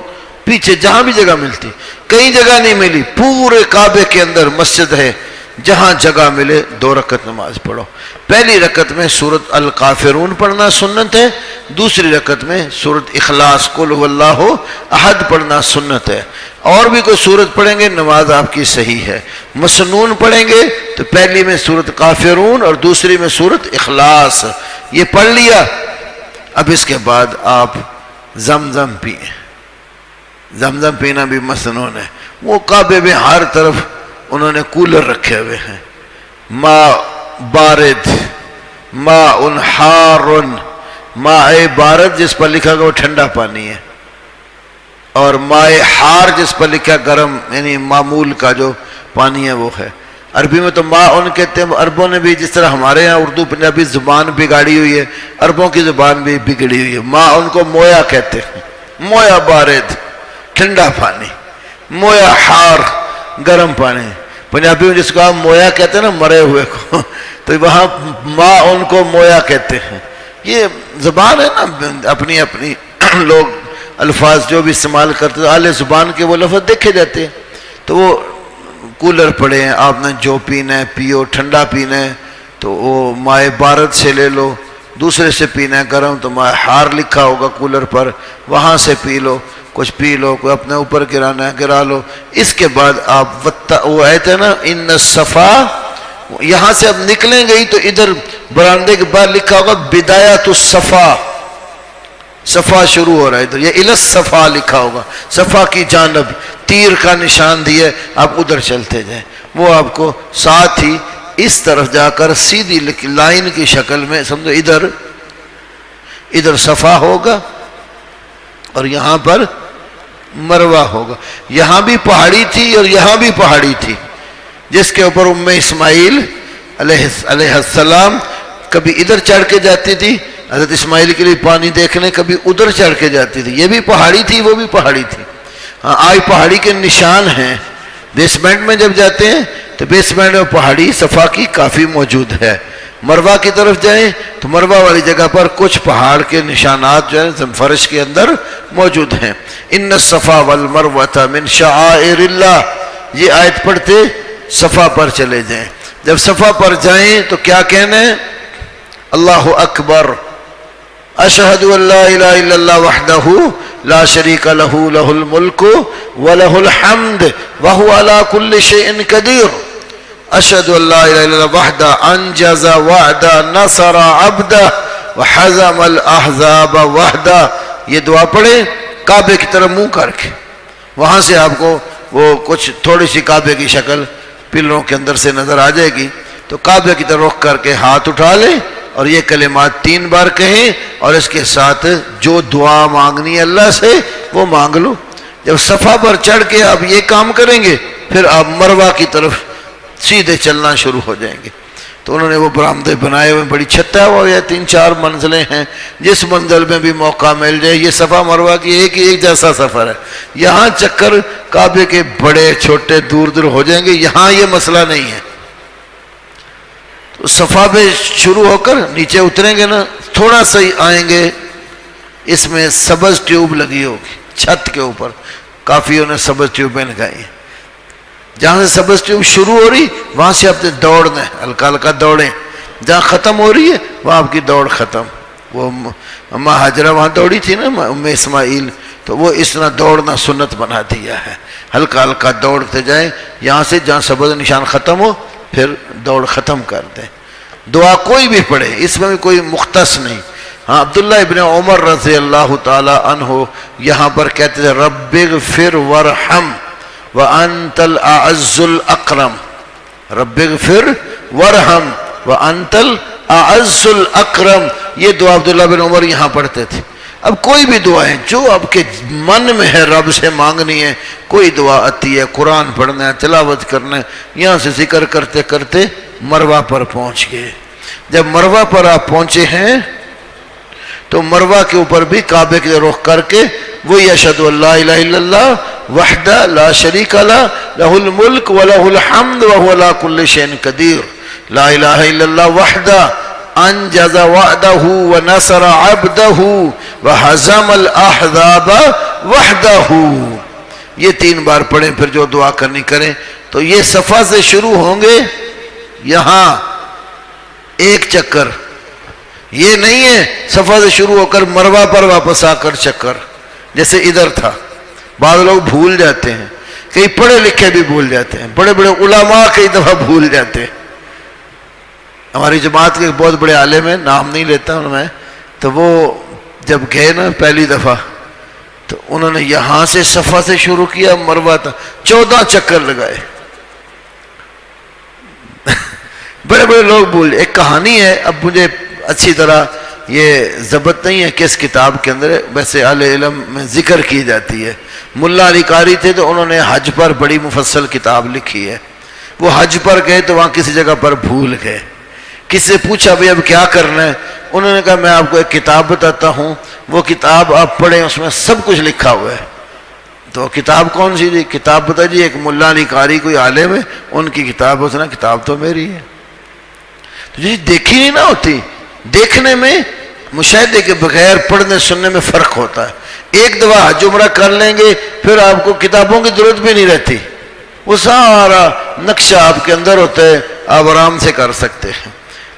پیچھے جہاں بھی جگہ ملتی، کئی جگہ نہیں ملی، پورے کعبے کے اندر مسجد ہے، جہاں جگہ ملے 2 رکعت نماز پڑھو۔ پہلی رکعت میں سورۃ الکافرون پڑھنا سنت ہے، دوسری رکعت میں سورۃ اخلاص قل هو اللہ احد پڑھنا سنت ہے۔ اور بھی کوئی سورت پڑھیں گے نماز آپ کی صحیح ہے۔ مسنون پڑھیں گے تو پہلی میں سورۃ کافرون اور دوسری میں سورۃ اخلاص، یہ پڑھ لیا۔ اب اس کے بعد آپ زمزم پئیں، زمزم پینا بھی مسنون ہے۔ وہ کعبے میں ہر طرف انہوں نے کولر رکھے ہوئے ہیں، ماء بارد، ماء حار، ماء بارد جس پر لکھا گیا وہ ٹھنڈا پانی ہے، اور ماء حار جس پر لکھا گرم، یعنی معمول کا جو پانی ہے وہ ہے۔ عربی میں تو ماء کہتے ہیں، عربوں نے بھی جس طرح ہمارے یہاں اردو پنجابی زبان بگاڑی ہوئی ہے، عربوں کی زبان بھی بگڑی ہوئی ہے۔ ماء کو مویا کہتے ہیں، مویا بارد ٹھنڈا پانی، مویا حار گرم پانی۔ پنجابی میں جس کو آپ مویا کہتے ہیں نا مرے ہوئے کو، تو وہاں ماء کو مویا کہتے ہیں۔ یہ زبان ہے نا، اپنی اپنی لوگ الفاظ جو بھی استعمال کرتے ہیں، اعلی زبان کے وہ لفظ دیکھے جاتے ہیں۔ تو وہ کولر پڑے ہیں، آپ نے جو پینا ہے پیو، ٹھنڈا پینا ہے تو وہ مائع بارد سے لے لو، دوسرے سے پینا ہے گرم تو مائع حار لکھا ہوگا کولر پر، وہاں سے پی لو، کچھ پی لو، کوئی اپنے اوپر گرانا ہے گرا لو۔ اس کے بعد آپ وہ آیت ہے نا ان الصفا، یہاں سے اب نکلیں گے تو ادھر برآمدے کے بعد لکھا ہوگا بدایت الصفا، صفا شروع ہو رہا ہے ادھر، یہ الی الصفا لکھا ہوگا، صفا کی جانب تیر کا نشان دیا، آپ ادھر چلتے جائیں۔ وہ آپ کو ساتھ ہی اس طرف جا کر سیدھی لائن کی شکل میں سمجھو ادھر صفا ہوگا اور یہاں پر مروہ ہوگا. یہاں بھی پہاڑی تھی اور یہاں بھی پہاڑی تھی، جس کے اوپر اسماعیل علیہ السلام کبھی ادھر چڑھ کے جاتی تھی حضرت اسماعیل کے لیے پانی دیکھنے، کبھی ادھر چڑھ کے جاتی تھی. یہ بھی پہاڑی تھی، وہ بھی پہاڑی تھی. ہاں آج پہاڑی کے نشان ہیں. بیسمنٹ میں جب جاتے ہیں تو بیسمنٹ میں پہاڑی صفا کی کافی موجود ہے. مروہ کی طرف جائیں تو مروہ والی جگہ پر کچھ پہاڑ کے نشانات جو ہے فرش کے اندر موجود ہیں. ان الصفا والمروۃ من شعائر اللہ. یہ آیت پڑھتے صفا پر چلے جائیں. جب صفا پر جائیں تو کیا کہنا ہے؟ اللہ اکبر، اشہد ان لا الہ الا اللہ وحدہ لا شریک لہ لہ الملک ولہ الحمد وہو علی کل شیء قدیر. اشہد ان لا الہ الا اللہ وحدہ انجز وعدہ نصر عبدہ وحزم الاحزاب وحدہ. یہ دعا پڑھیں کعبے کی طرف منہ کر کے. وہاں سے آپ کو وہ کچھ تھوڑی سی کعبے کی شکل پلروں کے اندر سے نظر آ جائے گی. تو کعبے کی طرف رخ کر کے ہاتھ اٹھا لیں اور یہ کلمات 3 بار کہیں اور اس کے ساتھ جو دعا مانگنی ہے اللہ سے وہ مانگ لو. جب صفا پر چڑھ کے آپ یہ کام کریں گے پھر آپ مروہ کی طرف سیدھے چلنا شروع ہو جائیں گے. تو انہوں نے وہ برآمدے بنائے ہوئے، بڑی چھتہ ہوا ہے، 3-4 منزلیں ہیں. جس منزل میں بھی موقع مل جائے، یہ صفا مروہ کی ایک جیسا سفر ہے. یہاں چکر کعبے کے بڑے چھوٹے دور دور ہو جائیں گے، یہاں یہ مسئلہ نہیں ہے. تو صفا پہ شروع ہو کر نیچے اتریں گے نا، تھوڑا سا ہی آئیں گے، اس میں سبز ٹیوب لگی ہوگی چھت کے اوپر. کافی انہیں سبز ٹیوبیں لگائی ہیں. جہاں سے سبز ٹیوب شروع ہو رہی وہاں سے آپ نے دوڑنا ہے، ہلکا ہلکا دوڑیں. جہاں ختم ہو رہی ہے وہاں آپ کی دوڑ ختم. وہ اماں حاجرہ وہاں دوڑی تھی نا، ام اسماعیل، تو وہ اس طرح دوڑنا سنت بنا دیا ہے. ہلکا ہلکا دوڑتے جائیں، یہاں سے جہاں سبز نشان ختم ہو پھر دوڑ ختم کر دیں. دعا کوئی بھی پڑھے، اس میں بھی کوئی مختص نہیں. ہاں عبداللہ ابن عمر رضی اللہ تعالی عنہ یہاں پر کہتے تھے رب اغفر ورحم وانت الاعز الاکرم. رب اغفر ورحم وانت الاعز الاکرم. یہ دعا عبداللہ بن عمر یہاں پڑھتے تھے. اب کوئی بھی دعا ہے جو آپ کے من میں ہے رب سے مانگنی ہے، کوئی دعا آتی ہے، قرآن پڑھنا ہے، تلاوت کرنا ہے، یہاں سے ذکر کرتے کرتے مروہ پر پہنچ گئے. جب مروہ پر آپ پہنچے ہیں تو مروہ کے اوپر بھی کعبے کی رخ کر کے وہی اشہد ان لا الہ الا اللہ وحدہ لا شریک لہ لہ الملک ولہ الحمد وہو علی کل شیء قدیر. لا الہ الا اللہ وحدہ انجز وعدہ ونصر عبدہ وحزم الاحزاب وحدہ. یہ 3 بار پڑھیں، پھر جو دعا کرنی کریں. تو یہ صفا سے شروع ہوں گے، یہاں ایک چکر. یہ نہیں ہے صفا سے شروع ہو کر مروہ پر واپس آ کر چکر جیسے ادھر تھا. بعض لوگ بھول جاتے ہیں، کئی پڑھے لکھے بھی بھول جاتے ہیں، بڑے بڑے علماء کئی دفعہ بھول جاتے ہیں. ہماری جماعت کے بہت بڑے عالم ہیں، نام نہیں لیتا ہوں میں، تو وہ جب گئے نا پہلی دفعہ تو انہوں نے یہاں سے صفا سے شروع کیا، مروہ تھا 14 چکر لگائے. بڑے بڑے لوگ بھول. ایک کہانی ہے، اب مجھے اچھی طرح یہ ضبط نہیں ہے کس کتاب کے اندر، ویسے اہل علم میں ذکر کی جاتی ہے. ملا علی قاری تھے تو انہوں نے حج پر بڑی مفصل کتاب لکھی ہے. وہ حج پر گئے تو وہاں کسی جگہ پر بھول گئے. کسی سے پوچھا بھئی اب کیا کرنا ہے؟ انہوں نے کہا میں آپ کو ایک کتاب بتاتا ہوں، وہ کتاب آپ پڑھیں، اس میں سب کچھ لکھا ہوا ہے. تو کتاب کون سی؟ کتاب بتا جی ایک ملا علی قاری کوئی عالم ہے، ان کی کتاب. اس نے کتاب تو میری ہے. تو جی دیکھی نہیں نہ ہوتی. دیکھنے میں مشاہدے کے بغیر پڑھنے سننے میں فرق ہوتا ہے. ایک دفعہ حج عمرہ کر لیں گے پھر آپ کو کتابوں کی ضرورت بھی نہیں رہتی. وہ سارا نقشہ آپ کے اندر ہوتا ہے، آپ آرام سے کر سکتے ہیں.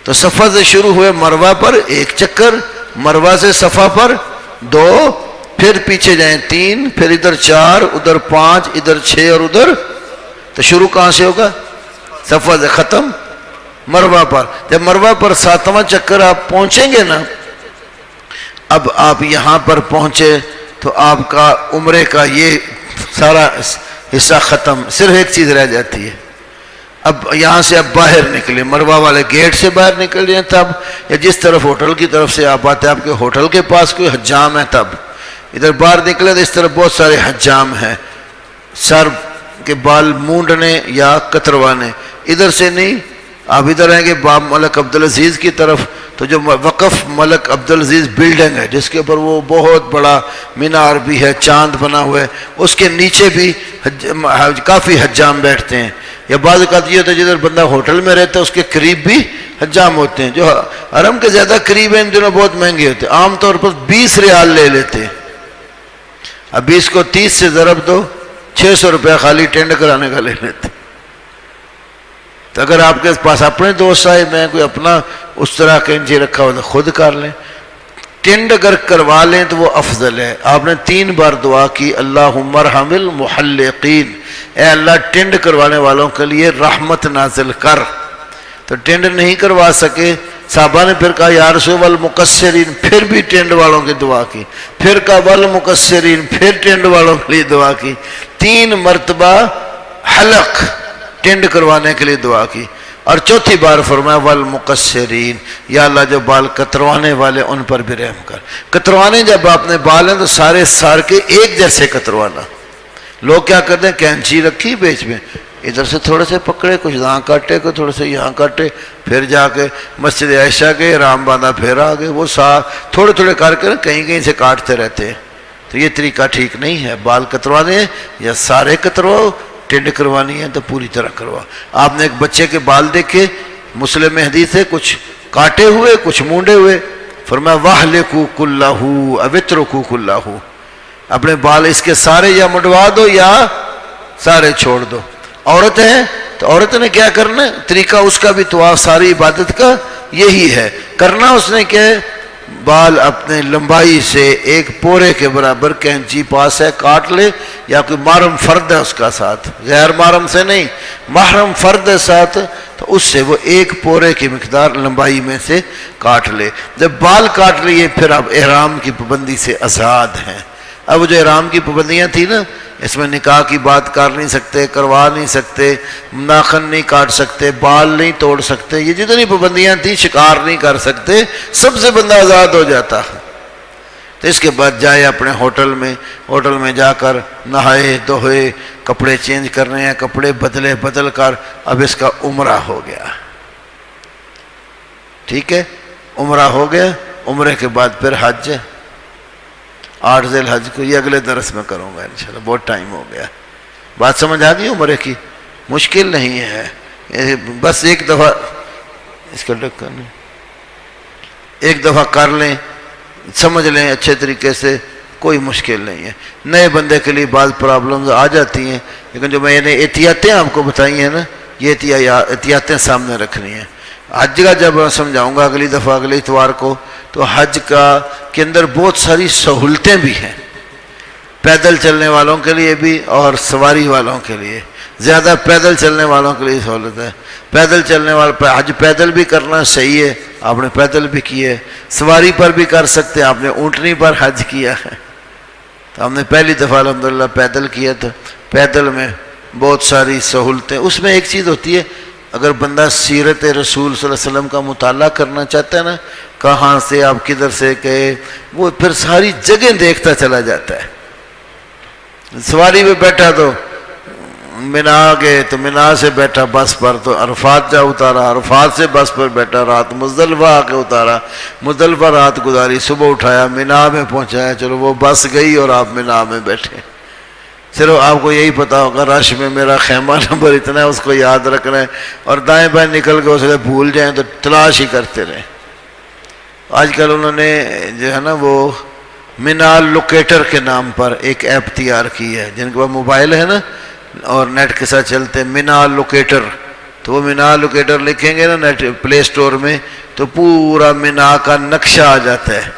تو صفا سے شروع ہوئے مروہ پر 1 چکر، مروہ سے صفا پر 2، پھر پیچھے جائیں 3، پھر ادھر 4، ادھر 5، ادھر 6 اور ادھر. تو شروع کہاں سے ہوگا؟ صفا سے ختم مروہ پر. جب مروہ پر 7واں چکر آپ پہنچیں گے نا، اب آپ یہاں پر پہنچے تو آپ کا عمرے کا یہ سارا حصہ ختم. صرف ایک چیز رہ جاتی ہے، اب یہاں سے اب باہر نکلے، مروہ والے گیٹ سے باہر نکل جائیں تب، یا جس طرف ہوٹل کی طرف سے آپ آتے ہیں، آپ کے ہوٹل کے پاس کوئی حجام ہے تب ادھر باہر نکلے تو اس طرف بہت سارے حجام ہیں، سر کے بال مونڈنے یا کتروانے، ادھر سے نہیں، آپ ادھر آئیں گے باب ملک عبدالعزیز کی طرف، تو جو وقف ملک عبدالعزیز بلڈنگ ہے جس کے اوپر وہ بہت بڑا مینار بھی ہے، چاند بنا ہوا ہے، اس کے نیچے بھی کافی حجام بیٹھتے ہیں، یا بعض اوقات یہ ہوتا ہے جدھر بندہ ہوٹل میں رہتا ہے اس کے قریب بھی حجام ہوتے ہیں، جو حرم کے زیادہ قریب ہیں ان دنوں بہت مہنگے ہوتے ہیں، عام طور پر 20 ریال لے لیتے ہیں، اب 20 کو 30 سے ضرب دو، 600 روپیہ خالی ٹینڈ کرانے کا لے لیتے۔ تو اگر آپ کے پاس اپنے دوست آئے، میں کوئی اپنا اس طرح کا انجی رکھا ہو تو خود کر لیں، ٹینڈ اگر کروا لیں تو وہ افضل ہے۔ آپ نے 3 بار دعا کی، اللہم ارحم المحلقین، اے اللہ ٹینڈ کروانے والوں کے لیے رحمت نازل کر۔ تو ٹینڈ نہیں کروا سکے، صحابہ نے پھر کہا یا رسول والمقصرین، پھر بھی ٹینڈ والوں کی دعا کی، پھر کہا والمقصرین، پھر ٹینڈ والوں کے لیے دعا کی، 3 مرتبہ حلق ٹینڈ کروانے کے لیے دعا کی، اور چوتھی بار فرمایا والمقصرین، یا اللہ جو بال کتروانے والے ان پر بھی رحم کر۔ کتروانے جب آپ نے بال ہیں تو سارے سار کے ایک جیسے کتروانا۔ لوگ کیا کرتے ہیں، کینچی رکھی بیچ میں، ادھر سے تھوڑے سے پکڑے، کچھ یہاں کاٹے، کچھ تھوڑے سے یہاں کاٹے، پھر جا کے مسجد عائشہ کے رام باندھا پھر آگے، وہ تھوڑے تھوڑے کر کے کہیں کہیں سے کاٹتے رہتے ہیں۔ تو یہ طریقہ ٹھیک نہیں ہے، بال کتروانے ہیں یا سارے کترواؤ، ٹینڈ کروانی ہے تو پوری طرح کروا۔ آپ نے ایک بچے کے بال دیکھے، مسلم میں حدیث ہے، کچھ کاٹے ہوئے کچھ مونڈے ہوئے، فرمایا وَاحْلِقُوا كُلَّهُ أَوِ اتْرُكُوا كُلَّهُ، اپنے بال اس کے سارے یا مڈوا دو یا سارے چھوڑ دو۔ عورت ہے تو عورت نے کیا کرنا ہے، طریقہ اس کا بھی طواف ساری عبادت کا یہی ہے، کرنا اس نے کیا ہے، بال اپنے لمبائی سے ایک پورے کے برابر کینچی پاس ہے کاٹ لے، یا کوئی محرم فرد ہے اس کا ساتھ، غیر محرم سے نہیں، محرم فرد ہے ساتھ، تو اس سے وہ ایک پورے کی مقدار لمبائی میں سے کاٹ لے۔ جب بال کاٹ لیے پھر اب احرام کی پابندی سے آزاد ہیں۔ اب جو احرام کی پابندیاں تھیں نا، اس میں نکاح کی بات کر نہیں سکتے، کروا نہیں سکتے، ناخن نہیں کاٹ سکتے، بال نہیں توڑ سکتے، یہ جتنی پابندیاں تھیں، شکار نہیں کر سکتے، سب سے بندہ آزاد ہو جاتا ہے۔ تو اس کے بعد جائے اپنے ہوٹل میں جا کر نہائے دھوئے، کپڑے چینج کرنے ہیں، کپڑے بدل کر اب اس کا عمرہ ہو گیا، ٹھیک ہے، عمرہ ہو گیا، عمرے کے بعد پھر حج ہے، 8 ذی الحج کو، یہ اگلے درس میں کروں گا انشاءاللہ، بہت ٹائم ہو گیا۔ بات سمجھ آ گئی عمرے کی؟ مشکل نہیں ہے، بس ایک دفعہ اس کا ڈھکن ایک دفعہ کر لیں، سمجھ لیں اچھے طریقے سے، کوئی مشکل نہیں ہے۔ نئے بندے کے لیے بعض پرابلمز آ جاتی ہیں، لیکن جو میں نے احتیاطیں آپ کو بتائی ہیں نا، یہ احتیاطیں سامنے رکھنی ہیں۔ حج کا جب میں سمجھاؤں گا اگلی دفعہ اگلے اتوار کو، تو حج کے اندر بہت ساری سہولتیں بھی ہیں، پیدل چلنے والوں کے لیے بھی اور سواری والوں کے لیے۔ زیادہ پیدل چلنے والوں کے لیے سہولت ہے، پیدل چلنے والے حج پیدل بھی کرنا صحیح ہے، آپ نے پیدل بھی کیا ہے، سواری پر بھی کر سکتے ہیں، آپ نے اونٹنی پر حج کیا ہے، تو ہم نے پہلی دفعہ الحمدللہ پیدل کیا تھا۔ پیدل میں بہت ساری سہولتیں، اس میں ایک چیز ہوتی ہے، اگر بندہ سیرت رسول صلی اللہ علیہ وسلم کا مطالعہ کرنا چاہتا ہے نا، کہاں سے آپ کدھر سے گئے، وہ پھر ساری جگہ دیکھتا چلا جاتا ہے۔ سواری پہ بیٹھا تو منا گئے، تو منا سے بیٹھا بس پر تو عرفات جا اتارا، عرفات سے بس پر بیٹھا، رات مزدلفہ آ کے اتارا، مزدلفہ رات گزاری، صبح اٹھایا، منا میں پہنچایا، چلو وہ بس گئی اور آپ منا میں بیٹھے۔ صرف آپ کو یہی پتا ہوگا رش میں میرا خیمہ نمبر اتنا ہے، اس کو یاد رکھنا ہے، اور دائیں بائیں نکل کے اسے بھول جائیں تو تلاش ہی کرتے رہیں۔ آج کل انہوں نے جو ہے نا وہ منا لوکیٹر کے نام پر ایک ایپ تیار کی ہے، جن کے پاس موبائل ہے نا اور نیٹ کے ساتھ چلتے ہیں، منا لوکیٹر، تو وہ منا لوکیٹر لکھیں گے نا نیٹ پلے سٹور میں تو پورا منا کا نقشہ آ جاتا ہے۔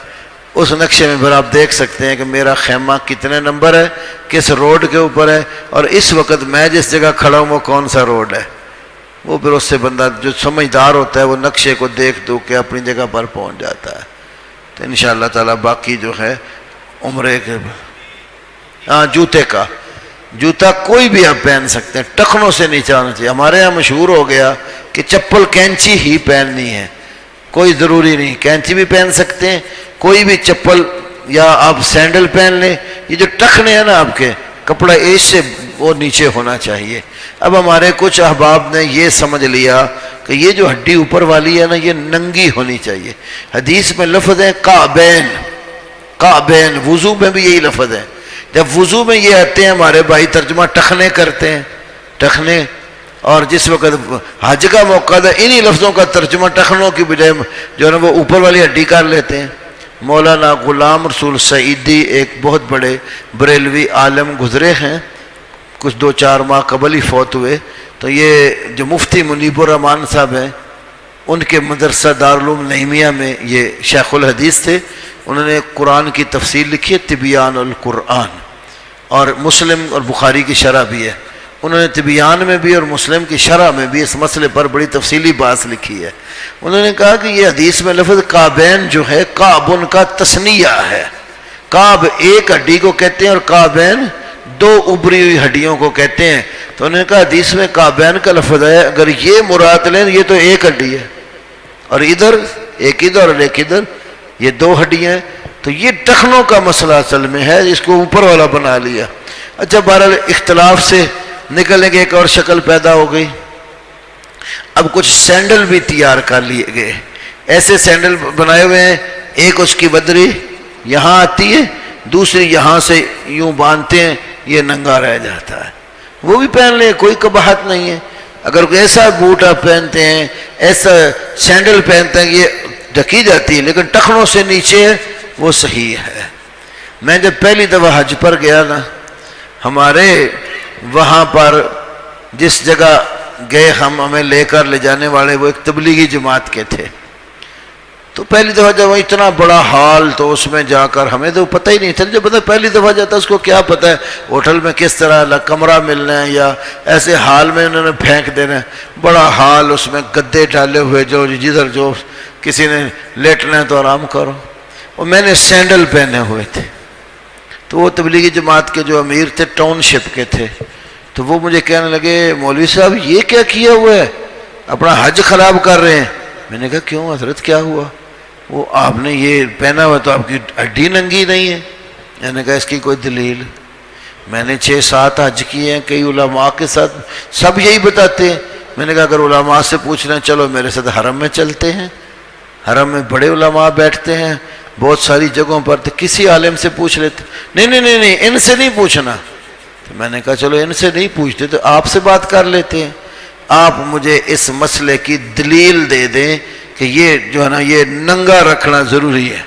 اس نقشے میں پھر آپ دیکھ سکتے ہیں کہ میرا خیمہ کتنے نمبر ہے، کس روڈ کے اوپر ہے، اور اس وقت میں جس جگہ کھڑا ہوں وہ کون سا روڈ ہے۔ وہ پھر اس سے بندہ جو سمجھدار ہوتا ہے وہ نقشے کو دیکھ دو کہ اپنی جگہ پر پہنچ جاتا ہے۔ تو انشاءاللہ تعالی باقی جو ہے عمرے کے جوتے کا جوتا کوئی بھی آپ پہن سکتے ہیں، ٹخنوں سے نیچے آنا چاہیے۔ ہمارے یہاں مشہور ہو گیا کہ چپل کینچی ہی پہننی ہے، کوئی ضروری نہیں، کینچی بھی پہن سکتے ہیں، کوئی بھی چپل، یا آپ سینڈل پہن لیں۔ یہ جو ٹخنے ہیں نا آپ کے، کپڑا ایج سے وہ نیچے ہونا چاہیے۔ اب ہمارے کچھ احباب نے یہ سمجھ لیا کہ یہ جو ہڈی اوپر والی ہے نا یہ ننگی ہونی چاہیے۔ حدیث میں لفظ ہے کعبین، کعبین، وضو میں بھی یہی لفظ ہے۔ جب وضو میں یہ آتے ہیں ہمارے بھائی ترجمہ ٹخنے کرتے ہیں، ٹخنے، اور جس وقت حج کا موقع تھا انہی لفظوں کا ترجمہ ٹخنوں کی بجائے جو ہے نا وہ اوپر والی ہڈی کر لیتے ہیں۔ مولانا غلام رسول سعیدی ایک بہت بڑے بریلوی عالم گزرے ہیں، کچھ 2-4 ماہ قبل ہی فوت ہوئے۔ تو یہ جو مفتی منیب الرحمان صاحب ہیں، ان کے مدرسہ دارالعلوم نعیمیہ میں یہ شیخ الحدیث تھے۔ انہوں نے قرآن کی تفسیر لکھی ہے طبیان القرآن، اور مسلم اور بخاری کی شرح بھی ہے۔ انہوں نے طبیان میں بھی اور مسلم کی شرح میں بھی اس مسئلے پر بڑی تفصیلی بات لکھی ہے۔ انہوں نے کہا کہ یہ حدیث میں لفظ کعبین جو ہے، کعب ان کا تثنیہ ہے، کعب ایک ہڈی کو کہتے ہیں اور کعبین 2 ابری ہوئی ہڈیوں کو کہتے ہیں۔ تو انہوں نے کہا حدیث میں کعبین کا لفظ ہے، اگر یہ مراد لیں یہ تو ایک ہڈی ہے، اور ادھر ایک ادھر اور ایک ادھر، یہ 2 ہڈیاں ہیں۔ تو یہ ٹخنوں کا مسئلہ اصل میں ہے، اس کو اوپر والا بنا لیا۔ اچھا، بہرحال اختلاف سے نکلنے کے ایک اور شکل پیدا ہو گئی۔ اب کچھ سینڈل بھی تیار کر لیے گئے، ایسے سینڈل بنائے ہوئے ہیں، ایک اس کی بدری یہاں آتی ہے، دوسری یہاں سے یوں باندھتے ہیں، یہ ننگا رہ جاتا ہے، وہ بھی پہن لیں، کوئی قباحت نہیں ہے۔ اگر کوئی ایسا بوٹ آپ پہنتے ہیں، ایسا سینڈل پہنتے ہیں، یہ ڈھکی جاتی ہے لیکن ٹخنوں سے نیچے ہے، وہ صحیح ہے۔ میں جب پہلی دفعہ حج پر گیا نا، ہمارے وہاں پر جس جگہ گئے ہمیں لے کر لے جانے والے وہ ایک تبلیغی جماعت کے تھے۔ تو پہلی دفعہ جب اتنا بڑا ہال، تو اس میں جا کر ہمیں تو پتہ ہی نہیں تھا، جو بندہ پہلی دفعہ جاتا اس کو کیا پتہ ہے ہوٹل میں کس طرح کمرہ ملنا ہے، یا ایسے ہال میں انہوں نے پھینک دینا ہے۔ بڑا ہال، اس میں گدے ڈالے ہوئے، جو جدھر جو کسی نے لیٹنا ہے تو آرام کرو۔ اور میں نے سینڈل پہنے ہوئے تھے، تو وہ تبلیغی جماعت کے جو امیر تھے ٹاؤن شپ کے تھے، تو وہ مجھے کہنے لگے مولوی صاحب یہ کیا کیا ہوا ہے، اپنا حج خراب کر رہے ہیں۔ میں نے کہا کیوں حضرت کیا ہوا؟ وہ آپ نے یہ پہنا ہوا تو آپ کی ہڈی ننگی نہیں ہے۔ میں نے کہا اس کی کوئی دلیل؟ میں نے 6-7 حج کیے ہیں کئی علماء کے ساتھ، سب یہی بتاتے ہیں۔ میں نے کہا اگر علماء سے پوچھنا چلو میرے ساتھ حرم میں چلتے ہیں، حرم میں بڑے علماء بیٹھتے ہیں بہت ساری جگہوں پر، تو کسی عالم سے پوچھ لیتے۔ نہیں ان سے نہیں پوچھنا۔ تو میں نے کہا چلو ان سے نہیں پوچھتے تو آپ سے بات کر لیتے ہیں، آپ مجھے اس مسئلے کی دلیل دے دیں کہ یہ جو ہے نا یہ ننگا رکھنا ضروری ہے۔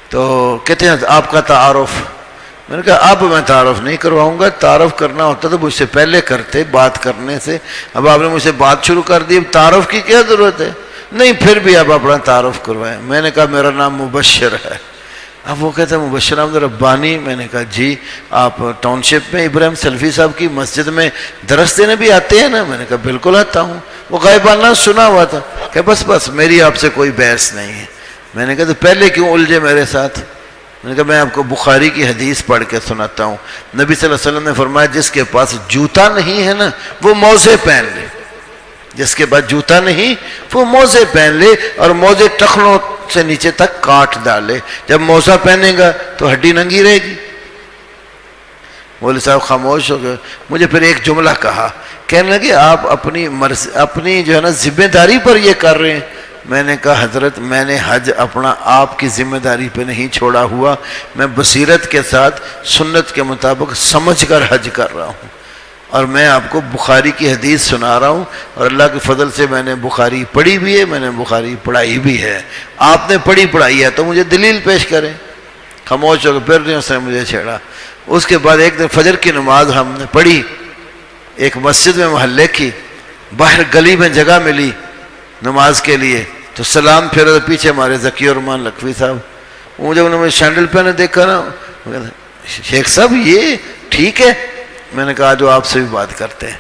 تو کہتے ہیں آپ کا تعارف۔ میں نے کہا اب میں تعارف نہیں کرواؤں گا، تعارف کرنا ہوتا تو مجھ سے پہلے کرتے بات کرنے سے، اب آپ نے مجھ سے بات شروع کر دی، اب تعارف کی کیا ضرورت ہے؟ نہیں پھر بھی آپ اپنا تعارف کروائیں۔ میں نے کہا میرا نام مبشر ہے۔ اب وہ کہتے ہیں مبشر احمد ربانی۔ میں نے کہا جی آپ ٹاؤن شپ میں ابراہیم سلفی صاحب کی مسجد میں درس دینے بھی آتے ہیں نا؟ میں نے کہا بالکل آتا ہوں۔ وہ غائبانہ سنا ہوا تھا کہ بس میری آپ سے کوئی بحث نہیں ہے۔ میں نے کہا تو پہلے کیوں الجھے میرے ساتھ؟ میں نے کہا میں آپ کو بخاری کی حدیث پڑھ کے سناتا ہوں۔ نبی صلی اللہ علیہ وسلم نے فرمایا جس کے پاس جوتا نہیں ہے نا وہ موزے پہن لے، جس کے پاس جوتا نہیں وہ موزے پہن لے، اور موزے ٹخنوں سے نیچے تک کاٹ ڈالے۔ جب موزہ پہنے گا تو ہڈی ننگی رہے گی۔ مولوی صاحب خاموش ہو گئے۔ مجھے پھر ایک جملہ کہا، کہنے لگے آپ اپنی جو ہے نا ذمہ داری پر یہ کر رہے ہیں۔ میں نے کہا حضرت میں نے حج اپنا آپ کی ذمہ داری پہ نہیں چھوڑا ہوا، میں بصیرت کے ساتھ سنت کے مطابق سمجھ کر حج کر رہا ہوں، اور میں آپ کو بخاری کی حدیث سنا رہا ہوں، اور اللہ کے فضل سے میں نے بخاری پڑھی بھی ہے، میں نے بخاری پڑھائی بھی ہے۔ آپ نے پڑھی پڑھائی ہے تو مجھے دلیل پیش کریں۔ خاموش ہو کے پھر نہیں اس نے مجھے چھیڑا۔ اس کے بعد ایک دن فجر کی نماز ہم نے پڑھی ایک مسجد میں محلے کی، باہر گلی میں جگہ ملی نماز کے لیے، تو سلام پھیرا تو پیچھے ہمارے ذکی الرحمان لکھوی صاحب، وہ جب انہوں نے سینڈل پہنے دیکھا نا، شیخ صاحب یہ ٹھیک ہے؟ میں نے کہا جو آپ سے بھی بات کرتے ہیں۔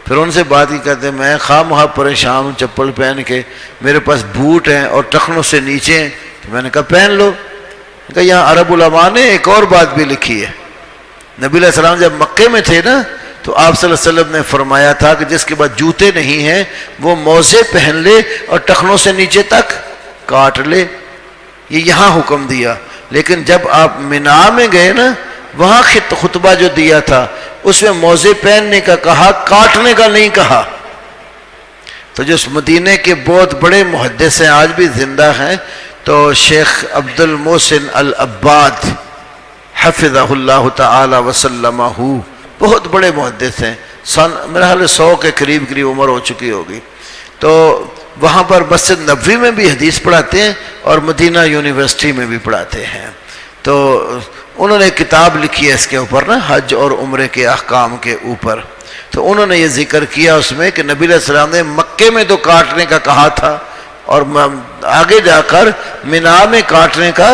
پھر ان سے بات ہی کرتے ہیں، میں خواہ مخواہ پریشان ہوں چپل پہن کے، میرے پاس بوٹ ہیں اور ٹخنوں سے نیچے ہیں، تو میں نے کہا پہن لو۔ کہا یہاں عرب علماء نے ایک اور بات بھی لکھی ہے، نبی علیہ السلام جب مکے میں تھے نا تو آپ صلی اللہ علیہ وسلم نے فرمایا تھا کہ جس کے بعد جوتے نہیں ہیں وہ موزے پہن لے اور ٹخنوں سے نیچے تک کاٹ لے، یہ یہاں حکم دیا۔ لیکن جب آپ مینا میں گئے نا وہاں خطبہ جو دیا تھا اس میں موزے پہننے کا کہا، کاٹنے کا نہیں کہا۔ تو جو مدینے کے بہت بڑے محدث ہیں آج بھی زندہ ہیں، تو شیخ عبد المحسن العباد حفظہ اللہ تعالی وسلمہ، بہت بڑے محدث ہیں، میرا خیال 100 کے قریب عمر ہو چکی ہوگی، تو وہاں پر مسجد نبوی میں بھی حدیث پڑھاتے ہیں اور مدینہ یونیورسٹی میں بھی پڑھاتے ہیں۔ تو انہوں نے کتاب لکھی ہے اس کے اوپر نا، حج اور عمرے کے احکام کے اوپر، تو انہوں نے یہ ذکر کیا اس میں کہ نبی علیہ السلام نے مکے میں تو کاٹنے کا کہا تھا اور آگے جا کر مینا میں کاٹنے کا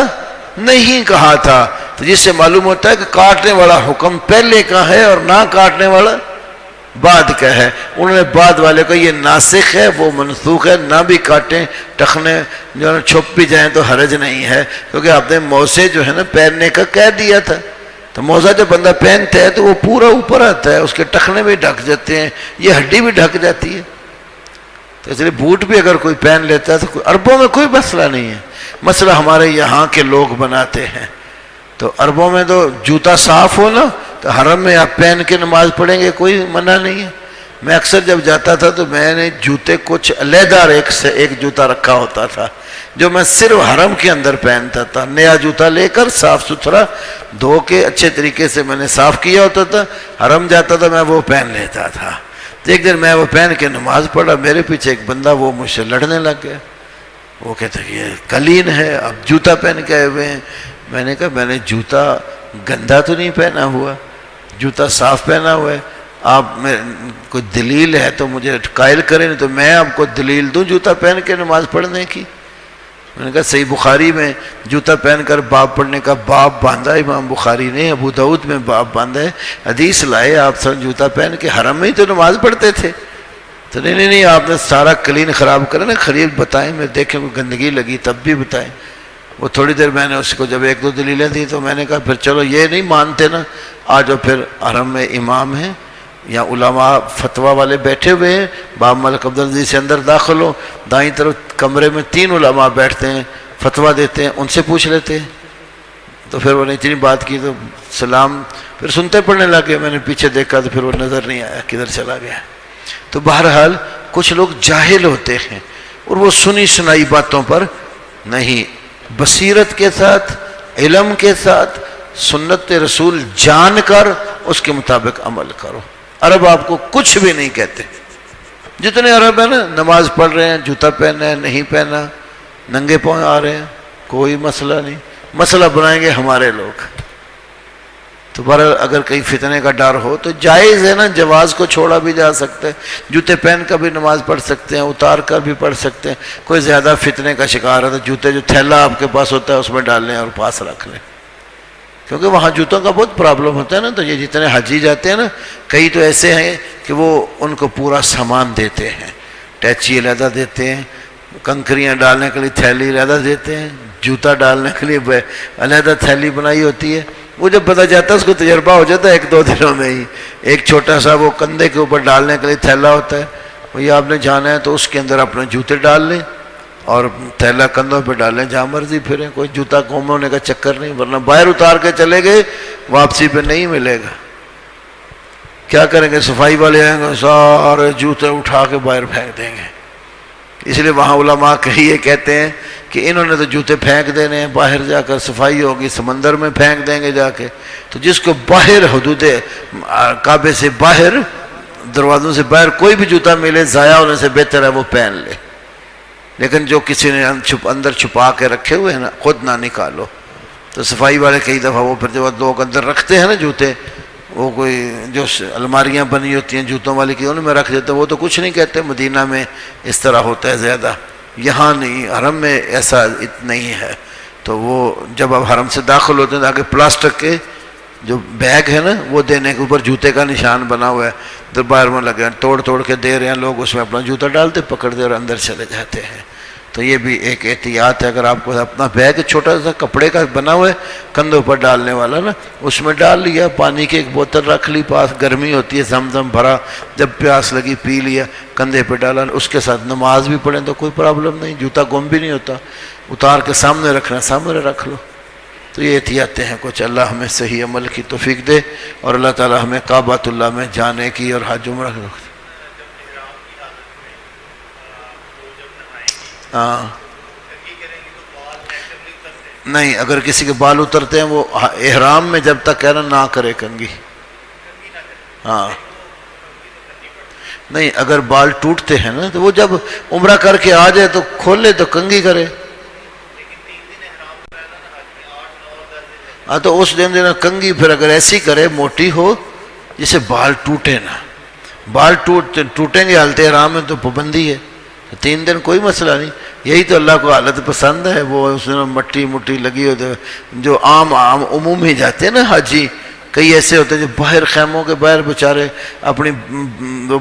نہیں کہا تھا، تو جس سے معلوم ہوتا ہے کہ کاٹنے والا حکم پہلے کا ہے اور نہ کاٹنے والا بعد کا ہے۔ انہوں نے بعد والے کو یہ ناسخ ہے وہ منسوخ ہے، نہ بھی کاٹیں، ٹخنے جو چھپ بھی جائیں تو حرج نہیں ہے، کیونکہ آپ نے موزے جو ہے نا پہننے کا کہہ دیا تھا، تو موزہ جب بندہ پہنتا ہے تو وہ پورا اوپر آتا ہے، اس کے ٹخنے بھی ڈھک جاتے ہیں، یہ ہڈی بھی ڈھک جاتی ہے، تو اس لیے بوٹ بھی اگر کوئی پہن لیتا ہے تو عربوں میں کوئی مسئلہ نہیں ہے۔ مسئلہ ہمارے یہاں کے لوگ بناتے ہیں، تو عربوں میں تو جوتا صاف ہو نا تو حرم میں آپ پہن کے نماز پڑھیں گے، کوئی منع نہیں ہے۔ میں اکثر جب جاتا تھا تو میں نے جوتے کچھ علیحدہ ایک جوتا رکھا ہوتا تھا جو میں صرف حرم کے اندر پہنتا تھا، نیا جوتا لے کر صاف ستھرا دھو کے اچھے طریقے سے میں نے صاف کیا ہوتا تھا، حرم جاتا تھا میں وہ پہن لیتا تھا۔ ایک دن میں وہ پہن کے نماز پڑھا، میرے پیچھے ایک بندہ وہ مجھ سے لڑنے لگ گیا، وہ کہتا کہ یہ کلین ہے، اب جوتا پہن کے آئے ہوئے ہیں۔ میں نے کہا میں نے جوتا گندا تو نہیں پہنا ہوا، جوتا صاف پہنا ہوا ہے، آپ میں کوئی دلیل ہے تو مجھے قائل کریں، نہیں تو میں آپ کو دلیل دوں جوتا پہن کے نماز پڑھنے کی۔ میں نے کہا صحیح بخاری میں جوتا پہن کر باب پڑھنے کا باب باندھا امام بخاری نے، ابو داؤد میں باب باندھا ہے، حدیث لائے آپ سب جوتا پہن کے حرم میں ہی تو نماز پڑھتے تھے۔ تو نہیں آپ نے سارا کلین خراب کرا نا، خرید بتائیں، میں دیکھیں کوئی گندگی لگی تب بھی بتائیں۔ وہ تھوڑی دیر میں نے اس کو جب 1-2 دلیلیں دی تو میں نے کہا پھر چلو یہ نہیں مانتے نا، آج وہ پھر حرم میں امام ہیں یا علماء فتویٰ والے بیٹھے ہوئے ہیں، باب ملک عبدالعزیز سے اندر داخل ہو، دائیں طرف کمرے میں 3 علماء بیٹھتے ہیں فتویٰ دیتے ہیں، ان سے پوچھ لیتے ہیں۔ تو پھر وہ نے اتنی بات کی تو سلام پھر سنتے پڑھنے لگے، میں نے پیچھے دیکھا تو پھر وہ نظر نہیں آیا کدھر چلا گیا۔ تو بہرحال کچھ لوگ جاہل ہوتے ہیں اور وہ سنی سنائی باتوں پر نہیں، بصیرت کے ساتھ علم کے ساتھ سنت رسول جان کر اس کے مطابق عمل کرو۔ عرب آپ کو کچھ بھی نہیں کہتے، جتنے عرب ہیں نا نماز پڑھ رہے ہیں، جوتا پہنا ہے نہیں پہنا، ننگے پاؤں آ رہے ہیں، کوئی مسئلہ نہیں، مسئلہ بنائیں گے ہمارے لوگ۔ تو بہرحال اگر کہیں فتنے کا ڈر ہو تو جائز ہے نا، جواز کو چھوڑا بھی جا سکتا ہے، جوتے پہن کر بھی نماز پڑھ سکتے ہیں، اتار کر بھی پڑھ سکتے ہیں۔ کوئی زیادہ فتنے کا شکار ہے تو جوتے جو تھیلا آپ کے پاس ہوتا ہے اس میں ڈال لیں اور پاس رکھ لیں، کیونکہ وہاں جوتوں کا بہت پرابلم ہوتا ہے نا۔ تو یہ جتنے حاجی جاتے ہیں نا، کئی تو ایسے ہیں کہ وہ ان کو پورا سامان دیتے ہیں، ٹیچی علیحدہ دیتے ہیں، کنکریاں ڈالنے کے لیے تھیلی علیحدہ دیتے ہیں، جوتا ڈالنے کے لیے علیحدہ تھیلی بنائی ہوتی ہے۔ وہ جب پتہ جاتا ہے اس کو تجربہ ہو جاتا ہے 1-2 دنوں میں ہی، ایک چھوٹا سا وہ کندھے کے اوپر ڈالنے کے لیے تھیلا ہوتا ہے، وہی آپ نے جانا ہے تو اس کے اندر اپنے جوتے ڈال لیں اور تھیلا کندھوں پہ ڈال لیں، جہاں مرضی پھریں، کوئی جوتا گم ہونے کا چکر نہیں، ورنہ باہر اتار کے چلے گئے واپسی پہ نہیں ملے گا۔ کیا کریں گے، صفائی والے آئیں گے سارے جوتے اٹھا کے باہر پھینک دیں گے۔ اس لیے وہاں علماء یہ کہتے ہیں کہ انہوں نے تو جوتے پھینک دینے ہیں، باہر جا کر صفائی ہوگی سمندر میں پھینک دیں گے جا کے۔ تو جس کو باہر حدود کعبے سے باہر، دروازوں سے باہر کوئی بھی جوتا ملے ضائع ہونے سے بہتر ہے وہ پہن لے، لیکن جو کسی نے اندر چھپا کے رکھے ہوئے ہیں نا، خود نہ نکالو۔ تو صفائی والے کئی دفعہ وہ پھر جو لوگ اندر رکھتے ہیں نا جوتے، وہ کوئی جو الماریاں بنی ہوتی ہیں جوتوں والی کی ان میں رکھ دیتے ہیں، وہ تو کچھ نہیں کہتے۔ مدینہ میں اس طرح ہوتا ہے زیادہ، یہاں نہیں، حرم میں ایسا نہیں ہے۔ تو وہ جب اب حرم سے داخل ہوتے ہیں تو آگے پلاسٹک کے جو بیگ ہے نا وہ دینے کے اوپر جوتے کا نشان بنا ہوا ہے، دربار میں لگے ہیں، توڑ کے دے رہے ہیں لوگ، اس میں اپنا جوتا ڈالتے پکڑ دے اور اندر چلے جاتے ہیں۔ تو یہ بھی ایک احتیاط ہے. اگر آپ کو اپنا بیگ چھوٹا سا کپڑے کا بنا ہوا ہے کندھوں پر ڈالنے والا نا، اس میں ڈال لیا، پانی کی ایک بوتل رکھ لی پاس، گرمی ہوتی ہے زمزم بھرا، جب پیاس لگی پی لیا، کندھے پہ ڈالا، اس کے ساتھ نماز بھی پڑھیں تو کوئی پرابلم نہیں، جوتا گم بھی نہیں ہوتا، اتار کے سامنے رکھنا سامنے رکھ لو. تو یہ احتیاطیں ہیں کچھ. اللہ ہمیں صحیح عمل کی توفیق دے، اور اللہ تعالی ہمیں کعبۃ اللہ میں جانے کی اور حج عمرہ کی. ہاں نہیں، اگر کسی کے بال اترتے ہیں وہ احرام میں جب تک کہنا نہ کرے کنگھی. ہاں نہیں، اگر بال ٹوٹتے ہیں نا تو وہ جب عمرہ کر کے آ جائے تو کھولے تو کنگھی کرے. ہاں تو اس دن دینا کنگھی، پھر اگر ایسی کرے موٹی ہو جسے بال ٹوٹے نا، بال ٹوٹیں گے حالت احرام میں تو پابندی ہے. 3 دن کوئی مسئلہ نہیں. یہی تو اللہ کو حالت پسند ہے. وہ اس میں مٹی مٹی لگی ہوتی ہے. جو عام عموم ہی جاتے ہیں نا حاجی، کئی ایسے ہوتے ہیں جو باہر خیموں کے باہر بیچارے اپنی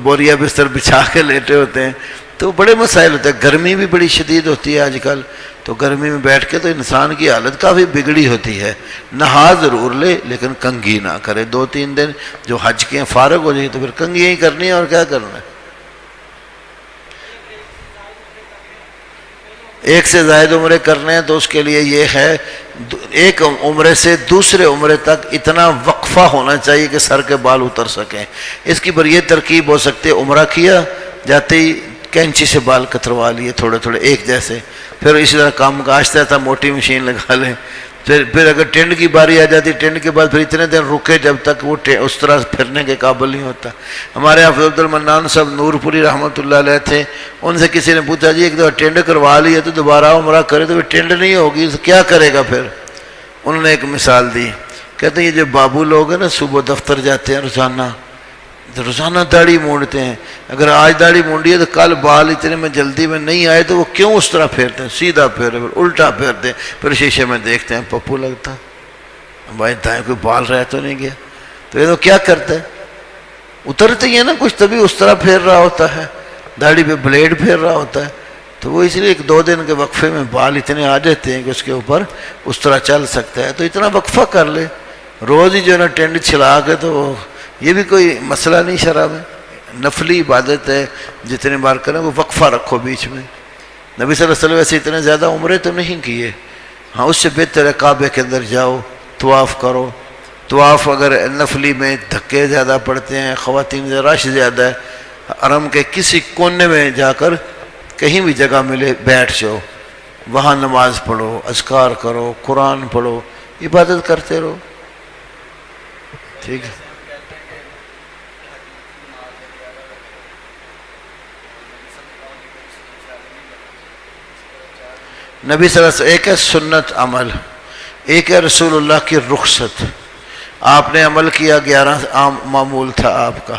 بوریا بستر بچھا کے لیٹے ہوتے ہیں، تو بڑے مسائل ہوتے ہیں. گرمی بھی بڑی شدید ہوتی ہے آج کل، تو گرمی میں بیٹھ کے تو انسان کی حالت کافی بگڑی ہوتی ہے. نہا ضرور لے لیکن کنگھی نہ کرے. 2-3 دن جو حج کے فارغ ہو جائے تو پھر کنگھی ہی کرنی ہے، اور کیا کرنا ہے. ایک سے زائد عمرے کرنے ہیں تو اس کے لیے یہ ہے، ایک عمرے سے دوسرے عمرے تک اتنا وقفہ ہونا چاہیے کہ سر کے بال اتر سکیں. اس کی پر یہ ترکیب ہو سکتی ہے، عمرہ کیا جاتے ہی کینچی سے بال کتروا لیے تھوڑے تھوڑے ایک جیسے، پھر اسی طرح کام کا آہستہ آہستہ موٹی مشین لگا لیں. پھر اگر ٹینڈ کی باری آ جاتی، ٹینڈ کے بعد پھر اتنے دن رکے جب تک وہ اس طرح پھرنے کے قابل نہیں ہوتا. ہمارے حافظ عبد المنان صاحب نور پوری رحمۃ اللہ علیہ تھے، ان سے کسی نے پوچھا جی ایک دفعہ ٹینڈ کروا لی ہے تو دوبارہ عمرہ کرے تو ٹینڈ نہیں ہوگی تو کیا کرے گا پھر. انہوں نے ایک مثال دی، کہتے ہیں یہ جو بابو لوگ ہیں نا صبح دفتر جاتے ہیں روزانہ داڑھی مونڈتے ہیں، اگر آج داڑھی مونڈی ہے تو کل بال اتنے میں جلدی میں نہیں آئے تو وہ کیوں اس طرح پھیرتے ہیں، سیدھا پھیرے پھر الٹا پھیرتے ہیں، پھر شیشے میں دیکھتے ہیں پپو لگتا بھائی دائیں کوئی بال رہ تو نہیں گیا. تو یہ تو کیا کرتا ہے، اترتے ہی ہے نا کچھ تبھی اس طرح پھیر رہا ہوتا ہے، داڑھی پہ بلیڈ پھیر رہا ہوتا ہے. تو وہ اس لیے 1-2 دن کے وقفے میں بال اتنے آ جاتے ہیں کہ اس کے اوپر اس طرح چل سکتا ہے. تو اتنا وقفہ کر لے، روز ہی جو ہے نا ٹینڈ چھلا کے، تو یہ بھی کوئی مسئلہ نہیں شرع میں، نفلی عبادت ہے. جتنے بار کریں وہ وقفہ رکھو بیچ میں. نبی صلی اللہ علیہ وسلم ویسے اتنے زیادہ عمرے تو نہیں کیے. ہاں اس سے بہتر ہے کعبے کے اندر جاؤ، طواف کرو. طواف اگر نفلی میں دھکے زیادہ پڑتے ہیں، خواتین سے رش زیادہ ہے، حرم کے کسی کونے میں جا کر کہیں بھی جگہ ملے بیٹھ جاؤ، وہاں نماز پڑھو، اذکار کرو، قرآن پڑھو، عبادت کرتے رہو. ٹھیک ہے. نبی صلی اللہ علیہ وسلم، ایک ہے سنت عمل، ایک ہے رسول اللہ کی رخصت. آپ نے عمل کیا، 11 عام معمول تھا آپ کا،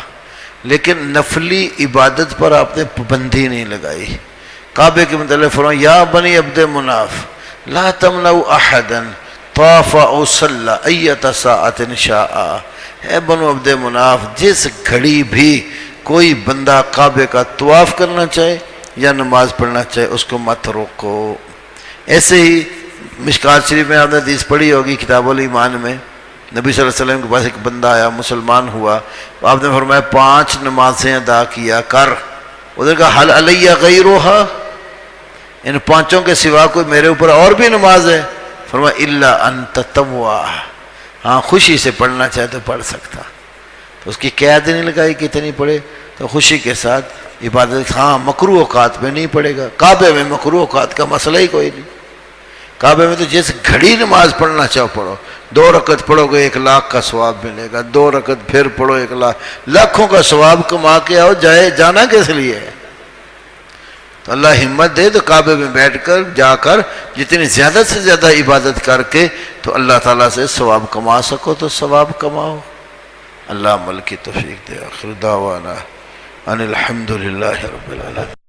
لیکن نفلی عبادت پر آپ نے پابندی نہیں لگائی. کعبے کے متعلق فرمایا یا بنی عبد مناف لا تمنعوا احدا طاف او صلی ایۃ ساعۃ شاء. اے بنو عبد مناف، جس گھڑی بھی کوئی بندہ کعبے کا طواف کرنا چاہے یا نماز پڑھنا چاہے اس کو مت روکو. ایسے ہی مشکات شریف میں آپ نے حدیث پڑھی ہوگی کتاب الایمان میں، نبی صلی اللہ علیہ وسلم کے پاس ایک بندہ آیا، مسلمان ہوا، آپ نے فرمایا 5 نمازیں ادا کیا کر. ادھر کہا حل علیہ غیرھا، ان 5 کے سوا کوئی میرے اوپر اور بھی نماز ہے؟ فرمایا الا ان تطوع، ہاں خوشی سے پڑھنا چاہے تو پڑھ سکتا. تو اس کی قید نہیں لگائی کہ اتنی پڑھے، تو خوشی کے ساتھ عبادت. ہاں مکروہ اوقات میں نہیں پڑھے گا. کعبے میں مکروہ اوقات کا مسئلہ ہی کوئی نہیں. کعبے میں تو جس گھڑی نماز پڑھنا چاہو پڑھو. 2 رکعت پڑھو گے 1 لاکھ کا ثواب ملے گا، 2 رکعت پھر پڑھو 1 لاکھ، لاکھوں کا ثواب کما کے آؤ. جانا کس لیے ہے؟ تو اللہ ہمت دے تو کعبے میں بیٹھ کر جا کر جتنی زیادہ سے زیادہ عبادت کر کے تو اللہ تعالیٰ سے ثواب کما سکو تو ثواب کماؤ. اللہ عمل کی توفیق دے. آخر دعوانا ان الحمد للہ رب العالمین.